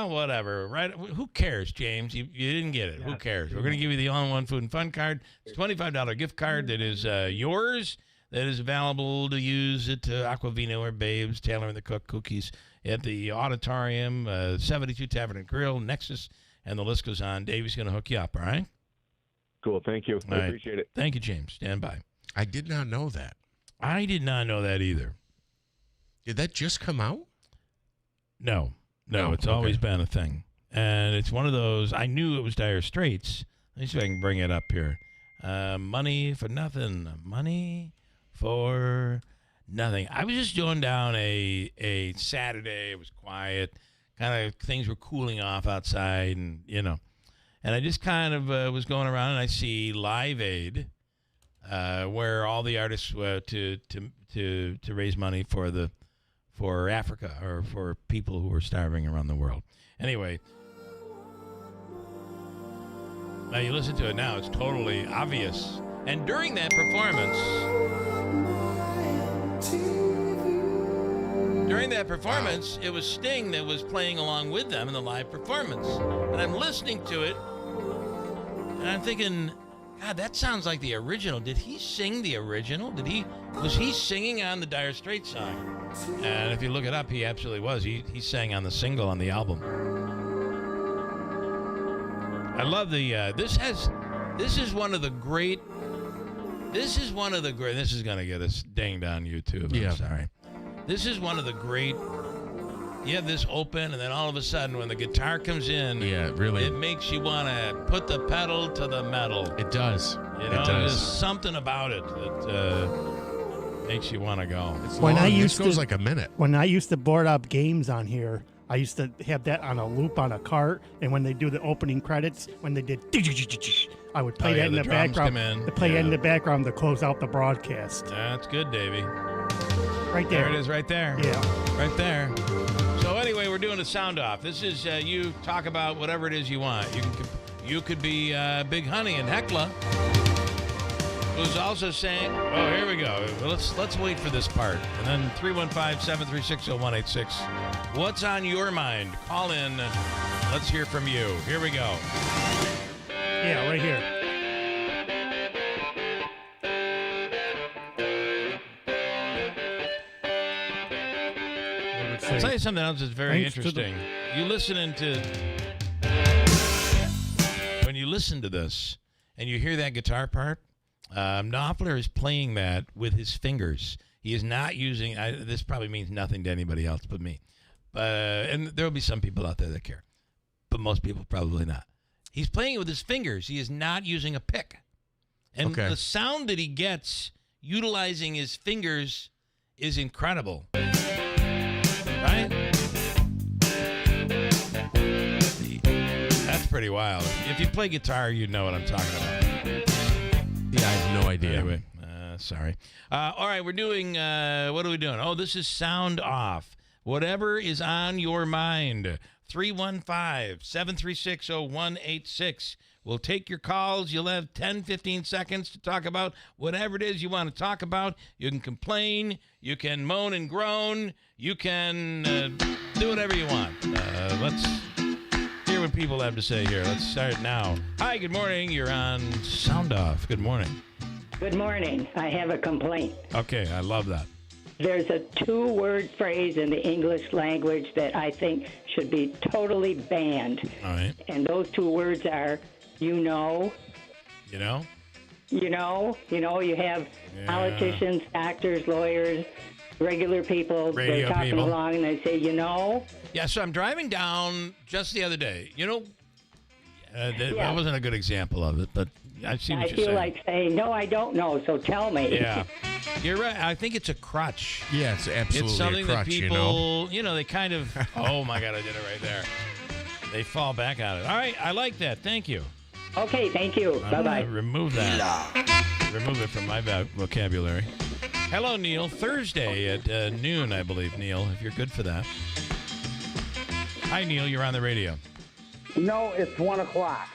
Whatever. Right? Who cares, James? You didn't get it. Who cares? We're going to give you the all-in-one food and fun card. It's a $25 gift card that is yours. That is available to use at Aquavino or Babes, Taylor and the Cook Cookies at the Auditorium, 72 Tavern and Grill, Nexus, and the list goes on. Davey's going to hook you up. All right. Cool. Thank you. I appreciate it. Thank you, James. Stand by. I did not know that. I did not know that either. Did that just come out? No, it's always been a thing. And it's one of those, I knew it was Dire Straits. Let me see if I can bring it up here. Money for nothing. Money for nothing. I was just going down a Saturday. It was quiet. Kind of things were cooling off outside, and I just kind of was going around, and I see Live Aid, where all the artists to raise money for Africa or for people who are starving around the world. Anyway, now you listen to it now, it's totally obvious. And during that performance, it was Sting that was playing along with them in the live performance. And I'm listening to it, and I'm thinking, God, that sounds like the original. Did he sing the original? Was he singing on the Dire Straits song? And if you look it up, he absolutely was. He sang on the single on the album. I love the this is one of the great. This is going to get us dinged on YouTube. I'm sorry. This is one of the great. You have this open, and then all of a sudden, when the guitar comes in, it makes you want to put the pedal to the metal. It does. There's something about it that makes you want to go. When I used it goes like a minute. When I used to board up games on here, I used to have that on a loop on a cart, and when they do the opening credits, when they did, I would play that in the background. Play that in the background to close out the broadcast. That's good, Davey. Right there. There it is, right there. Yeah. Right there. So anyway, we're doing a sound off. This is you talk about whatever it is you want. You could be Big Honey and Hecla, who's also saying, oh, here we go. Let's wait for this part. And then 315-736-0186. What's on your mind? Call in. Let's hear from you. Here we go. Yeah, right here. I'll tell you something else that's very interesting. When you listen to this and you hear that guitar part, Knopfler is playing that with his fingers. He is not using. This probably means nothing to anybody else but me. And there will be some people out there that care, but most people probably not. He's playing it with his fingers. He is not using a pick. And the sound that he gets utilizing his fingers is incredible. Right? That's pretty wild. If you play guitar, you know what I'm talking about. Yeah, I have no idea. Anyway, sorry. All right, we're doing, what are we doing? Oh, this is Sound Off. Whatever is on your mind. 315-736-0186. We'll take your calls. You'll have 10, 15 seconds to talk about whatever it is you want to talk about. You can complain. You can moan and groan. You can do whatever you want. Let's hear what people have to say here. Let's start now. Hi, good morning. You're on Sound Off. Good morning. Good morning. I have a complaint. Okay, I love that. There's a 2-word phrase in the English language that I think should be totally banned. All right. And those 2 words are, you know. You know? You have politicians, doctors, lawyers, regular people. Radio they're talking people. along and they say, you know. Yeah, so I'm driving down just the other day. That wasn't a good example of it, but I see what I you're feel saying. like saying, no, I don't know, so tell me. Yeah, you're right. I think it's a crutch. Yeah, it's absolutely It's something a crutch, that people, they kind of, oh my God, I did it right there. They fall back on it. All right, I like that. Thank you. Okay, thank you. Bye-bye. Remove that. Remove it from my vocabulary. Hello, Neil. Thursday at noon, I believe, Neil, if you're good for that. Hi, Neil. You're on the radio. No, it's 1 o'clock.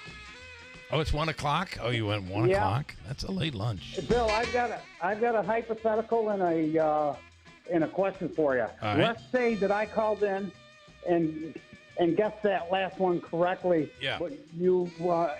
Oh, it's 1 o'clock? Oh, you went 1 o'clock? That's a late lunch. Bill, I've got a hypothetical and a question for you. All right. Let's say that I called in and guessed that last one correctly. Yeah. But you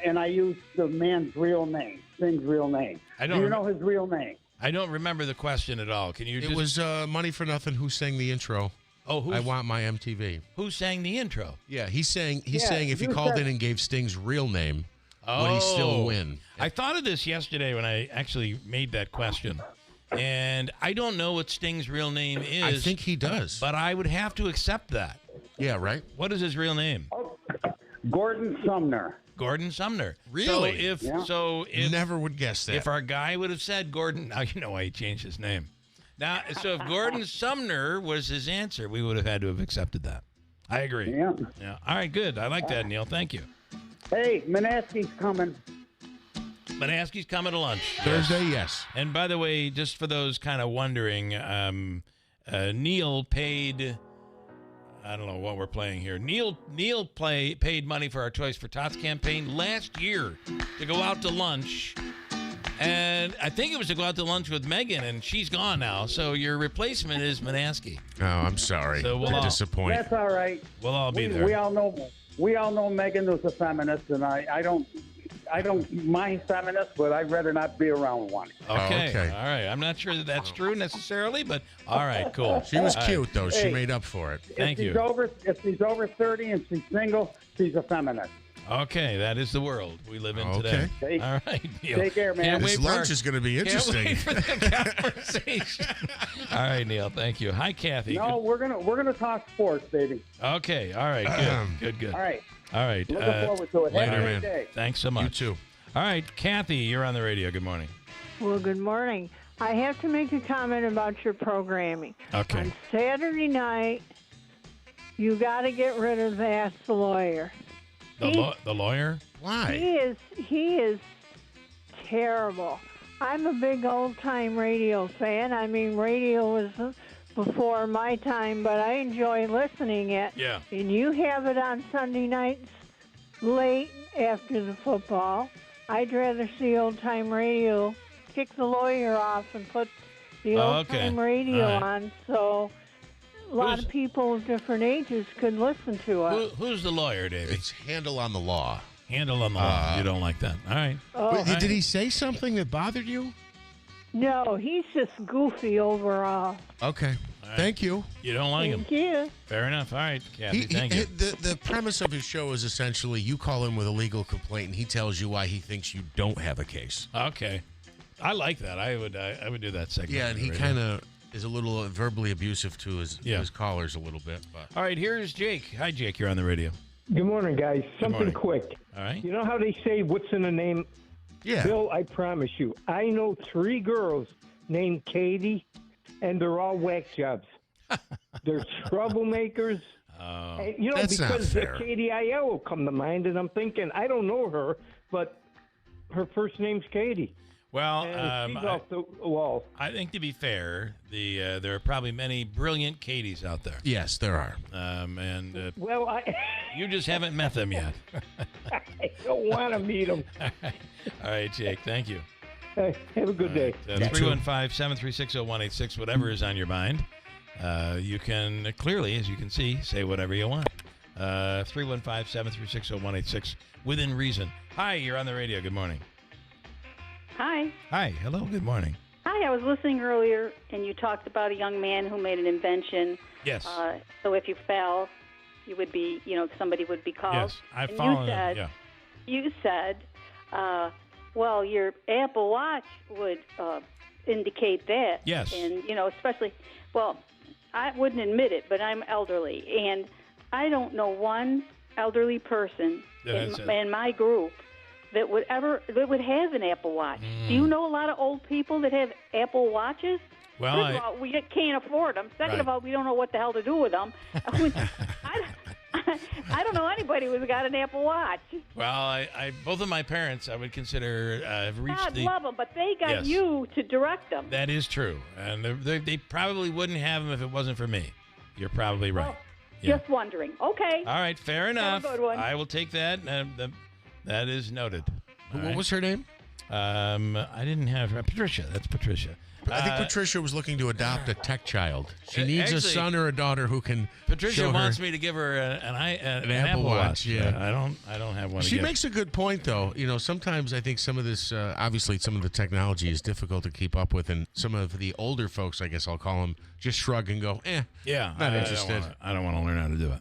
and I used the man's real name, Sting's real name. Do you know his real name? I don't remember the question at all. Can you? It was Money for Nothing. Who sang the intro? Oh, I Want My MTV. Who sang the intro? Yeah, he's saying if he called in and gave Sting's real name, would he still win? I thought of this yesterday when I actually made that question. And I don't know what Sting's real name is. I think he does. But I would have to accept that. Yeah, right? What is his real name? Gordon Sumner. Gordon Sumner. Really? So if never would guess that. If our guy would have said Gordon, now you know why he changed his name. Now, so if Gordon Sumner was his answer, we would have had to have accepted that. I agree. Yeah. All right, good. I like that, Neil. Thank you. Hey, Manaski's coming. Manaski's coming to lunch. Thursday, yes. And by the way, just for those kind of wondering, Neil paid, I don't know what we're playing here. Neil paid money for our Toys for Tots campaign last year to go out to lunch. And I think it was to go out to lunch with Megan, and she's gone now. So your replacement is Manaski. Oh, I'm sorry. So we'll disappoint. That's all right. We'll all be there. We all know Megan was a feminist, and I don't mind feminists, but I'd rather not be around one. Okay. All right. I'm not sure that that's true necessarily, but all right, cool. She was All cute, right. though. She made up for it. Thank you. If she's over 30 and she's single, she's a feminist. Okay, that is the world we live in today. All right, Neil. Take care, man. This lunch is going to be interesting. Can't wait for the conversation. All right, Neil. Thank you. Hi, Kathy. No, we're gonna talk sports, baby. Okay. All right. Good. All right. All right. Looking forward to it. Later, Have a man. great day. Thanks so much. You too. All right, Kathy, you're on the radio. Good morning. Well, good morning. I have to make a comment about your programming. Okay. On Saturday night, You got to get rid of Ask the Lawyer. The lawyer? Why? He is terrible. I'm a big old-time radio fan. I mean, radio was before my time, but I enjoy listening it. Yeah. And you have it on Sunday nights late after the football. I'd rather see old-time radio, kick the lawyer off, and put the old-time radio on, so a lot of people of different ages could listen to it. Who's the lawyer, David? It's Handle on the Law. Handle on the law. You don't like that. All right. Oh. Did he say something that bothered you? No, he's just goofy overall. Okay. Right. Thank you. You don't like him. Thank you. Fair enough. All right, Kathy, thank you. The premise of his show is essentially you call in with a legal complaint, and he tells you why he thinks you don't have a case. Okay. I like that. I would do that segment. Yeah, and he kind of is a little verbally abusive to his callers a little bit. But. All right, here's Jake. Hi, Jake. You're on the radio. Good morning, guys. Something morning. quick. All right. You know how they say what's in a name? Yeah. Bill, I promise you, I know 3 girls named Katie, and they're all whack jobs. They're troublemakers. And, you know, that's because not fair. Katie IL will come to mind, and I'm thinking, I don't know her, but her first name's Katie. Well, And she's off the wall. I think to be fair, there are probably many brilliant Katies out there. Yes, there are. And well, you just haven't met them yet. I don't want to meet them. All right, Jake. Thank you. Hey, have a good day. 315-736-0186, whatever is on your mind. You can clearly, as you can see, say whatever you want. 315-736-0186, within reason. Hi, you're on the radio. Good morning. Hi. Hi. Hello. Good morning. Hi, I was listening earlier, and you talked about a young man who made an invention. Yes. So if you fell, you would be, somebody would be called. Yes, I've fallen. You said, well, your Apple Watch would indicate that. Yes. And, especially, well, I wouldn't admit it, but I'm elderly, and I don't know one elderly person in my group that would have an Apple Watch. Do you know a lot of old people that have Apple Watches? Well, First of all, we can't afford them. Second of all, we don't know what the hell to do with them. I don't know anybody who's got an Apple Watch. Well, I both of my parents, I would consider, have reached God love them, but they got you to direct them. That is true. And they probably wouldn't have them if it wasn't for me. You're probably right. Just wondering. Okay. All right, fair enough. Have a good one. I will take that. That is noted. What was her name? I didn't have her. Patricia. That's Patricia. I think Patricia was looking to adopt a tech child. She needs a son or a daughter who can. Patricia show wants her me to give her an Apple Watch. Yeah, I don't have one. She makes a good point, though. Sometimes I think some of this, obviously, some of the technology is difficult to keep up with, and some of the older folks, I guess I'll call them, just shrug and go, yeah, not interested. I don't want to learn how to do it.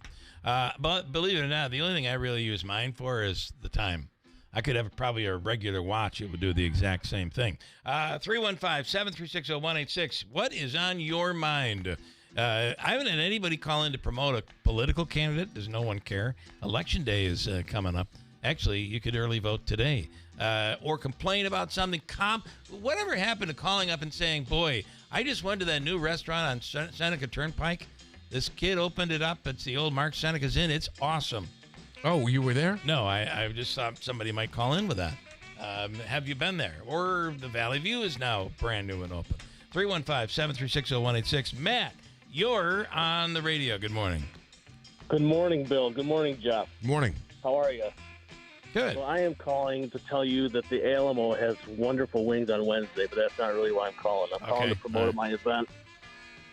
But believe it or not, the only thing I really use mine for is the time. I could have probably a regular watch. It would do the exact same thing. 315-736-0186. What is on your mind? I haven't had anybody call in to promote a political candidate. Does no one care? Election day is coming up. Actually, you could early vote today. Or complain about something. Whatever happened to calling up and saying, boy, I just went to that new restaurant on Seneca Turnpike. This kid opened it up. It's the old Mark Seneca's Inn. It's awesome. Oh, you were there? No, I just thought somebody might call in with that. Have you been there? Or the Valley View is now brand new and open. 315-736-0186. Matt, you're on the radio. Good morning. Good morning, Bill. Good morning, Jeff. Morning. How are you? Good. Well, I am calling to tell you that the Alamo has wonderful wings on Wednesday, but that's not really why I'm calling. I'm calling to promote my event.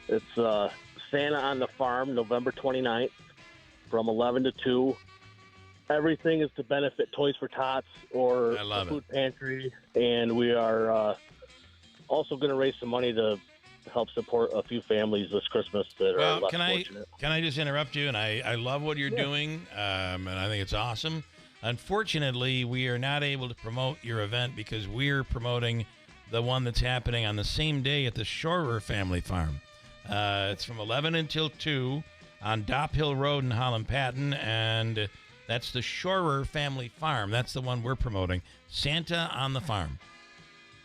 It's Santa on the Farm, November 29th from 11 to 2. Everything is to benefit Toys for Tots or the Food Pantry, and we are also going to raise some money to help support a few families this Christmas that are less fortunate. Can I just interrupt you? And I love what you're doing, and I think it's awesome. Unfortunately, we are not able to promote your event because we're promoting the one that's happening on the same day at the Shorer Family Farm. It's from 11 until 2 on Dop Hill Road in Holland Patton, and that's the Shorer Family Farm. That's the one we're promoting. Santa on the Farm.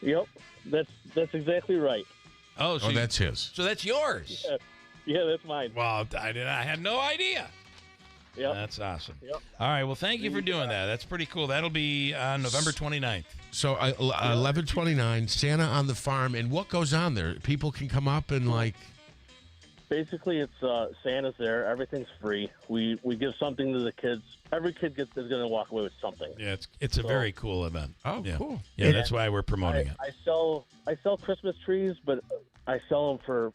Yep, that's exactly right. Oh, that's his. So that's yours. Yeah. Yeah, that's mine. Well, I had no idea. Yep. That's awesome. Yep. All right. Well, thank you for doing that. That's pretty cool. That'll be on November 29th. So 11/29, Santa on the farm, and what goes on there? People can come up and like. Basically, it's Santa's there. Everything's free. We give something to the kids. Every kid is going to walk away with something. Yeah, it's a very cool event. Oh, yeah. cool. Yeah, that's why we're promoting it. I sell Christmas trees, but I sell them for.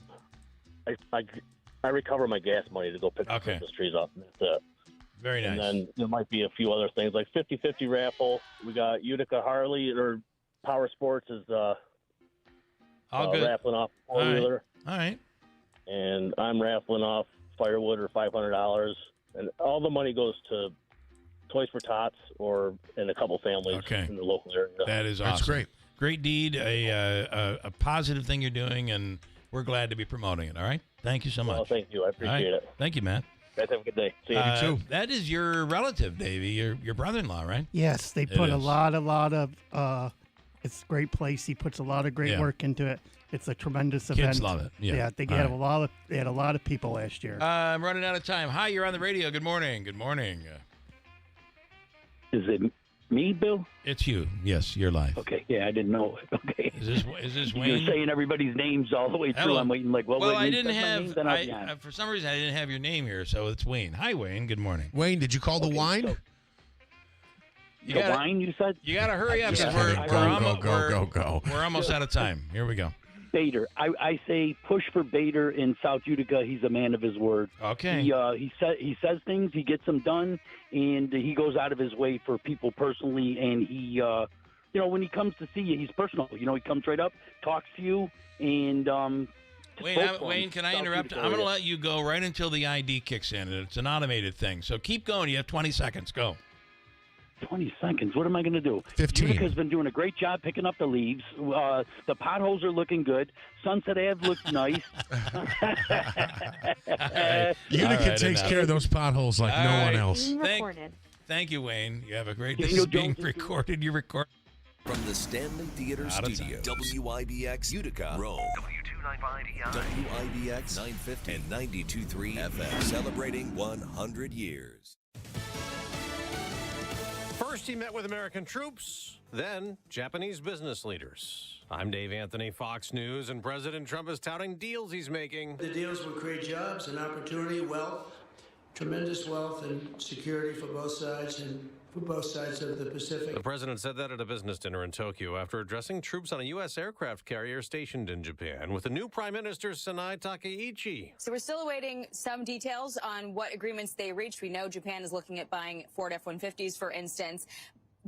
I recover my gas money to go pick the Christmas trees up. And that's it. Very nice. And then there might be a few other things like 50-50 raffle. We got Utica Harley or Power Sports is all good. Raffling off four-wheeler. All right. And I'm raffling off firewood or $500, and all the money goes to Toys for Tots and a couple families in the local area. That is awesome. That's great. Great deed, a positive thing you're doing, and we're glad to be promoting it. All right. Thank you so much. Well, thank you. I appreciate it. Thank you, Matt. Guys, have a good day. See you. You too. That is your relative, Davey, your brother-in-law, right? Yes, they put a lot of. It's a great place. He puts a lot of great work into it. It's a tremendous event. Kids love it. Yeah. They had They had a lot of people last year. I'm running out of time. Hi, you're on the radio. Good morning. Good morning. Is it me, Bill? It's you. Yes, you're live. Okay. Yeah, I didn't know. Okay. Is this Wayne? You're saying everybody's names all the way through. Hello. I'm waiting like, well, I didn't have. For some reason, I didn't have your name here, so it's Wayne. Hi, Wayne. Good morning. Wayne, did you call the wine? So, wine, you said? You got to hurry up because we're almost out of time. Here we go. Bader. I say push for Bader in South Utica. He's a man of his word. Okay. He says things, he gets them done, and he goes out of his way for people personally. And he, when he comes to see you, he's personal. He comes right up, talks to you, and Wayne, can I interrupt? I'm going to let you go right until the ID kicks in. It's an automated thing, so keep going. You have 20 seconds. Go. 20 seconds. What am I going to do? 15. Utica's been doing a great job picking up the leaves. The potholes are looking good. Sunset Ave looks nice. Utica takes care of those potholes like no one else. Thank you, Wayne. You have a great. This is being recorded. You record. From the Stanley Theater Studio, WIBX Utica, Rome, W295EI, WIBX 950 and 92.3 FM, celebrating 100 years. First, he met with American troops, then Japanese business leaders. I'm Dave Anthony, Fox News, and President Trump is touting deals he's making. The deals will create jobs and opportunity, wealth, tremendous wealth and security for both sides and for both sides of the Pacific. The president said that at a business dinner in Tokyo after addressing troops on a U.S. aircraft carrier stationed in Japan with the new Prime Minister Sanai Takaichi. So we're still awaiting some details on what agreements they reached. We know Japan is looking at buying Ford F-150s, for instance.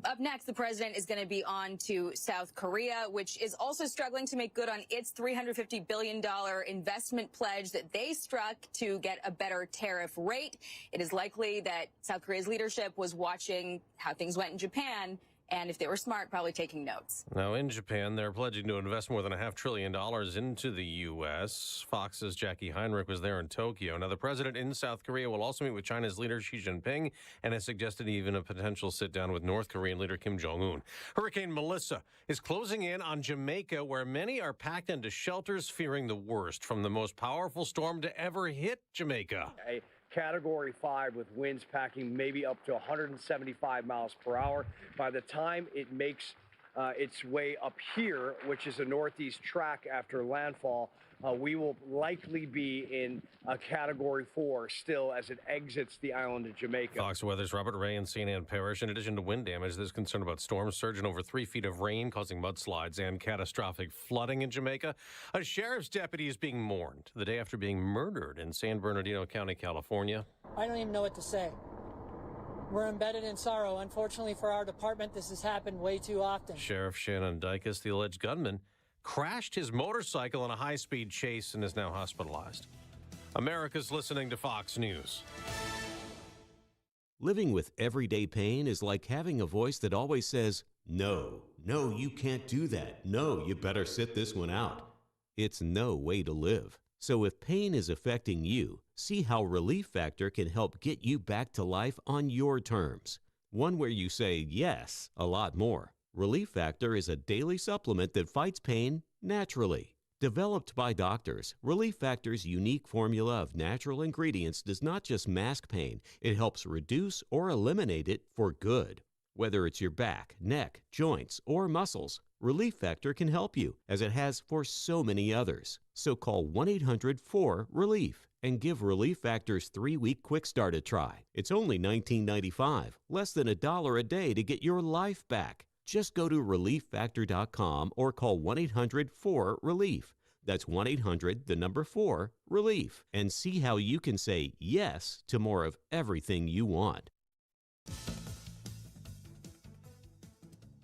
Up next, the president is going to be on to South Korea, which is also struggling to make good on its $350 billion investment pledge that they struck to get a better tariff rate. It is likely that South Korea's leadership was watching how things went in Japan, and if they were smart, probably taking notes. Now, in Japan, they're pledging to invest more than $500 billion into the U.S. Fox's Jackie Heinrich was there in Tokyo. Now, the president in South Korea will also meet with China's leader Xi Jinping and has suggested even a potential sit-down with North Korean leader Kim Jong-un. Hurricane Melissa is closing in on Jamaica, where many are packed into shelters fearing the worst from the most powerful storm to ever hit Jamaica. Category 5 with winds packing maybe up to 175 miles per hour. By the time it makes its way up here, which is a northeast track after landfall, we will likely be in a Category 4 still as it exits the island of Jamaica. Fox Weather's Robert Ray in St. Anne Parish. In addition to wind damage, there's concern about storms surging over 3 feet of rain, causing mudslides and catastrophic flooding in Jamaica. A sheriff's deputy is being mourned the day after being murdered in San Bernardino County, California. I don't even know what to say. We're embedded in sorrow. Unfortunately for our department, this has happened way too often. Sheriff Shannon Dykes, the alleged gunman, crashed his motorcycle in a high-speed chase and is now hospitalized. America's listening to Fox News. Living with everyday pain is like having a voice that always says, no, you can't do that. No, you better sit this one out. It's no way to live. So if pain is affecting you, see how Relief Factor can help get you back to life on your terms. One where you say yes a lot more. Relief Factor is a daily supplement that fights pain naturally. Developed by doctors, Relief Factor's unique formula of natural ingredients does not just mask pain, it helps reduce or eliminate it for good. Whether it's your back, neck, joints, or muscles, Relief Factor can help you, as it has for so many others. So call 1-800-4RELIEF and give Relief Factor's 3-week quick start a try. It's only $19.95, less than $1 a day to get your life back. Just go to ReliefFactor.com or call 1-800-4RELIEF. That's 1-800-4-RELIEF, and see how you can say yes to more of everything you want.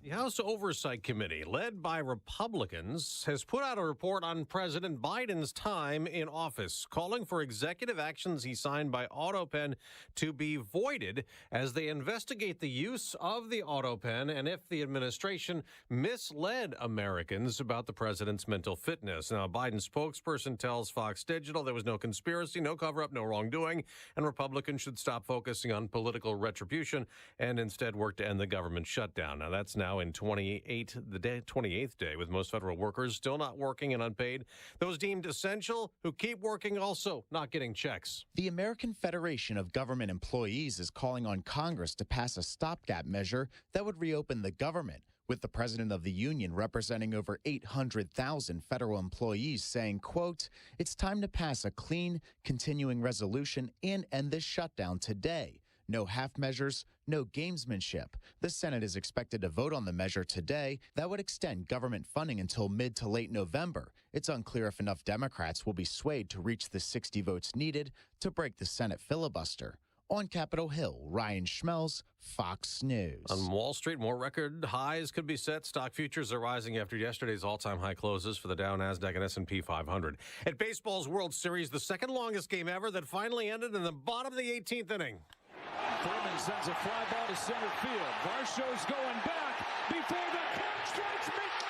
The House Oversight Committee, led by Republicans, has put out a report on President Biden's time in office, calling for executive actions he signed by AutoPen to be voided as they investigate the use of the AutoPen and if the administration misled Americans about the president's mental fitness. Now, a Biden spokesperson tells Fox Digital there was no conspiracy, no cover-up, no wrongdoing, and Republicans should stop focusing on political retribution and instead work to end the government shutdown. Now, that's now in 28th day, with most federal workers still not working and unpaid. Those deemed essential who keep working also not getting checks. The American Federation of Government Employees is calling on Congress to pass a stopgap measure that would reopen the government, with the president of the union representing over 800,000 federal employees saying, quote, "It's time to pass a clean, continuing resolution and end this shutdown today. No half measures, no gamesmanship. The Senate is expected to vote on the measure today that would extend government funding until mid to late November. It's unclear if enough Democrats will be swayed to reach the 60 votes needed to break the Senate filibuster." On Capitol Hill, Ryan Schmelz, Fox News. On Wall Street, more record highs could be set. Stock futures are rising after yesterday's all-time high closes for the Dow, Nasdaq, and S&P 500. At baseball's World Series, the second longest game ever that finally ended in the bottom of the 18th inning. Freeman sends a fly ball to center field. Varsho's going back before the clock strikes midnight.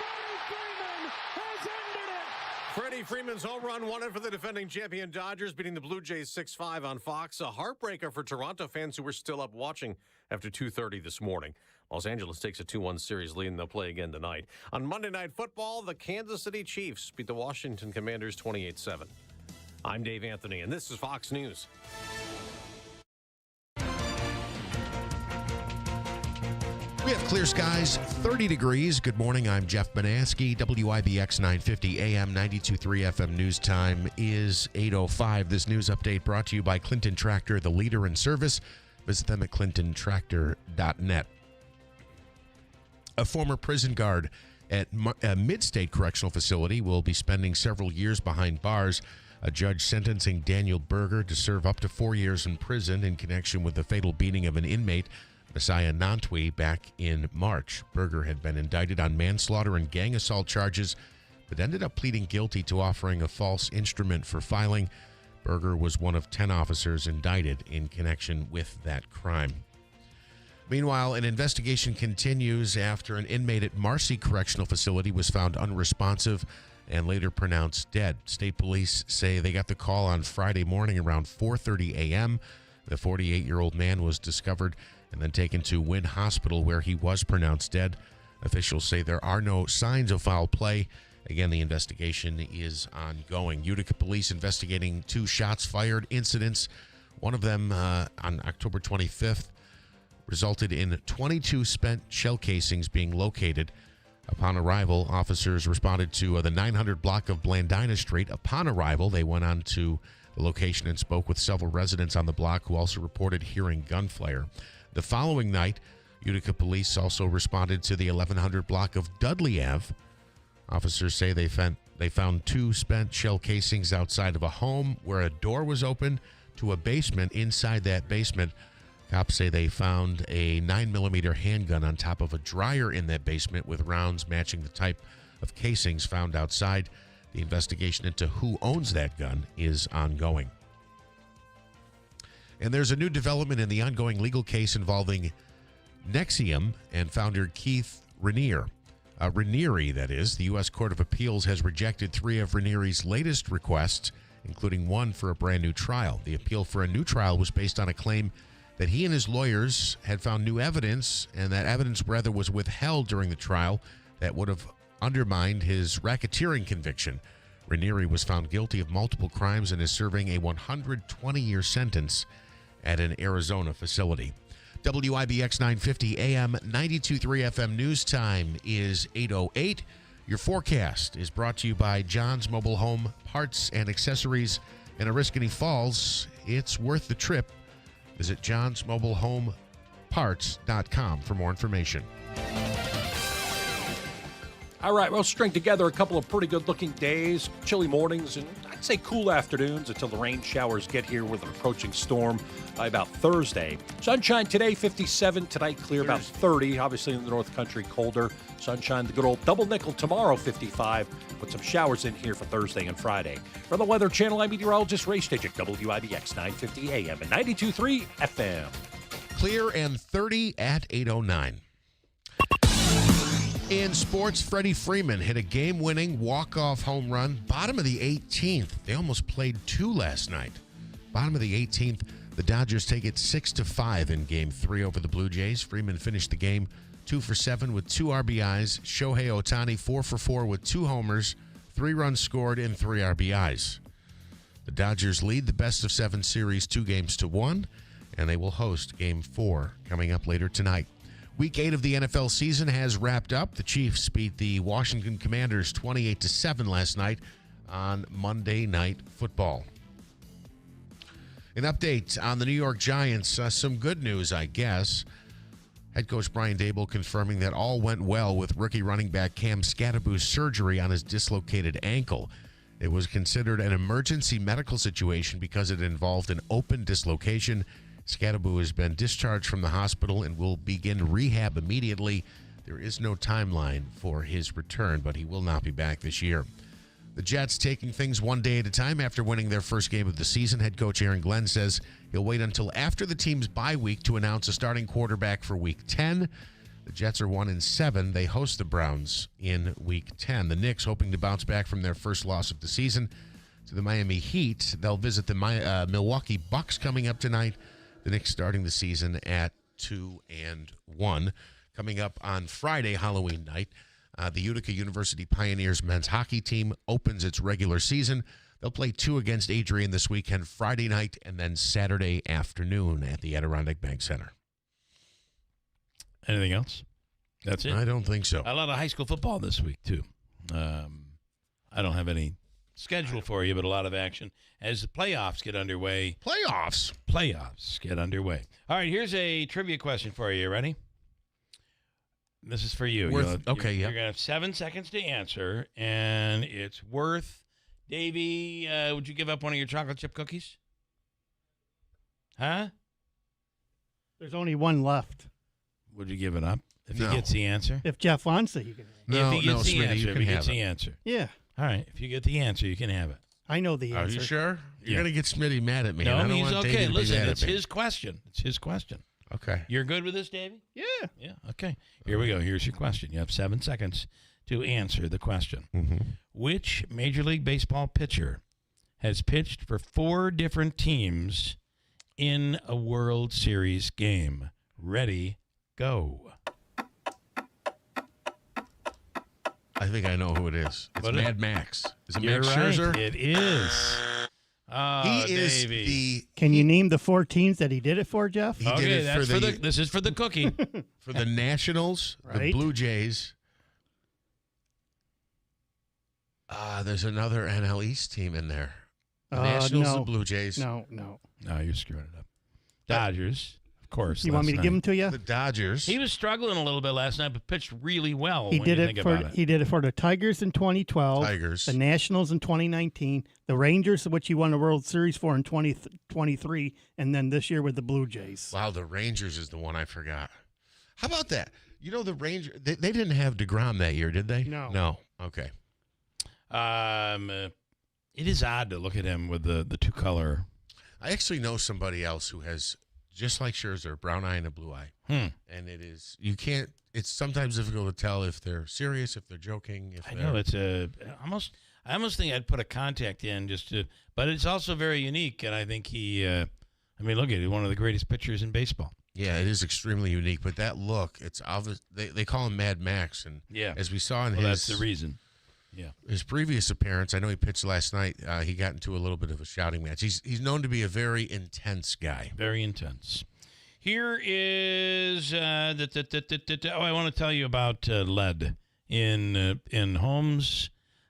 Freddie Freeman has ended it. Freddie Freeman's home run won it for the defending champion Dodgers, beating the Blue Jays 6-5 on Fox. A heartbreaker for Toronto fans who were still up watching after 2:30 this morning. Los Angeles takes a 2-1 series lead, and they'll play again tonight. On Monday Night Football, the Kansas City Chiefs beat the Washington Commanders 28-7. I'm Dave Anthony, and this is Fox News. We have clear skies, 30 degrees. Good morning. I'm Jeff Banaski. WIBX 950 AM 92.3 FM news time is 8:05. This news update brought to you by Clinton Tractor, the leader in service. Visit them at clintontractor.net. A former prison guard at a Mid-State Correctional Facility will be spending several years behind bars. A judge sentencing Daniel Berger to serve up to 4 years in prison in connection with the fatal beating of an inmate, Messiah Nantwi, back in March. Berger had been indicted on manslaughter and gang assault charges, but ended up pleading guilty to offering a false instrument for filing. Berger was one of 10 officers indicted in connection with that crime. Meanwhile, an investigation continues after an inmate at Marcy Correctional Facility was found unresponsive and later pronounced dead. State police say they got the call on Friday morning around 4:30 a.m. The 48-year-old man was discovered and then taken to Wynn Hospital, where he was pronounced dead. Officials say there are no signs of foul play. Again, the investigation is ongoing. Utica police investigating 2 shots fired incidents. One of them on October 25th resulted in 22 spent shell casings being located. Upon arrival, officers responded to the 900 block of Blandina Street. Upon arrival, they went on to the location and spoke with several residents on the block who also reported hearing gunfire. The following night, Utica police also responded to the 1100 block of Dudley Ave. Officers say they found 2 spent shell casings outside of a home where a door was open to a basement. Inside that basement, cops say they found a 9mm handgun on top of a dryer in that basement with rounds matching the type of casings found outside. The investigation into who owns that gun is ongoing. And there's a new development in the ongoing legal case involving Nexium and founder Keith Raniere. Raniere, that is. The U.S. Court of Appeals has rejected 3 of Raniere's latest requests, including one for a brand new trial. The appeal for a new trial was based on a claim that he and his lawyers had found new evidence, and that evidence rather was withheld during the trial that would have undermined his racketeering conviction. Ranieri was found guilty of multiple crimes and is serving a 120-year sentence at an Arizona facility. WIBX 950 AM 92.3 FM news time is 8:08. Your forecast is brought to you by John's Mobile Home Parts and Accessories in Oriskany Falls. It's worth the trip. Visit johnsmobilehomeparts.com for more information. All right, we'll string together a couple of pretty good-looking days, chilly mornings, and I'd say cool afternoons until the rain showers get here with an approaching storm by about Thursday. Sunshine today, 57. Tonight, clear, about 30. Obviously, in the North Country, colder. Sunshine, the good old double nickel tomorrow, 55. With some showers in here for Thursday and Friday. From the Weather Channel, I'm meteorologist Ray Stitch at WIBX 950 AM and 92.3 FM. Clear and 30 at 8:09. In sports, Freddie Freeman hit a game-winning walk-off home run, bottom of the 18th. They almost played 2 last night. Bottom of the 18th, the Dodgers take it 6-5 in Game 3 over the Blue Jays. Freeman finished the game 2 for 7 with 2 RBIs. Shohei Ohtani 4 for 4 with 2 homers, 3 runs scored, and 3 RBIs. The Dodgers lead the best-of-7 series 2-1, and they will host Game 4 coming up later tonight. Week 8 of the NFL season has wrapped up. The Chiefs beat the Washington Commanders 28-7 last night on Monday Night Football. An update on the New York Giants. Some good news, I guess. Head coach Brian Daboll confirming that all went well with rookie running back Cam Scadaboo's surgery on his dislocated ankle. It was considered an emergency medical situation because it involved an open dislocation. Scadaboo has been discharged from the hospital and will begin rehab immediately. There is no timeline for his return, but he will not be back this year. The Jets taking things one day at a time after winning their first game of the season. Head coach Aaron Glenn says he'll wait until after the team's bye week to announce a starting quarterback for Week 10. The Jets are 1-7. They host the Browns in Week 10. The Knicks hoping to bounce back from their first loss of the season to the Miami Heat. They'll visit the Milwaukee Bucks coming up tonight. The Knicks starting the season at 2-1. Coming up on Friday, Halloween night, the Utica University Pioneers men's hockey team opens its regular season. They'll play 2 against Adrian this weekend, Friday night, and then Saturday afternoon at the Adirondack Bank Center. Anything else? That's it? I don't think so. A lot of high school football this week, too. I don't have any schedule for you, but a lot of action as the playoffs get underway. Playoffs get underway. All right, here's a trivia question for you. Ready? This is for you. You're going to have 7 seconds to answer, and it's worth. Davey, would you give up one of your chocolate chip cookies? Huh? There's only one left. Would you give it up if he gets the answer? If Jeff wants it, you can have it. If he gets the answer, if he gets the answer. Yeah. All right. If you get the answer, you can have it. I know the answer. Are you sure? You're going to get Smitty mad at me. No, I don't he's want okay. Davey to be Listen, mad it's at me. his question. It's his question. Okay. You're good with this, Davey? Yeah. Yeah. Okay. Here we go. Here's your question. You have 7 seconds to answer the question. Mm-hmm. Which Major League Baseball pitcher has pitched for 4 different teams in a World Series game? Ready, go. I think I know who it is. It's Mad Max. Is it You're Max right. Scherzer? It is. Oh, He is Davey. the. Can you name the 4 teams that he did it for, Jeff? He did it that's for the. this is for the cookie. For the Nationals, the Right. Blue Jays. There's another NL East team in there. The Nationals, no. the Blue Jays. No. No, you're screwing it up. Dodgers, of course. You want me to give them to you? The Dodgers. He was struggling a little bit last night, but pitched really well. He when did you it think for about it. he did it for the Tigers in 2012, Tigers. the Nationals in 2019, the Rangers, which he won the World Series for in 2023, and then this year with the Blue Jays. Wow, the Rangers is the one I forgot. How about that? You know, the Rangers, they didn't have DeGrom that year, did they? No. No. Okay. It is odd to look at him with the 2-color. I actually know somebody else who has, just like Scherzer, a brown eye and a blue eye. And it is, you can't, it's sometimes difficult to tell if they're serious, if they're joking. If I know it's I almost think I'd put a contact in just to, but it's also very unique. And I think he, look at it, one of the greatest pitchers in baseball. Yeah, it is extremely unique. But that look, it's obvious. They call him Mad Max, and as we saw in that's the reason. Yeah, his previous appearance, I know he pitched last night. He got into a little bit of a shouting match. He's known to be a very intense guy. Very intense. Here is I want to tell you about lead in homes.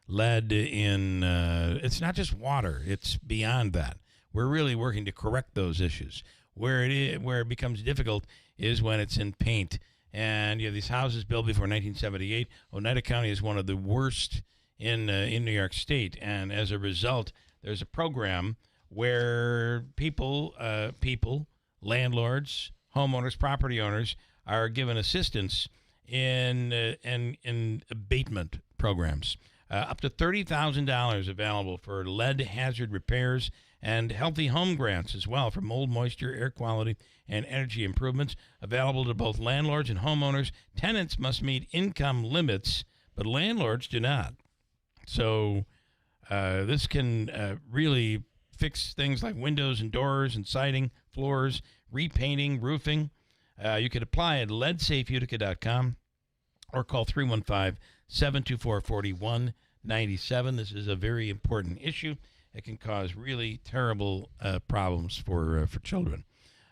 Lead in it's not just water; it's beyond that. We're really working to correct those issues. Where it becomes difficult is when it's in paint. And you have these houses built before 1978. Oneida County is one of the worst in New York State, and as a result, there's a program where people, landlords, homeowners, property owners are given assistance in abatement programs. Up to $30,000 available for lead hazard repairs and healthy home grants as well for mold, moisture, air quality, and energy improvements available to both landlords and homeowners. Tenants must meet income limits, but landlords do not. So this can really fix things like windows and doors and siding, floors, repainting, roofing. You could apply at leadsafeutica.com or call 315-724-4197. This is a very important issue. It can cause really terrible problems for children.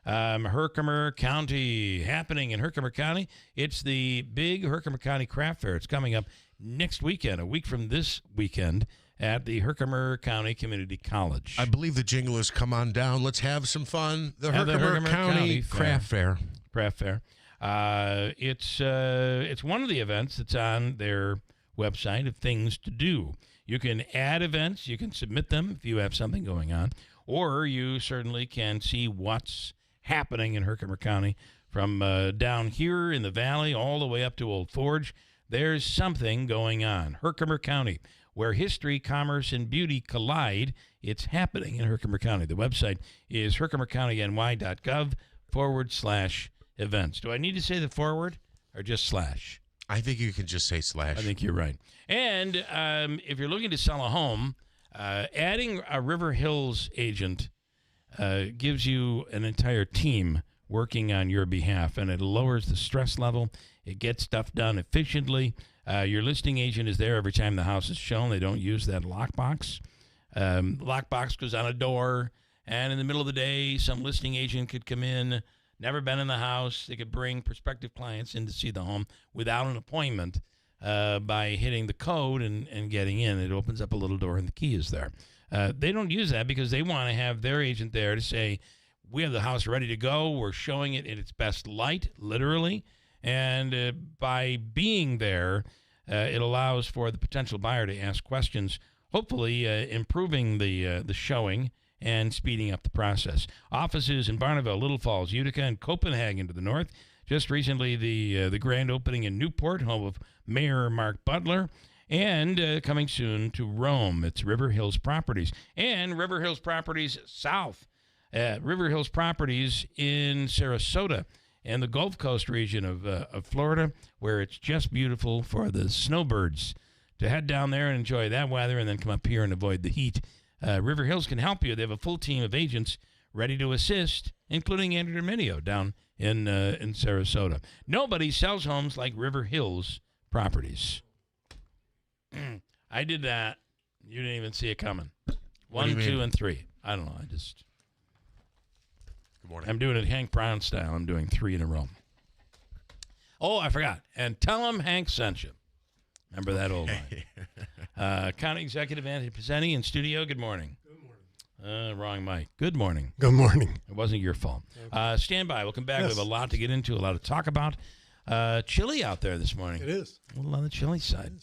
Herkimer County, happening in Herkimer County. It's the big Herkimer County Craft Fair. It's coming up next weekend, a week from this weekend, at the Herkimer County Community College. I believe the jingle is "Come on down, let's have some fun." The Herkimer County Craft Fair. Craft Fair. It's one of the events that's on their website of things to do. You can add events. You can submit them if you have something going on, or you certainly can see what's happening in Herkimer County from down here in the valley all the way up to Old Forge. There's something going on. Herkimer County, where history, commerce, and beauty collide. It's happening in Herkimer County. The website is herkimercountyny.gov/events. Do I need to say the forward or just slash? I think you can just say slash. I think you're right. And if you're looking to sell a home, adding a River Hills agent gives you an entire team working on your behalf, and it lowers the stress level. It gets stuff done efficiently. Your listing agent is there every time the house is shown. They don't use that lockbox. Lockbox goes on a door, and in the middle of the day, some listing agent could come in, never been in the house. They could bring prospective clients in to see the home without an appointment by hitting the code and getting in. It opens up a little door, and the key is there. They don't use that because they want to have their agent there to say, we have the house ready to go. We're showing it in its best light, literally. And by being there, it allows for the potential buyer to ask questions, hopefully improving the showing and speeding up the process. Offices in Barneville, Little Falls, Utica, and Copenhagen to the north. Just recently, the grand opening in Newport, home of Mayor Mark Butler. And coming soon to Rome, it's River Hills Properties. And River Hills Properties South. River Hills Properties in Sarasota and the Gulf Coast region of Florida, where it's just beautiful for the snowbirds to head down there and enjoy that weather and then come up here and avoid the heat. River Hills can help you. They have a full team of agents ready to assist, including Andrew Dominio down in Sarasota. Nobody sells homes like River Hills Properties. I did that. You didn't even see it coming. 1, 2, and 3. I don't know. Good morning. I'm doing it Hank Brown style. I'm doing 3 in a row. Oh, I forgot. And tell him Hank sent you. Remember that old line. County Executive Anthony Pizzeni in studio. Good morning. Good morning. Wrong mic. Good morning. Good morning. It wasn't your fault. Stand by. We'll come back. Yes. We have a lot to get into, a lot to talk about. Chilly out there this morning. It is. A little on the chilly side.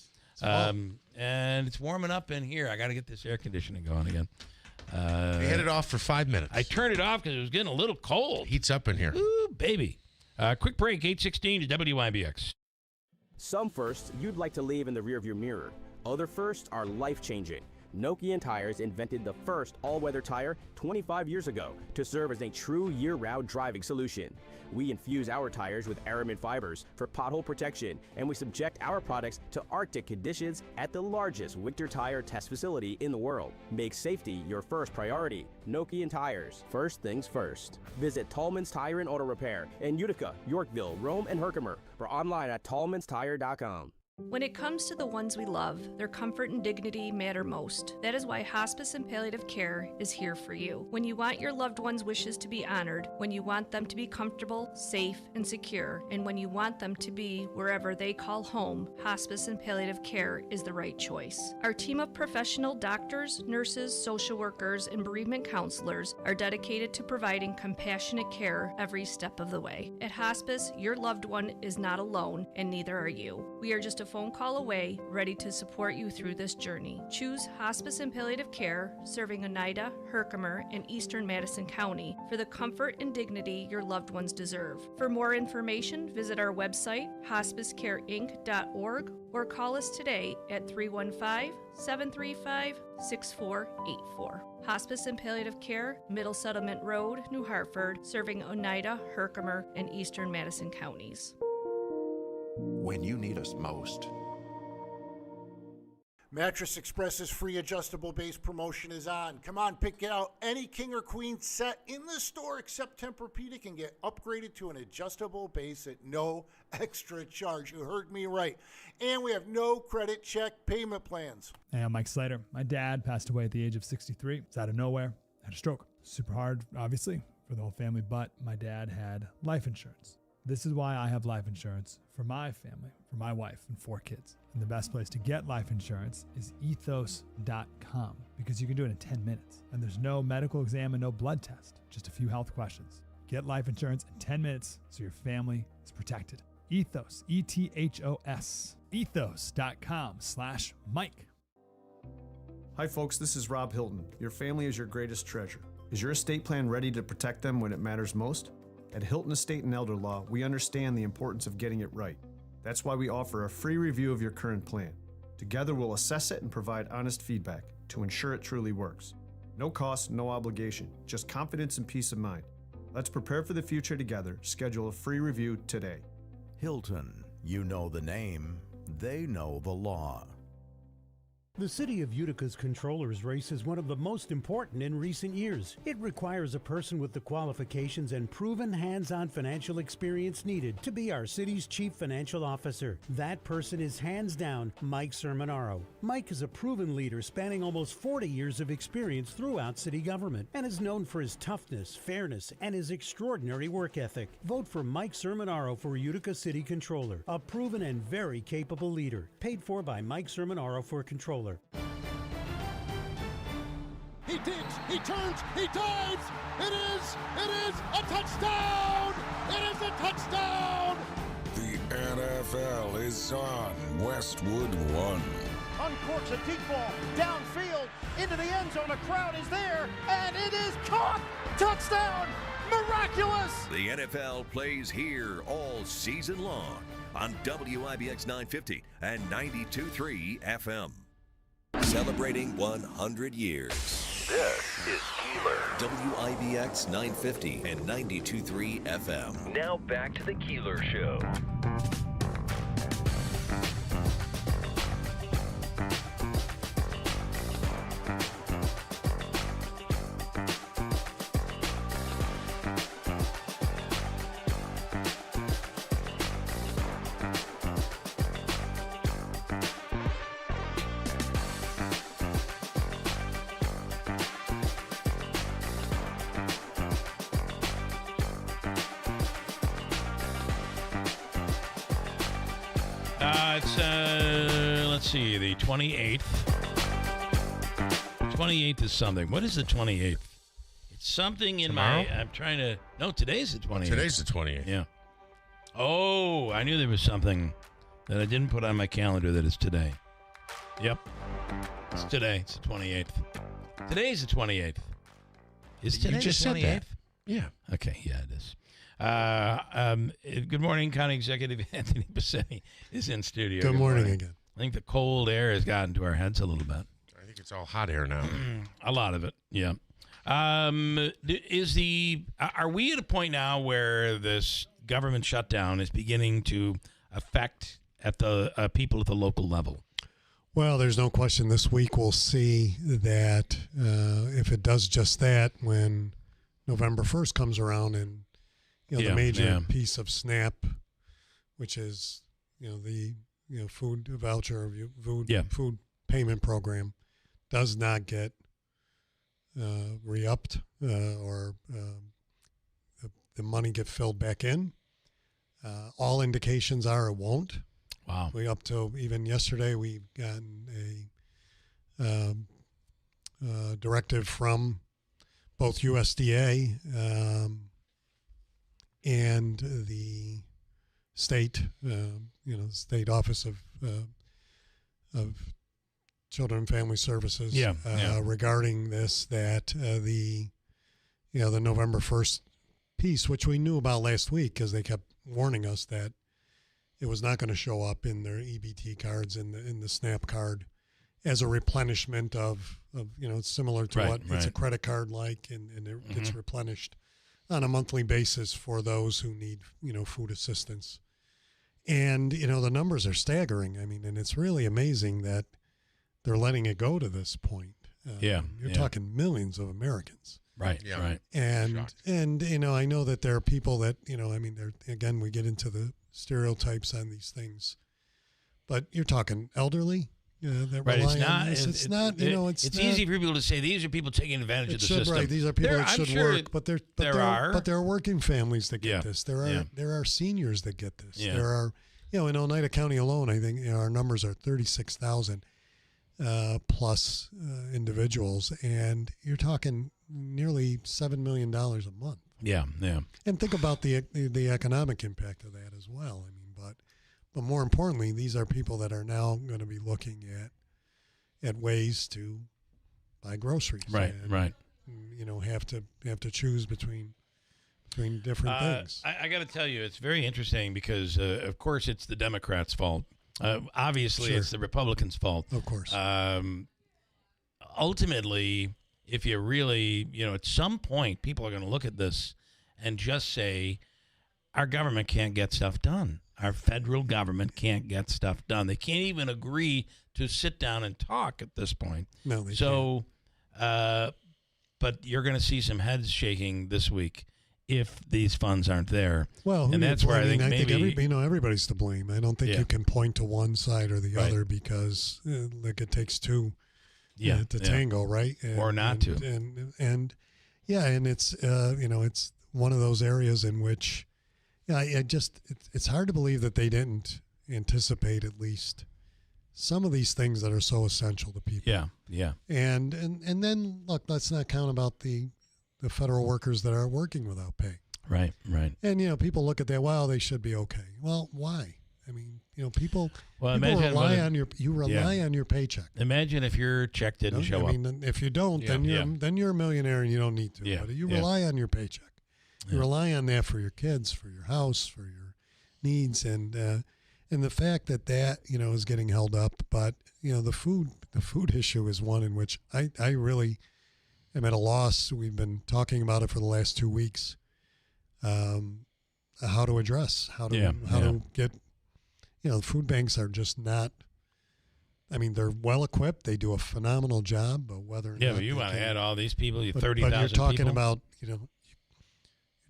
And it's warming up in here. I got to get this air conditioning going again. We had it off for 5 minutes. I turned it off because it was getting a little cold. Heats up in here. Ooh, baby. Quick break, 8:16 to WIBX. Some firsts you'd like to leave in the rearview mirror. Other firsts are life-changing. Nokian Tires invented the first all-weather tire 25 years ago to serve as a true year-round driving solution. We infuse our tires with aramid fibers for pothole protection, and we subject our products to Arctic conditions at the largest winter tire test facility in the world. Make safety your first priority. Nokian Tires. First things first. Visit Tallman's Tire and Auto Repair in Utica, Yorkville, Rome, and Herkimer, or online at tallmanstire.com. When it comes to the ones we love, their comfort and dignity matter most. That is why Hospice and Palliative Care is here for you. When you want your loved ones' wishes to be honored, when you want them to be comfortable, safe, and secure, and when you want them to be wherever they call home, Hospice and Palliative Care is the right choice. Our team of professional doctors, nurses, social workers, and bereavement counselors are dedicated to providing compassionate care every step of the way. At Hospice, your loved one is not alone, and neither are you. We are just a phone call away, ready to support you through this journey. Choose Hospice and Palliative Care, serving Oneida, Herkimer, and Eastern Madison County for the comfort and dignity your loved ones deserve. For more information, visit our website, hospicecareinc.org, or call us today at 315-735-6484. Hospice and Palliative Care, Middle Settlement Road, New Hartford, serving Oneida, Herkimer, and Eastern Madison counties. When you need us most. Mattress Express's free adjustable base promotion is on. Come on, pick out any king or queen set in the store except Tempur-Pedic and get upgraded to an adjustable base at no extra charge. You heard me right. And we have no credit check payment plans. Hey, I'm Mike Slater. My dad passed away at the age of 63. It's out of nowhere. Had a stroke. Super hard, obviously, for the whole family, but my dad had life insurance. This is why I have life insurance for my family, for my wife and 4 kids. And the best place to get life insurance is ethos.com, because you can do it in 10 minutes. And there's no medical exam and no blood test, just a few health questions. Get life insurance in 10 minutes so your family is protected. Ethos, E-T-H-O-S, ethos.com/Mike. Hi folks, this is Rob Hilton. Your family is your greatest treasure. Is your estate plan ready to protect them when it matters most? At Hilton Estate and Elder Law, we understand the importance of getting it right. That's why we offer a free review of your current plan. Together, we'll assess it and provide honest feedback to ensure it truly works. No cost, no obligation, just confidence and peace of mind. Let's prepare for the future together. Schedule a free review today. Hilton, you know the name, they know the law. The City of Utica's Controllers race is one of the most important in recent years. It requires a person with the qualifications and proven hands-on financial experience needed to be our city's chief financial officer. That person is hands down Mike Sermonaro. Mike is a proven leader spanning almost 40 years of experience throughout city government and is known for his toughness, fairness, and his extraordinary work ethic. Vote for Mike Sermonaro for Utica City Controller, a proven and very capable leader. Paid for by Mike Sermonaro for Controller. He digs, he turns, he dives. It is a touchdown. It is a touchdown. The NFL is on Westwood One. Uncorks a deep ball downfield into the end zone. A crowd is there, and it is caught. Touchdown. Miraculous. The NFL plays here all season long on WIBX 950 and 92.3 FM. Celebrating 100 years. This is Keeler. WIBX 950 and 92.3 FM. Now back to the Keeler Show. Let's see, the 28th. 28th is something. What is the 28th? It's something in Tomorrow? I'm trying to... No, today's the 28th. Today's the 28th. Yeah. Oh, I knew there was something that I didn't put on my calendar that is today. Yep. It's today. It's the 28th. Today's the 28th. Is today You just the 28th? said that. Yeah. Okay, yeah, it is. Good morning, County Executive Anthony Bassetti is in studio. Good morning again. I think the cold air has gotten to our heads a little bit. I think it's all hot air now. A lot of it, yeah. Are we at a point now where this government shutdown is beginning to affect at the people at the local level? Well, there's no question this week we'll see that if it does just that when November 1st comes around and the major piece of SNAP, which is the food voucher food payment program, does not get re-upped or the money get filled back in. All indications are it won't. Wow. We up to even yesterday we've gotten a directive from both USDA and the state, state office of Children and Family Services, regarding this, that the November 1st piece, which we knew about last week because they kept warning us that it was not going to show up in their EBT cards in the SNAP card as a replenishment of it's similar to it's a credit card like, and it gets replenished on a monthly basis for those who need food assistance. And the numbers are staggering. I mean, and it's really amazing that they're letting it go to this point. You're talking millions of Americans. Right. Yeah. Right. And I know that there are people that again, we get into the stereotypes on these things, but you're talking elderly. That rely on this. It's not. It's easy for people to say these are people taking advantage of the system. Right. These are people that should work, but there are working families that get this. There are seniors that get this. Yeah. There are, in Oneida County alone, I think our numbers are 36,000 plus individuals, and you're talking nearly $7 million a month. Yeah. Yeah. And think about the economic impact of that as well. But more importantly, these are people that are now going to be looking at ways to buy groceries. Right. And, right. Have to choose between different things. I got to tell you, it's very interesting because, of course, it's the Democrats' fault. Obviously, it's the Republicans' fault. Of course. Ultimately, if you really, at some point, people are going to look at this and just say, our government can't get stuff done. Our federal government can't get stuff done. They can't even agree to sit down and talk at this point. No, they can't. But you're going to see some heads shaking this week if these funds aren't there. Well, and that's where I think everybody's to blame. I don't think you can point to one side or the other because it takes two to tango, right? Or not to. And it's it's one of those areas in which it's hard to believe that they didn't anticipate at least some of these things that are so essential to people. Yeah. And then look, let's not count about the federal workers that are working without pay. Right. And people look at that, well, they should be okay. Well, why? I mean, people rely on your paycheck. Imagine if your check didn't show up. I mean, if you don't, then you're a millionaire and you don't need to. Yeah. But you rely on your paycheck. You rely on that for your kids, for your house, for your needs, and the fact that is getting held up. But the food issue is one in which I really am at a loss. We've been talking about it for the last 2 weeks. How to address, how to get. The food banks are just not. I mean, they're well equipped. They do a phenomenal job, but whether or not but you want to add all these people, 30,000 people. But you're talking people? about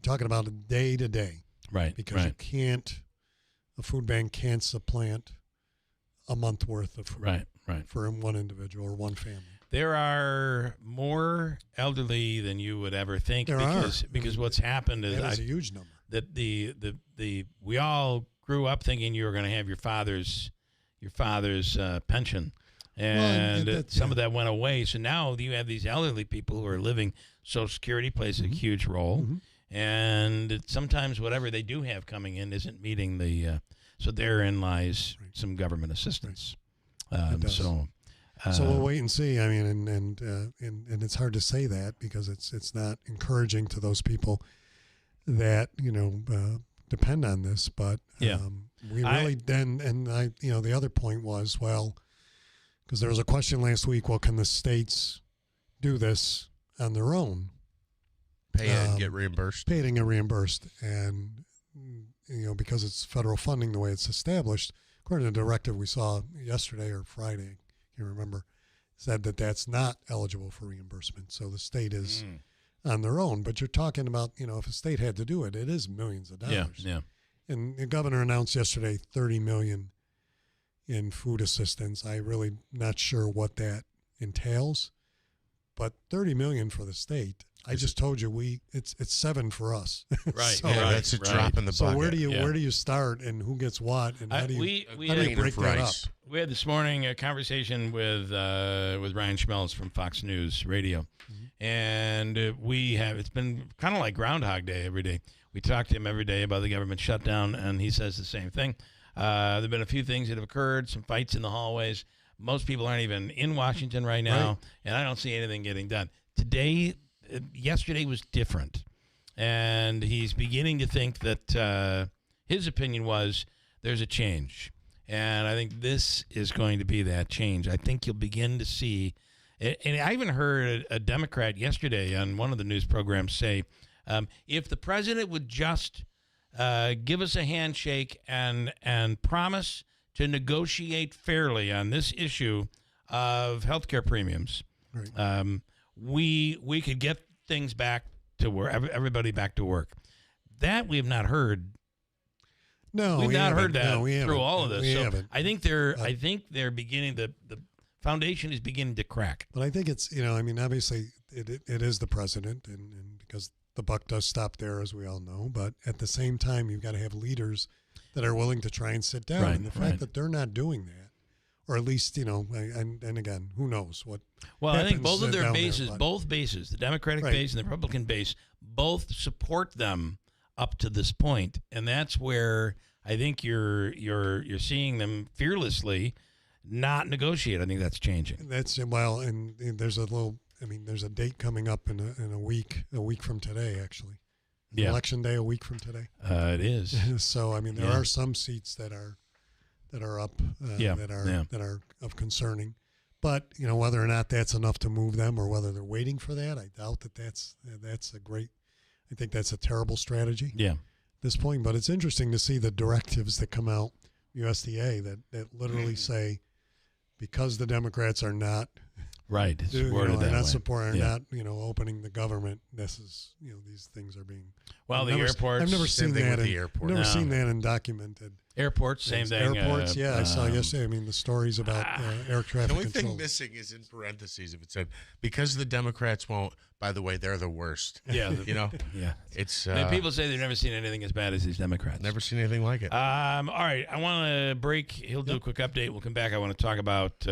talking about a day to day, right? Because you can't, a food bank can't supplant a month worth of food, right, for one individual or one family. There are more elderly than you would ever think because what's happened is that is a huge number. That we all grew up thinking you were going to have your father's pension, and some of that went away. So now you have these elderly people who are living. Social Security plays a huge role. And sometimes whatever they do have coming in isn't meeting so therein lies some government assistance. So we'll wait and see. I mean, and it's hard to say that because it's not encouraging to those people that depend on this. But we really the other point was, well, because there was a question last week, well, can the states do this on their own? Pay it and get reimbursed. Pay it and get reimbursed. And, because it's federal funding the way it's established, according to the directive we saw yesterday or Friday, I can't remember, said that that's not eligible for reimbursement. So the state is on their own. But you're talking about, if a state had to do it, it is millions of dollars. Yeah. And the governor announced yesterday $30 million in food assistance. I really not sure what that entails, but $30 million for the state. I just told you it's $7 for us. Right. So, that's a drop in the bucket. So where do you start, and who gets what, and how do you break that up? We had this morning a conversation with Ryan Schmelz from Fox News Radio, and it's been kind of like Groundhog Day every day. We talk to him every day about the government shutdown, and he says the same thing. There have been a few things that have occurred, some fights in the hallways. Most people aren't even in Washington right now, and I don't see anything getting done. Yesterday was different, and he's beginning to think that his opinion was there's a change, and I think this is going to be that change. I think you'll begin to see, and I even heard a Democrat yesterday on one of the news programs say, if the president would just give us a handshake and promise to negotiate fairly on this issue of healthcare premiums, we could get things back to work, everybody back to work. That we have not heard. No, we've not heard that we through all of this. We so haven't. I think they're beginning the foundation is beginning to crack. But I think it's obviously it is the president, and because the buck does stop there, as we all know. But at the same time, you've got to have leaders that are willing to try and sit down. And the fact that they're not doing that, or at least, and again, who knows what. Well, I think both of their bases, both bases, the Democratic base and the Republican base, both support them up to this point, and that's where I think you're seeing them fearlessly not negotiate. I think that's changing. And there's there's a date coming up in a week from today, actually. Election day, a week from today. It is. So there are some seats that are up that are of concerning, but whether or not that's enough to move them, or whether they're waiting for that, I doubt that's a great. I think that's a terrible strategy. Yeah. At this point, but it's interesting to see the directives that come out, USDA, that literally say, because the Democrats are not it's worded that not way. supporting, not opening the government. This is these things are being. Well, the airports. I've never seen that. The airport. Never seen that in documented. Airports, same thing. Airports, I saw yesterday. The stories about air traffic. The only control. thing missing is in parentheses if it said, because the Democrats won't. By the way, they're the worst. Yeah, It's. People say they've never seen anything as bad as these Democrats. Never seen anything like it. All right, I want to break. He'll do a quick update. We'll come back. I want to talk about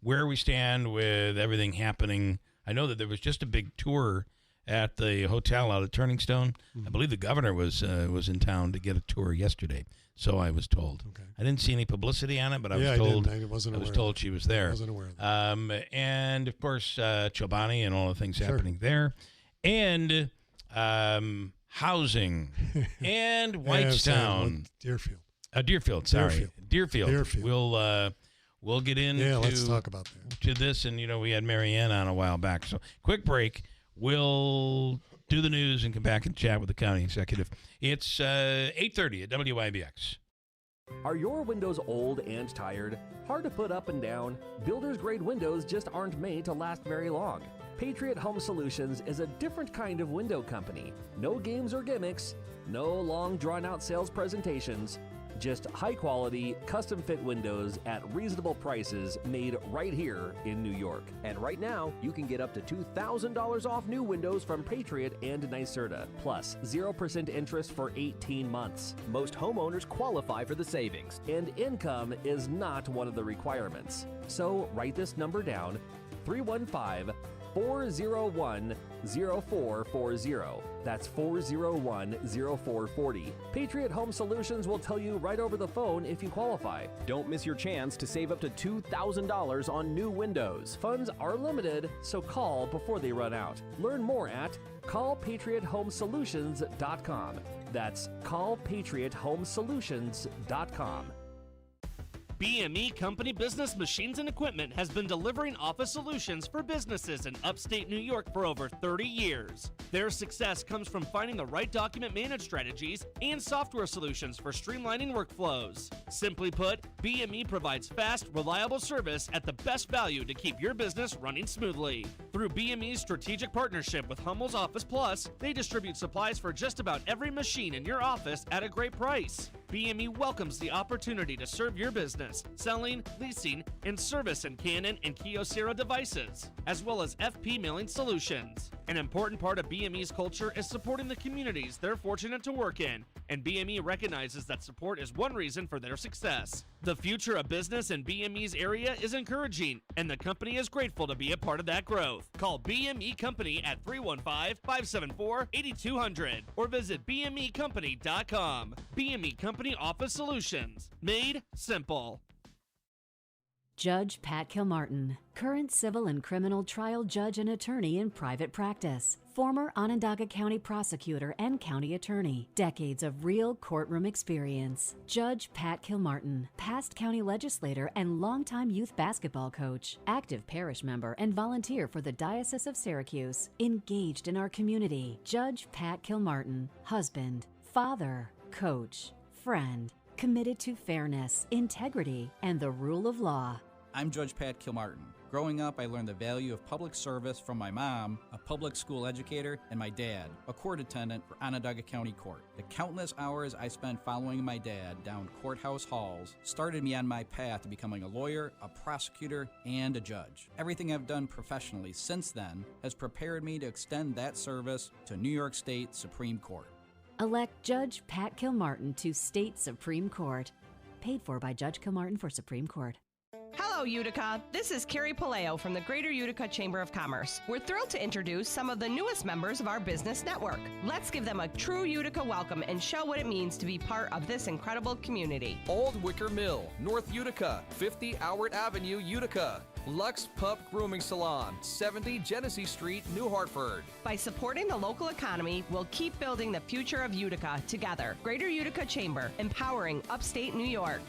where we stand with everything happening. I know that there was just a big tour at the hotel out at Turning Stone. I believe the governor was in town to get a tour yesterday, so I was told. Okay. I didn't see any publicity on it, but I was told. I was told she was there. I wasn't aware of that. And of course, Chobani and all the things happening there, and housing and Whitestown, Deerfield. Deerfield. We'll get into let's talk about that. To this, and we had Marianne on a while back. So quick break. We'll do the news and come back and chat with the county executive. It's 8:30 at WIBX. Are your windows old and tired? Hard to put up and down? Builder's grade windows just aren't made to last very long. Patriot Home Solutions is a different kind of window company. No games or gimmicks, no long drawn-out sales presentations. Just high-quality, custom-fit windows at reasonable prices made right here in New York. And right now, you can get up to $2,000 off new windows from Patriot and NYSERDA, plus 0% interest for 18 months. Most homeowners qualify for the savings, and income is not one of the requirements. So write this number down, 315-401-0440. That's 401-0440. Patriot Home Solutions will tell you right over the phone if you qualify. Don't miss your chance to save up to $2,000 on new windows. Funds are limited, so call before they run out. Learn more at callpatriothomesolutions.com. That's callpatriothomesolutions.com. BME Company Business Machines and Equipment has been delivering office solutions for businesses in upstate New York for over 30 years. Their success comes from finding the right document management strategies and software solutions for streamlining workflows. Simply put, BME provides fast, reliable service at the best value to keep your business running smoothly. Through BME's strategic partnership with Hummel's Office Plus, they distribute supplies for just about every machine in your office at a great price. BME welcomes the opportunity to serve your business, selling, leasing, and servicing Canon and Kyocera devices, as well as FP mailing solutions. An important part of BME's culture is supporting the communities they're fortunate to work in, and BME recognizes that support is one reason for their success. The future of business in BME's area is encouraging, and the company is grateful to be a part of that growth. Call BME Company at 315-574-8200 or visit BMEcompany.com. BME Company Office Solutions. Made simple. Judge Pat Kilmartin, current civil and criminal trial judge and attorney in private practice, former Onondaga County prosecutor and county attorney, decades of real courtroom experience. Judge Pat Kilmartin, past county legislator and longtime youth basketball coach, active parish member and volunteer for the Diocese of Syracuse, engaged in our community. Judge Pat Kilmartin, husband, father, coach, friend, committed to fairness, integrity, and the rule of law. I'm Judge Pat Kilmartin. Growing up, I learned the value of public service from my mom, a public school educator, and my dad, a court attendant for Onondaga County Court. The countless hours I spent following my dad down courthouse halls started me on my path to becoming a lawyer, a prosecutor, and a judge. Everything I've done professionally since then has prepared me to extend that service to New York State Supreme Court. Elect Judge Pat Kilmartin to State Supreme Court. Paid for by Judge Kilmartin for Supreme Court. Hello, Utica. This is Carrie Paleo from the Greater Utica Chamber of Commerce. We're thrilled to introduce some of the newest members of our business network. Let's give them a true Utica welcome and show what it means to be part of this incredible community. Old Wicker Mill, North Utica, 50 Howard Avenue, Utica. Lux Pup Grooming Salon, 70 Genesee Street, New Hartford. By supporting the local economy, we'll keep building the future of Utica together. Greater Utica Chamber, empowering upstate New York.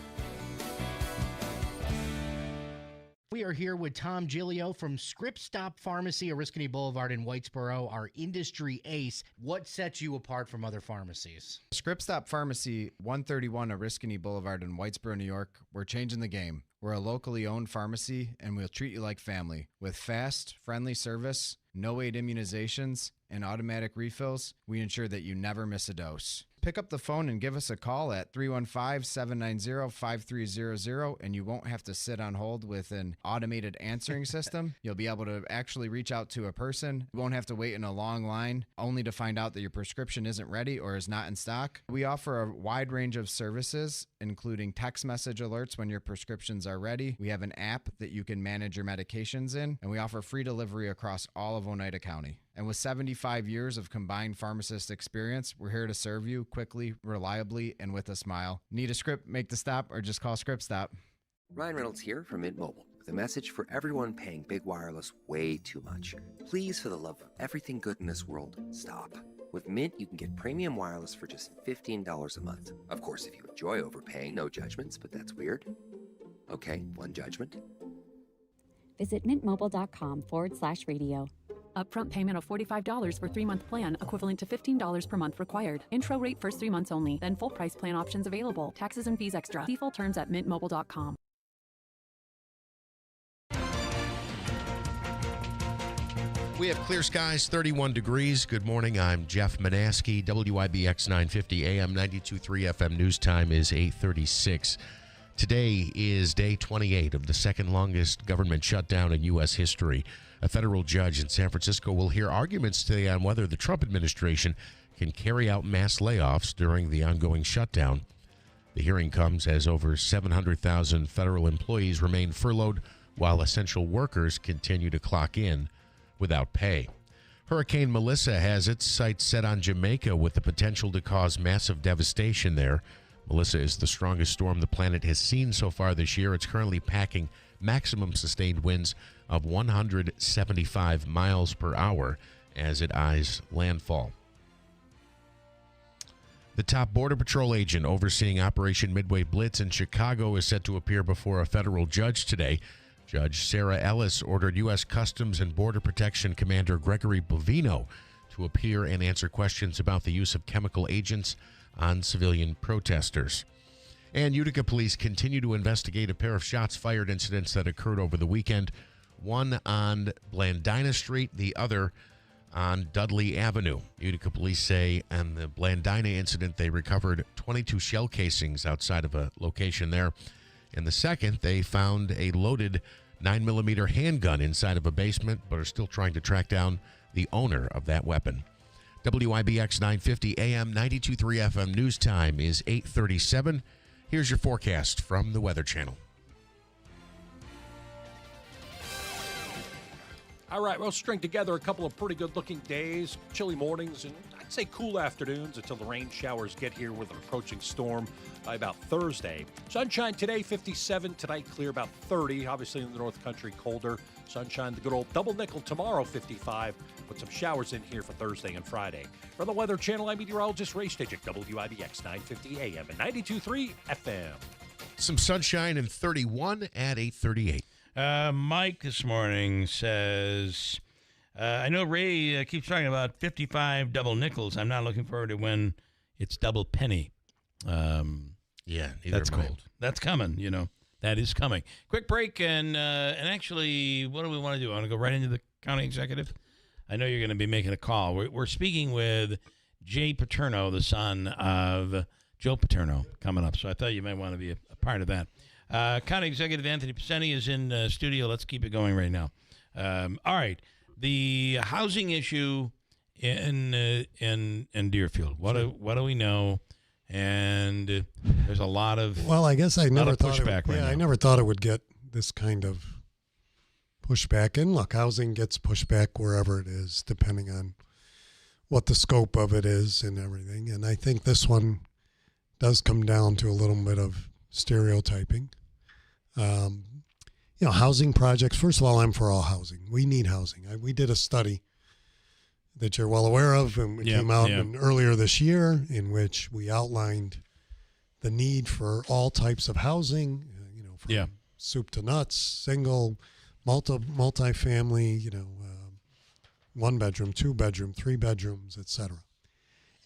We are here with Tom Giglio from Script Stop Pharmacy, Oriskany Boulevard in Whitesboro, our industry ace. What sets you apart from other pharmacies? Script Stop Pharmacy, 131 Oriskany Boulevard in Whitesboro, New York. We're changing the game. We're a locally owned pharmacy, and we'll treat you like family. With fast, friendly service, no-wait immunizations, and automatic refills, we ensure that you never miss a dose. Pick up the phone and give us a call at 315-790-5300, and you won't have to sit on hold with an automated answering system. You'll be able to actually reach out to a person. You won't have to wait in a long line only to find out that your prescription isn't ready or is not in stock. We offer a wide range of services, including text message alerts when your prescriptions are ready. We have an app that you can manage your medications in, and we offer free delivery across all of Oneida County. And with 75 years of combined pharmacist experience, we're here to serve you quickly, reliably, and with a smile. Need a script? Make the stop, or just call Script Stop. Ryan Reynolds here from Mint Mobile with a message for everyone paying big wireless way too much. Please, for the love of everything good in this world, stop. With Mint, you can get premium wireless for just $15 a month. Of course, if you enjoy overpaying, no judgments, but that's weird. Okay, one judgment. Visit mintmobile.com/radio. Upfront payment of $45 for 3-month plan, equivalent to $15 per month required. Intro rate first 3 months only, then full price plan options available. Taxes and fees extra. See full terms at mintmobile.com. We have clear skies, 31 degrees. Good morning. I'm Jeff Manaski, WIBX 950 AM 92.3 FM. News time is 8:36. Today is day 28 of the second longest government shutdown in U.S. history. A federal judge in San Francisco will hear arguments today on whether the Trump administration can carry out mass layoffs during the ongoing shutdown. The hearing comes as over 700,000 federal employees remain furloughed while essential workers continue to clock in without pay. Hurricane Melissa has its sights set on Jamaica with the potential to cause massive devastation there. Melissa is the strongest storm the planet has seen so far this year. It's currently packing maximum sustained winds of 175 miles per hour as it eyes landfall. The top Border Patrol agent overseeing Operation Midway Blitz in Chicago is set to appear before a federal judge today. Judge Sarah Ellis ordered U.S. Customs and Border Protection Commander Gregory Bovino to appear and answer questions about the use of chemical agents on civilian protesters. And Utica police continue to investigate a pair of shots fired incidents that occurred over the weekend, one on Blandina Street, the other on Dudley Avenue. Utica police say on the Blandina incident, they recovered 22 shell casings outside of a location there. In the second, they found a loaded 9mm handgun inside of a basement, but are still trying to track down the owner of that weapon. WIBX 950 AM 92.3 FM news time is 8:37. Here's your forecast from the Weather Channel. All right, we'll string together a couple of pretty good-looking days, chilly mornings, and I'd say cool afternoons until the rain showers get here with an approaching storm by about Thursday. Sunshine today, 57. Tonight, clear, about 30. Obviously, in the North Country, colder. Sunshine, the good old double nickel tomorrow, 55. With some showers in here for Thursday and Friday. From the Weather Channel, I'm meteorologist Ray Stitchick, WIBX 950 AM and 92.3 FM. Some sunshine and 31 at 8:38. Mike this morning says, I know Ray keeps talking about 55 double nickels. I'm not looking forward to when it's double penny. Yeah, that's cold. That's coming, you know. That is coming. Quick break, and actually, what do we want to do? I want to go right into the county executive. I know you're going to be making a call. We're speaking with Jay Paterno, the son of Joe Paterno, coming up. So I thought you might want to be a part of that. County Executive Anthony Pacini is in studio. Let's keep it going right now. All right. The housing issue in Deerfield. What do we know? And there's a lot of I guess I never thought pushback right now. I never thought it would get this kind of pushback. And look, housing gets pushback wherever it is, depending on what the scope of it is and everything. And I think this one does come down to a little bit of stereotyping. Housing projects, first of all, I'm for all housing. We need housing. We did a study that you're well aware of, and it came out earlier this year, in which we outlined the need for all types of housing, from soup to nuts, single, multi-family, one bedroom, 2 bedroom, 3 bedrooms, etc.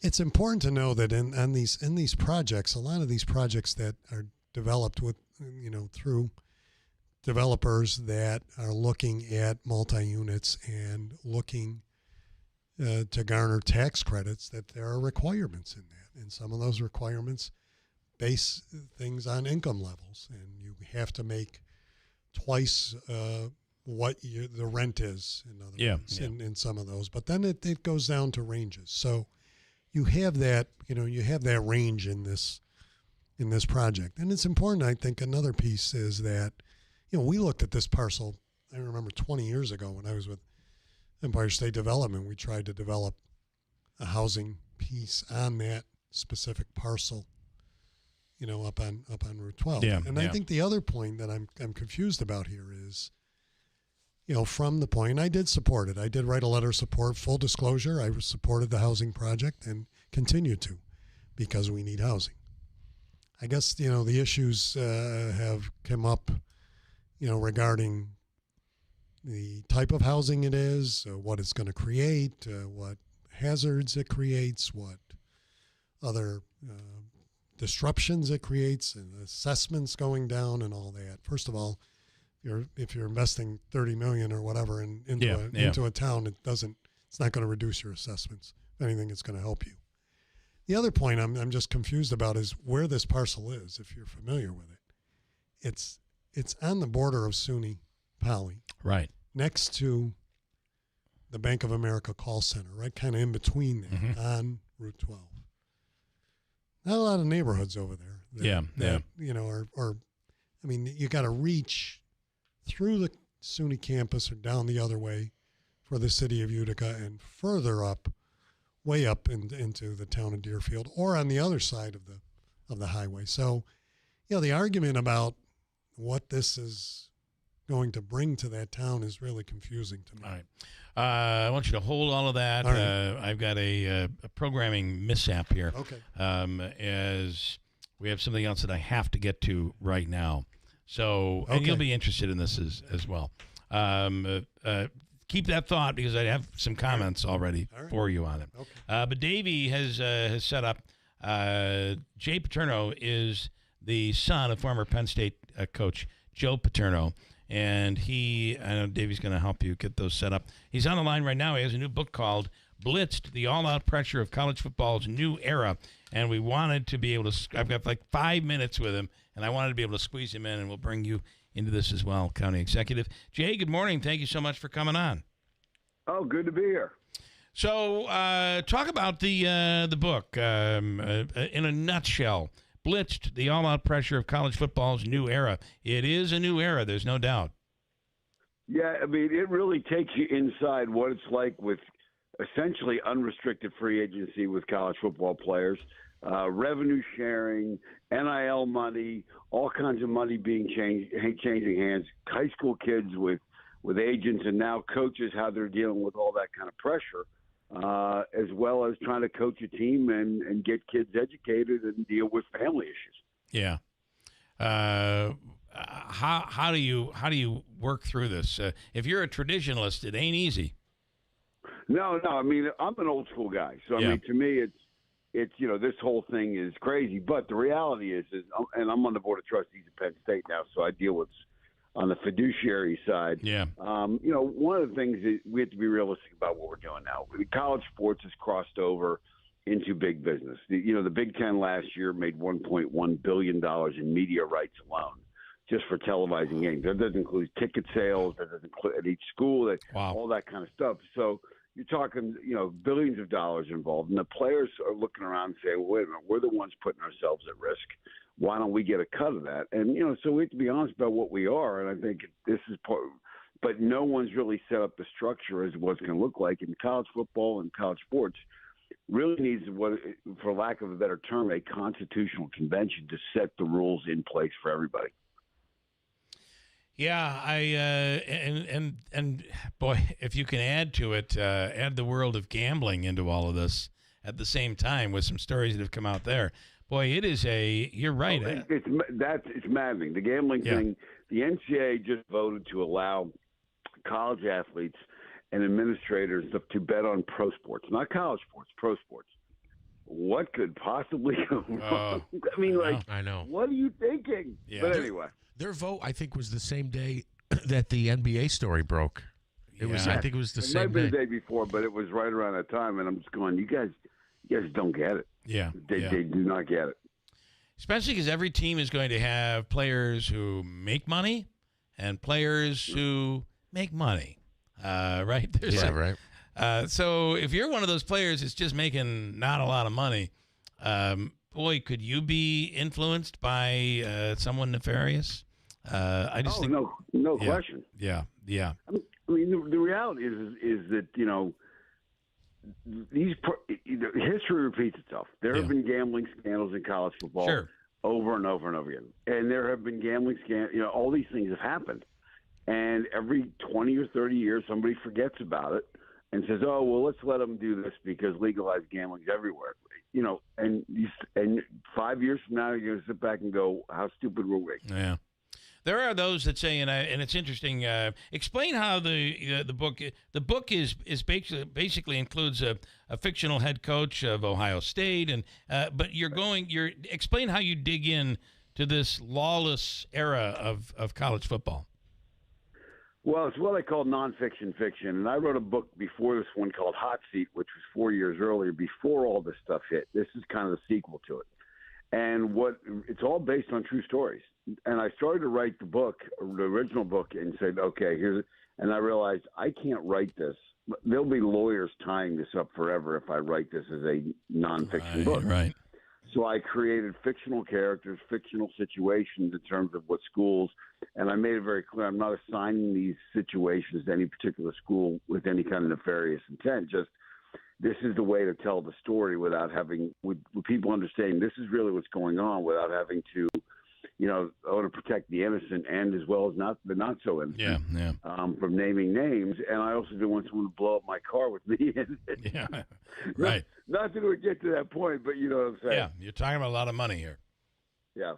It's important to know that in these projects, a lot of these projects that are developed with, through developers that are looking at multi-units and looking to garner tax credits, that there are requirements in that. And some of those requirements base things on income levels. And you have to make twice what the rent is, in other words, in some of those. But then it goes down to ranges. So you have that, you have that range in this project. And it's important, I think, another piece is that, we looked at this parcel, I remember 20 years ago when I was with Empire State Development, we tried to develop a housing piece on that specific parcel, up on Route 12. I think the other point that I'm confused about here is, from the point, I did support it. I did write a letter of support, full disclosure. I supported the housing project and continue to, because we need housing. I guess, the issues have come up, regarding the type of housing it is, what it's going to create, what hazards it creates, what other disruptions it creates, and assessments going down and all that. First of all, if you're investing $30 million or whatever into a town, it's not going to reduce your assessments. If anything, it's going to help you. The other point I'm just confused about is where this parcel is, if you're familiar with it. It's on the border of SUNY Poly. Right. Next to the Bank of America call center, right? Kind of in between there on Route 12. Not a lot of neighborhoods over there. That, you got to reach through the SUNY campus or down the other way for the city of Utica and further up, way up into the town of Deerfield, or on the other side of the highway. So, the argument about what this is going to bring to that town is really confusing to me. All right. I want you to hold all of that. All right. I've got a programming mishap here. Okay. As we have something else that I have to get to right now. So, and you'll be interested in this as well. Keep that thought because I have some comments already for you on it. Okay. But Davey has set up. Jay Paterno is the son of former Penn State coach Joe Paterno, and I know Davey's going to help you get those set up. He's on the line right now. He has a new book called Blitzed, the all-out pressure of college football's new era, and we wanted to be able to, I've got like 5 minutes with him, and I wanted to be able to squeeze him in, and we'll bring you into this as well, County Executive. Jay, good morning. Thank you so much for coming on. Oh, good to be here. So talk about the book in a nutshell. Blitzed, the all-out pressure of college football's new era. It is a new era, there's no doubt. Yeah, I mean, it really takes you inside what it's like with essentially unrestricted free agency with college football players, revenue sharing, NIL money, all kinds of money being changing hands, high school kids with agents and now coaches, how they're dealing with all that kind of pressure, as well as trying to coach a team and get kids educated and deal with family issues. Yeah. How do you work through this? If you're a traditionalist, it ain't easy. No. I mean, I'm an old school guy, so I mean, to me, it's this whole thing is crazy. But the reality is, and I'm on the board of trustees at Penn State now, so I deal with on the fiduciary side. Yeah. One of the things that we have to be realistic about what we're doing now. College sports has crossed over into big business. The Big Ten last year made $1.1 billion in media rights alone, just for televising games. That doesn't include ticket sales. That doesn't include at each school. All that kind of stuff. So you're talking, billions of dollars involved, and the players are looking around and saying, "Wait a minute, we're the ones putting ourselves at risk. Why don't we get a cut of that?" And so we have to be honest about what we are. And I think this is part. But no one's really set up the structure as what's going to look like. In college football and college sports, really needs for lack of a better term, a constitutional convention to set the rules in place for everybody. Yeah, and boy, if you can add to it, add the world of gambling into all of this at the same time with some stories that have come out there. Boy, it is you're right. It's maddening. The gambling thing, the NCAA just voted to allow college athletes and administrators to bet on pro sports, not college sports, pro sports. What could possibly go wrong? I mean, I know. What are you thinking? Yeah. But anyway. Their vote, I think, was the same day that the NBA story broke. I think it was the same day. It might have been the day before, but it was right around that time, and I'm just going, you guys don't get it. Yeah. They do not get it. Especially because every team is going to have players who make money and players who make money, right? Right. So if you're one of those players that's just making not a lot of money, boy, could you be influenced by someone nefarious? I just think no question. Yeah. I mean, the reality is that history repeats itself. There have been gambling scandals in college football over and over and over again, and there have been gambling scandals. All these things have happened, and every 20 or 30 years, somebody forgets about it and says, "Oh, well, let's let them do this because legalized gambling's everywhere." And 5 years from now, you're going to sit back and go, "How stupid were we?" Yeah. There are those that say, and it's interesting. Explain how the book is basically includes a fictional head coach of Ohio State, but you're explain how you dig in to this lawless era of college football. Well, it's what I call nonfiction fiction, and I wrote a book before this one called Hot Seat, which was 4 years earlier, before all this stuff hit. This is kind of the sequel to it, and it's all based on true stories. And I started to write the original book, and said, okay, and I realized I can't write this. There'll be lawyers tying this up forever if I write this as a nonfiction book. Right. So I created fictional characters, fictional situations in terms of what schools, and I made it very clear I'm not assigning these situations to any particular school with any kind of nefarious intent. Just this is the way to tell the story without having with people understanding this is really what's going on without having to I want to protect the innocent and as well as the not so innocent. From naming names, and I also don't want someone to blow up my car with me in it. Yeah, right. Not that we get to that point, but you know what I'm saying. Yeah, you're talking about a lot of money here. Yeah.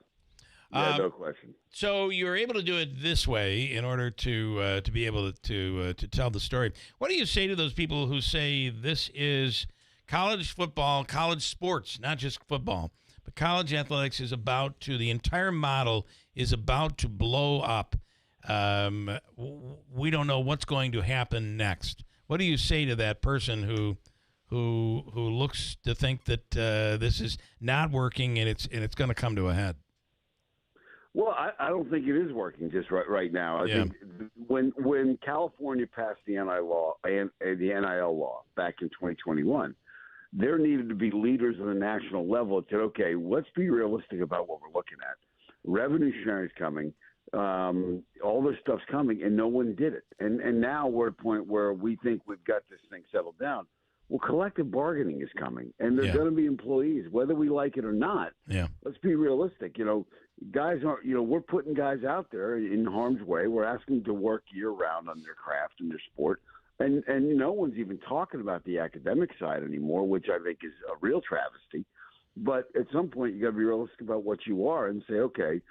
Yeah, no question. So you're able to do it this way in order to be able to tell the story. What do you say to those people who say this is college football, college sports, not just football, but college athletics is the entire model is about to blow up. We don't know what's going to happen next. What do you say to that person who looks to think that this is not working and it's going to come to a head? Well, I don't think it is working just right now. I think when California passed the NIL law back in 2021, there needed to be leaders on the national level that said, okay, let's be realistic about what we're looking at. Revenue sharing is coming. All this stuff's coming, and no one did it. And now we're at a point where we think we've got this thing settled down. Well, collective bargaining is coming, and there's going to be employees, whether we like it or not. Yeah. Let's be realistic. Guys aren't, we're putting guys out there in harm's way. We're asking them to work year-round on their craft and their sport. And no one's even talking about the academic side anymore, which I think is a real travesty. But at some point, you got to be realistic about what you are and say, okay,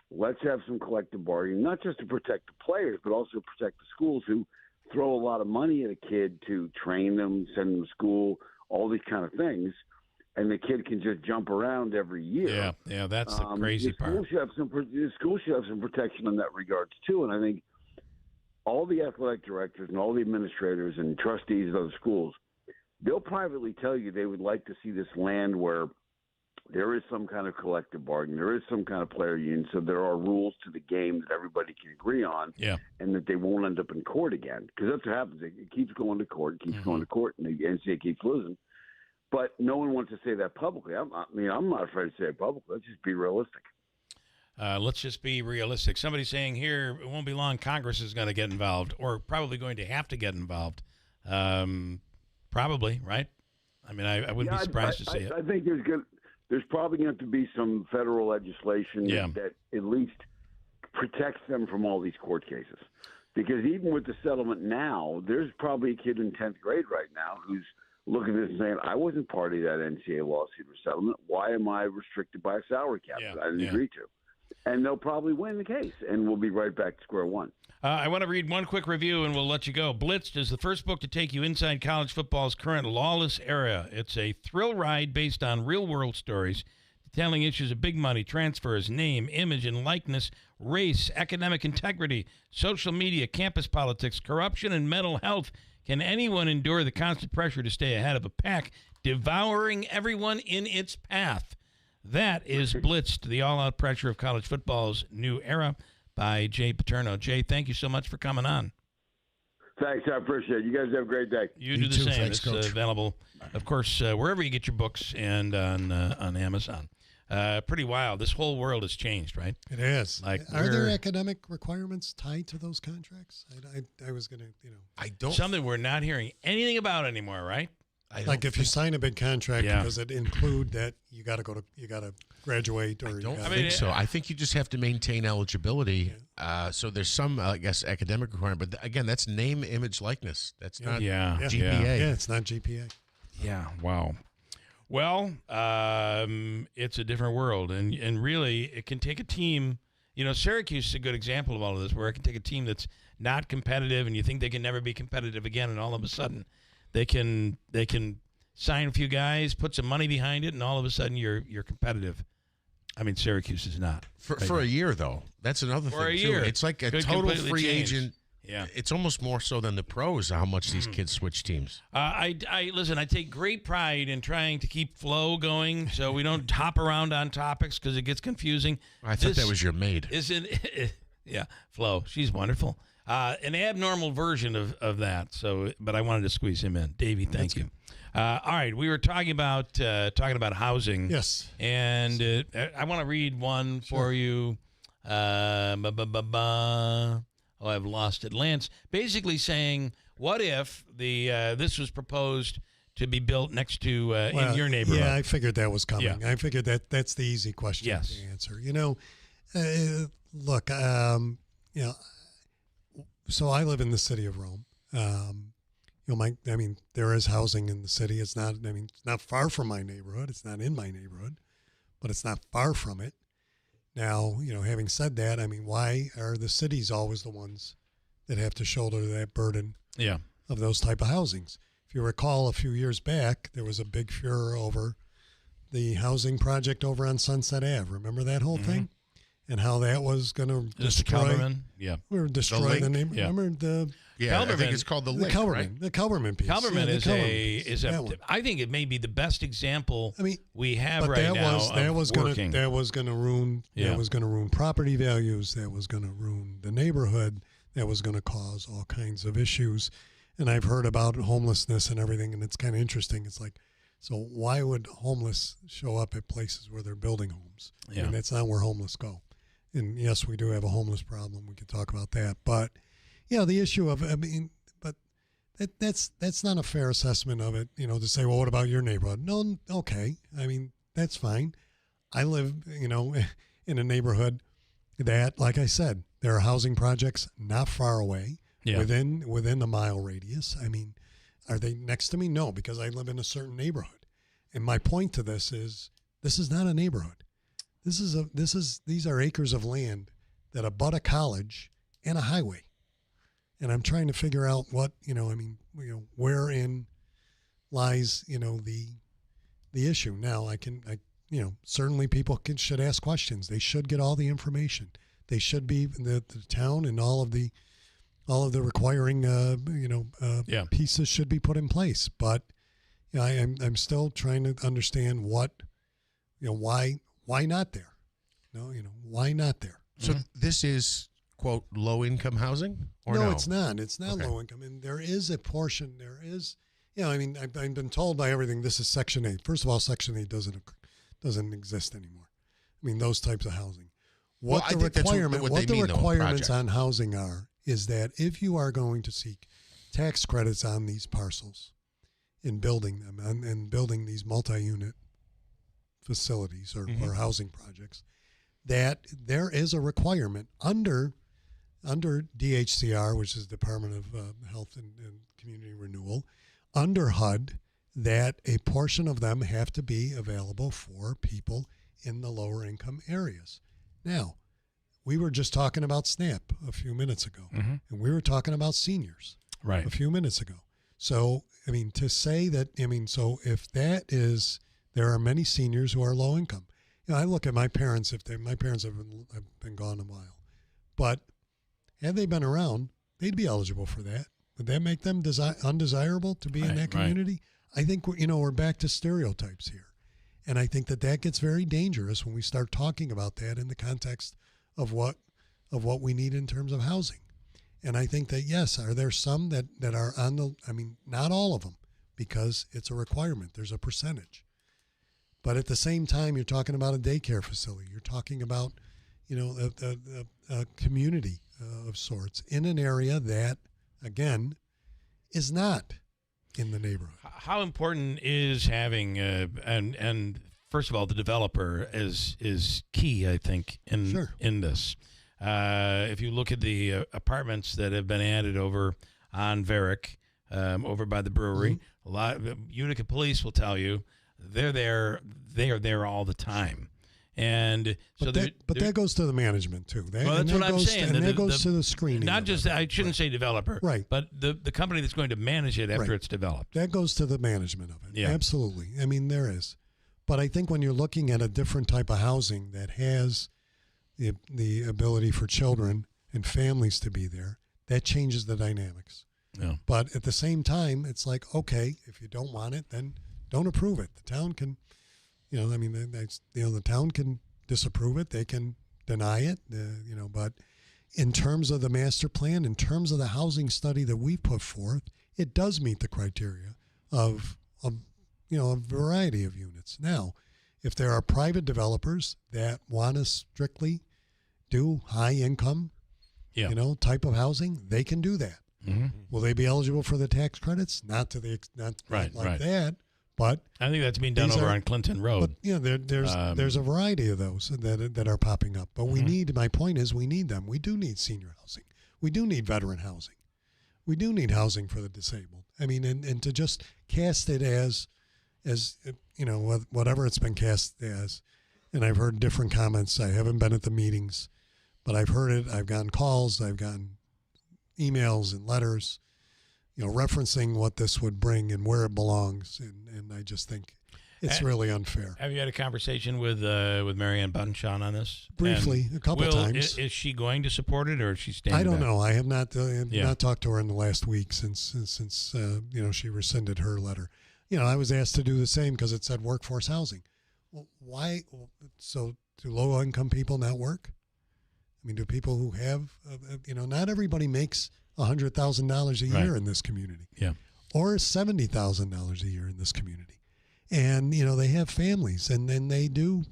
let's have some collective bargaining, not just to protect the players, but also protect the schools who throw a lot of money at a kid to train them, send them to school, all these kind of things. And the kid can just jump around every year. Yeah, that's the crazy part. The school should have some protection in that regards, too. And I think all the athletic directors and all the administrators and trustees of those schools, they'll privately tell you they would like to see this land where there is some kind of collective bargaining, there is some kind of player union, so there are rules to the game that everybody can agree on, and that they won't end up in court again. Because that's what happens. It keeps going to court, going to court, and the NCAA keeps losing. But no one wants to say that publicly. I'm not afraid to say it publicly. Let's just be realistic. Let's just be realistic. Somebody's saying here, it won't be long, Congress is going to get involved, or probably going to have to get involved. Probably, right? I mean, I wouldn't be surprised to see it. I think there's probably going to be some federal legislation that at least protects them from all these court cases. Because even with the settlement now, there's probably a kid in 10th grade right now who's looking at this and saying, I wasn't part of that NCAA lawsuit or settlement. Why am I restricted by a salary cap that I didn't agree to? And they'll probably win the case, and we'll be right back to square one. I want to read one quick review, and we'll let you go. Blitzed is the first book to take you inside college football's current lawless era. It's a thrill ride based on real-world stories, detailing issues of big money, transfers, name, image, and likeness, race, academic integrity, social media, campus politics, corruption, and mental health. Can anyone endure the constant pressure to stay ahead of a pack, devouring everyone in its path? That is Blitzed, the all-out pressure of college football's new era, by Jay Paterno. Jay, thank you so much for coming on. Thanks, I appreciate it. You guys have a great day. You do the same. Thanks, it's available, of course, wherever you get your books and on Amazon. Pretty wild. This whole world has changed, right? It is. Like, are there academic requirements tied to those contracts? I was going to, I don't. Something we're not hearing anything about anymore, right? Like if you sign a big contract, does it include that you got to graduate? Or I don't think so. I think you just have to maintain eligibility. So there's some, I guess, academic requirement, but again, that's name, image, likeness. That's not GPA. Yeah, it's not GPA. Yeah. Wow. Well, it's a different world, and really, it can take a team. Syracuse is a good example of all of this, where it can take a team that's not competitive, and you think they can never be competitive again, and all of a sudden, they can sign a few guys, put some money behind it, and all of a sudden, you're competitive. I mean, Syracuse is not for a year though. That's another thing. For a year, it's like a total free agent. Yeah, it's almost more so than the pros how much these kids switch teams. Listen. I take great pride in trying to keep flow going, so we don't hop around on topics because it gets confusing. I thought that was your maid. Isn't? Yeah, Flo. She's wonderful. An abnormal version of that. So, but I wanted to squeeze him in. Davey, thank you. All right, we were talking about housing. Yes, and I want to read one for you. Oh, I've lost it. Lance basically saying, what if this was proposed to be built next to in your neighborhood? Yeah, I figured that was coming. Yeah. I figured that's the easy question to answer. Look, so I live in the city of Rome. There is housing in the city. It's not far from my neighborhood. It's not in my neighborhood, but it's not far from it. Now, having said that, why are the cities always the ones that have to shoulder that burden of those type of housings? If you recall, a few years back, there was a big furor over the housing project over on Sunset Ave. Remember that whole thing? And how that was going to destroy the neighborhood. Yeah. Remember the I think it's called the link, right? The Kelberman piece. Kelberman is I think it may be the best example we have right now of working. That was going to ruin property values. That was going to ruin the neighborhood. That was going to cause all kinds of issues. And I've heard about homelessness and everything, and it's kind of interesting. It's like, so why would homeless show up at places where they're building homes? Yeah. And that's not where homeless go. And yes, we do have a homeless problem. We could talk about that. But the issue of, but that's not a fair assessment of it, to say, well, what about your neighborhood? No, okay. That's fine. I live, in a neighborhood that, like I said, there are housing projects not far away, within a mile radius. Are they next to me? No, because I live in a certain neighborhood. And my point to this is not a neighborhood. These are acres of land that abut a college and a highway. And I'm trying to figure out what, wherein lies, the issue. Now certainly people should ask questions. They should get all the information. They should be the town and all of the requiring, pieces should be put in place. But I'm still trying to understand what, why not there? Why not there? So this is, quote, low-income housing? Or no, it's not. It's not low income. And there is a portion. There is, I've been told by everything this is Section 8. First of all, Section 8 doesn't exist anymore. Those types of housing. What the requirements on housing are is that if you are going to seek tax credits on these parcels in building them and building these multi-unit facilities or housing projects, that there is a requirement under DHCR, which is Department of Health and Community Renewal, under HUD, that a portion of them have to be available for people in the lower income areas. Now, we were just talking about SNAP a few minutes ago, and we were talking about seniors a few minutes ago. So, to say that, so if that is, there are many seniors who are low income. I look at my parents, my parents have been gone a while, but had they been around, they'd be eligible for that. Would that make them undesirable to be in that community? I think, we're back to stereotypes here. And I think that gets very dangerous when we start talking about that in the context of what we need in terms of housing. And I think that, yes, are there some that are on the, not all of them, because it's a requirement. There's a percentage. But at the same time, you're talking about a daycare facility. You're talking about, a community of sorts in an area that, again, is not in the neighborhood. How important is having and first of all, the developer is key, I think, in this. If you look at the apartments that have been added over on Varick, over by the brewery, a lot of Utica police will tell you they're there. They are there all the time. And so that goes to the management too. That's what I'm saying. That goes to the screening. Not just, I shouldn't say developer, right? But the company that's going to manage it after it's developed. That goes to the management of it. Yeah, absolutely. There is, but I think when you're looking at a different type of housing that has the ability for children and families to be there, that changes the dynamics. Yeah. But at the same time, it's like, okay, if you don't want it, then don't approve it. The town can. The town can disapprove it. They can deny it, but in terms of the master plan, in terms of the housing study that we put forth, it does meet the criteria of a variety of units. Now, if there are private developers that want to strictly do high income, type of housing, they can do that. Will they be eligible for the tax credits? Not like that. But I think that's being done over on Clinton Road. But, there's a variety of those that are popping up. But we need. My point is, we need them. We do need senior housing. We do need veteran housing. We do need housing for the disabled. I mean, and to just cast it as whatever it's been cast as. And I've heard different comments. I haven't been at the meetings, but I've heard it. I've gotten calls. I've gotten emails and letters, referencing what this would bring and where it belongs. And I just think it's really unfair. Have you had a conversation with Marianne Buttonshot on this? Briefly, a couple times. Is she going to support it, or is she standing I don't back? know. I have not talked to her in the last week since she rescinded her letter. I was asked to do the same because it said workforce housing. Well, why? So do low-income people not work? I mean, do people who have, not everybody makes $100,000 a year in this community. Yeah. Or $70,000 a year in this community. And, they have families and then they do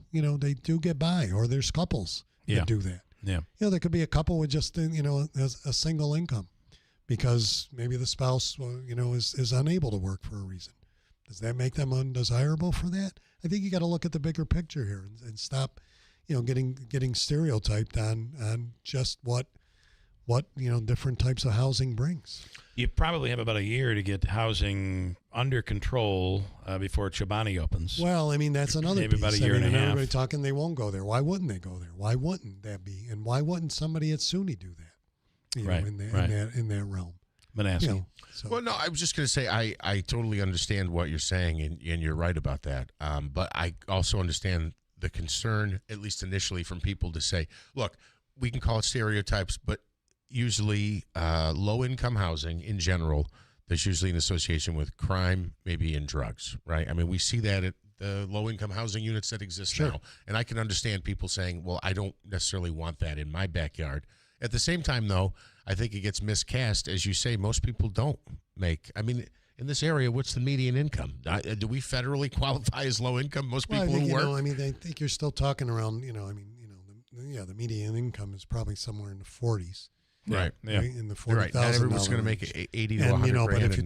get by, or there's couples that do that. Yeah. There could be a couple with just, a single income because maybe the spouse, is unable to work for a reason. Does that make them undesirable for that? I think you got to look at the bigger picture here and stop, getting stereotyped on just what different types of housing brings. You probably have about a year to get housing under control before Chobani opens. Well, I mean, that's another maybe piece. about a year and a half. Everybody talking they won't go there. Why wouldn't they go there? Why wouldn't that be? And why wouldn't somebody at SUNY do that? In that realm. Been asking. Well, no, I was just going to say I totally understand what you're saying, and you're right about that. But I also understand the concern, at least initially, from people to say, look, we can call it stereotypes, but usually low-income housing in general, there's usually an association with crime, maybe in drugs, right? I mean, we see that at the low-income housing units that exist now. And I can understand people saying, well, I don't necessarily want that in my backyard. At the same time, though, I think it gets miscast. As you say, most people don't make. I mean, in this area, what's the median income? Do we federally qualify as low income? Most people who work. I think you're still talking around. The median income is probably somewhere in the 40s. Right. Yeah. In the 40,000. Right. Not everyone's going to make it 80 to 100 grand. But if you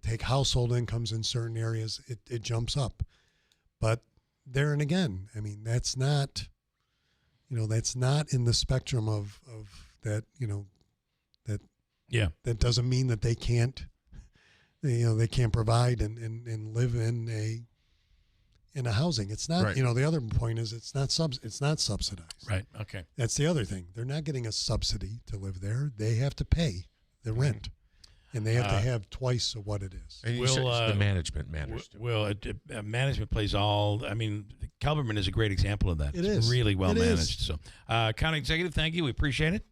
take household incomes in certain areas, it jumps up. But there and again, I mean, that's not in the spectrum of that. That doesn't mean that they can't. They can't provide and live in a housing. It's not. Right. The other point is it's not subsidized. Right. Okay. That's the other thing. They're not getting a subsidy to live there. They have to pay the rent, and they have to have twice of what it is. And the management matters. Management plays all. I mean, Kelberman is a great example of that. It's really well managed. So, County Executive, thank you. We appreciate it.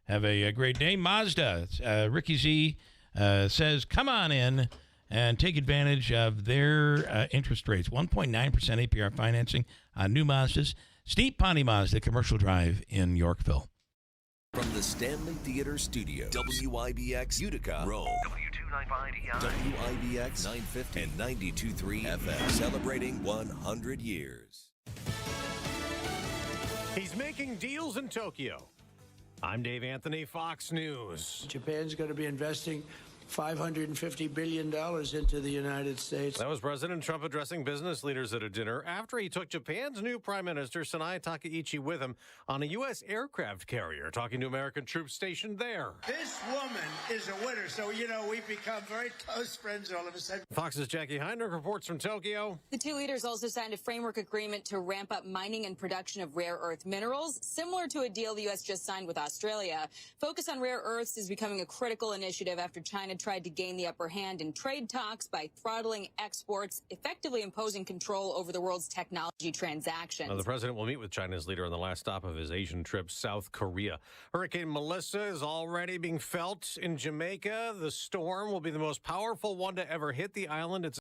Have a great day. Mazda, Ricky Z says, come on in and take advantage of their interest rates. 1.9% APR financing on new Mazdas. Steve Ponte Mazda, Commercial Drive in Yorkville. From the Stanley Theater Studios, WIBX Utica, Rome, W295EI, WIBX 950 and 92.3 FM, celebrating 100 years. He's making deals in Tokyo. I'm Dave Anthony, Fox News. Japan's going to be investing $550 billion into the United States. That was President Trump addressing business leaders at a dinner after he took Japan's new Prime Minister, Sanae Takaichi, with him on a U.S. aircraft carrier, talking to American troops stationed there. This woman is a winner, so, we've become very close friends all of a sudden. Fox's Jackie Heinrich reports from Tokyo. The two leaders also signed a framework agreement to ramp up mining and production of rare earth minerals, similar to a deal the U.S. just signed with Australia. Focus on rare earths is becoming a critical initiative after China tried to gain the upper hand in trade talks by throttling exports, effectively imposing control over the world's technology transactions. Now, the president will meet with China's leader on the last stop of his Asian trip, South Korea. Hurricane Melissa is already being felt in Jamaica. The storm will be the most powerful one to ever hit the island. It's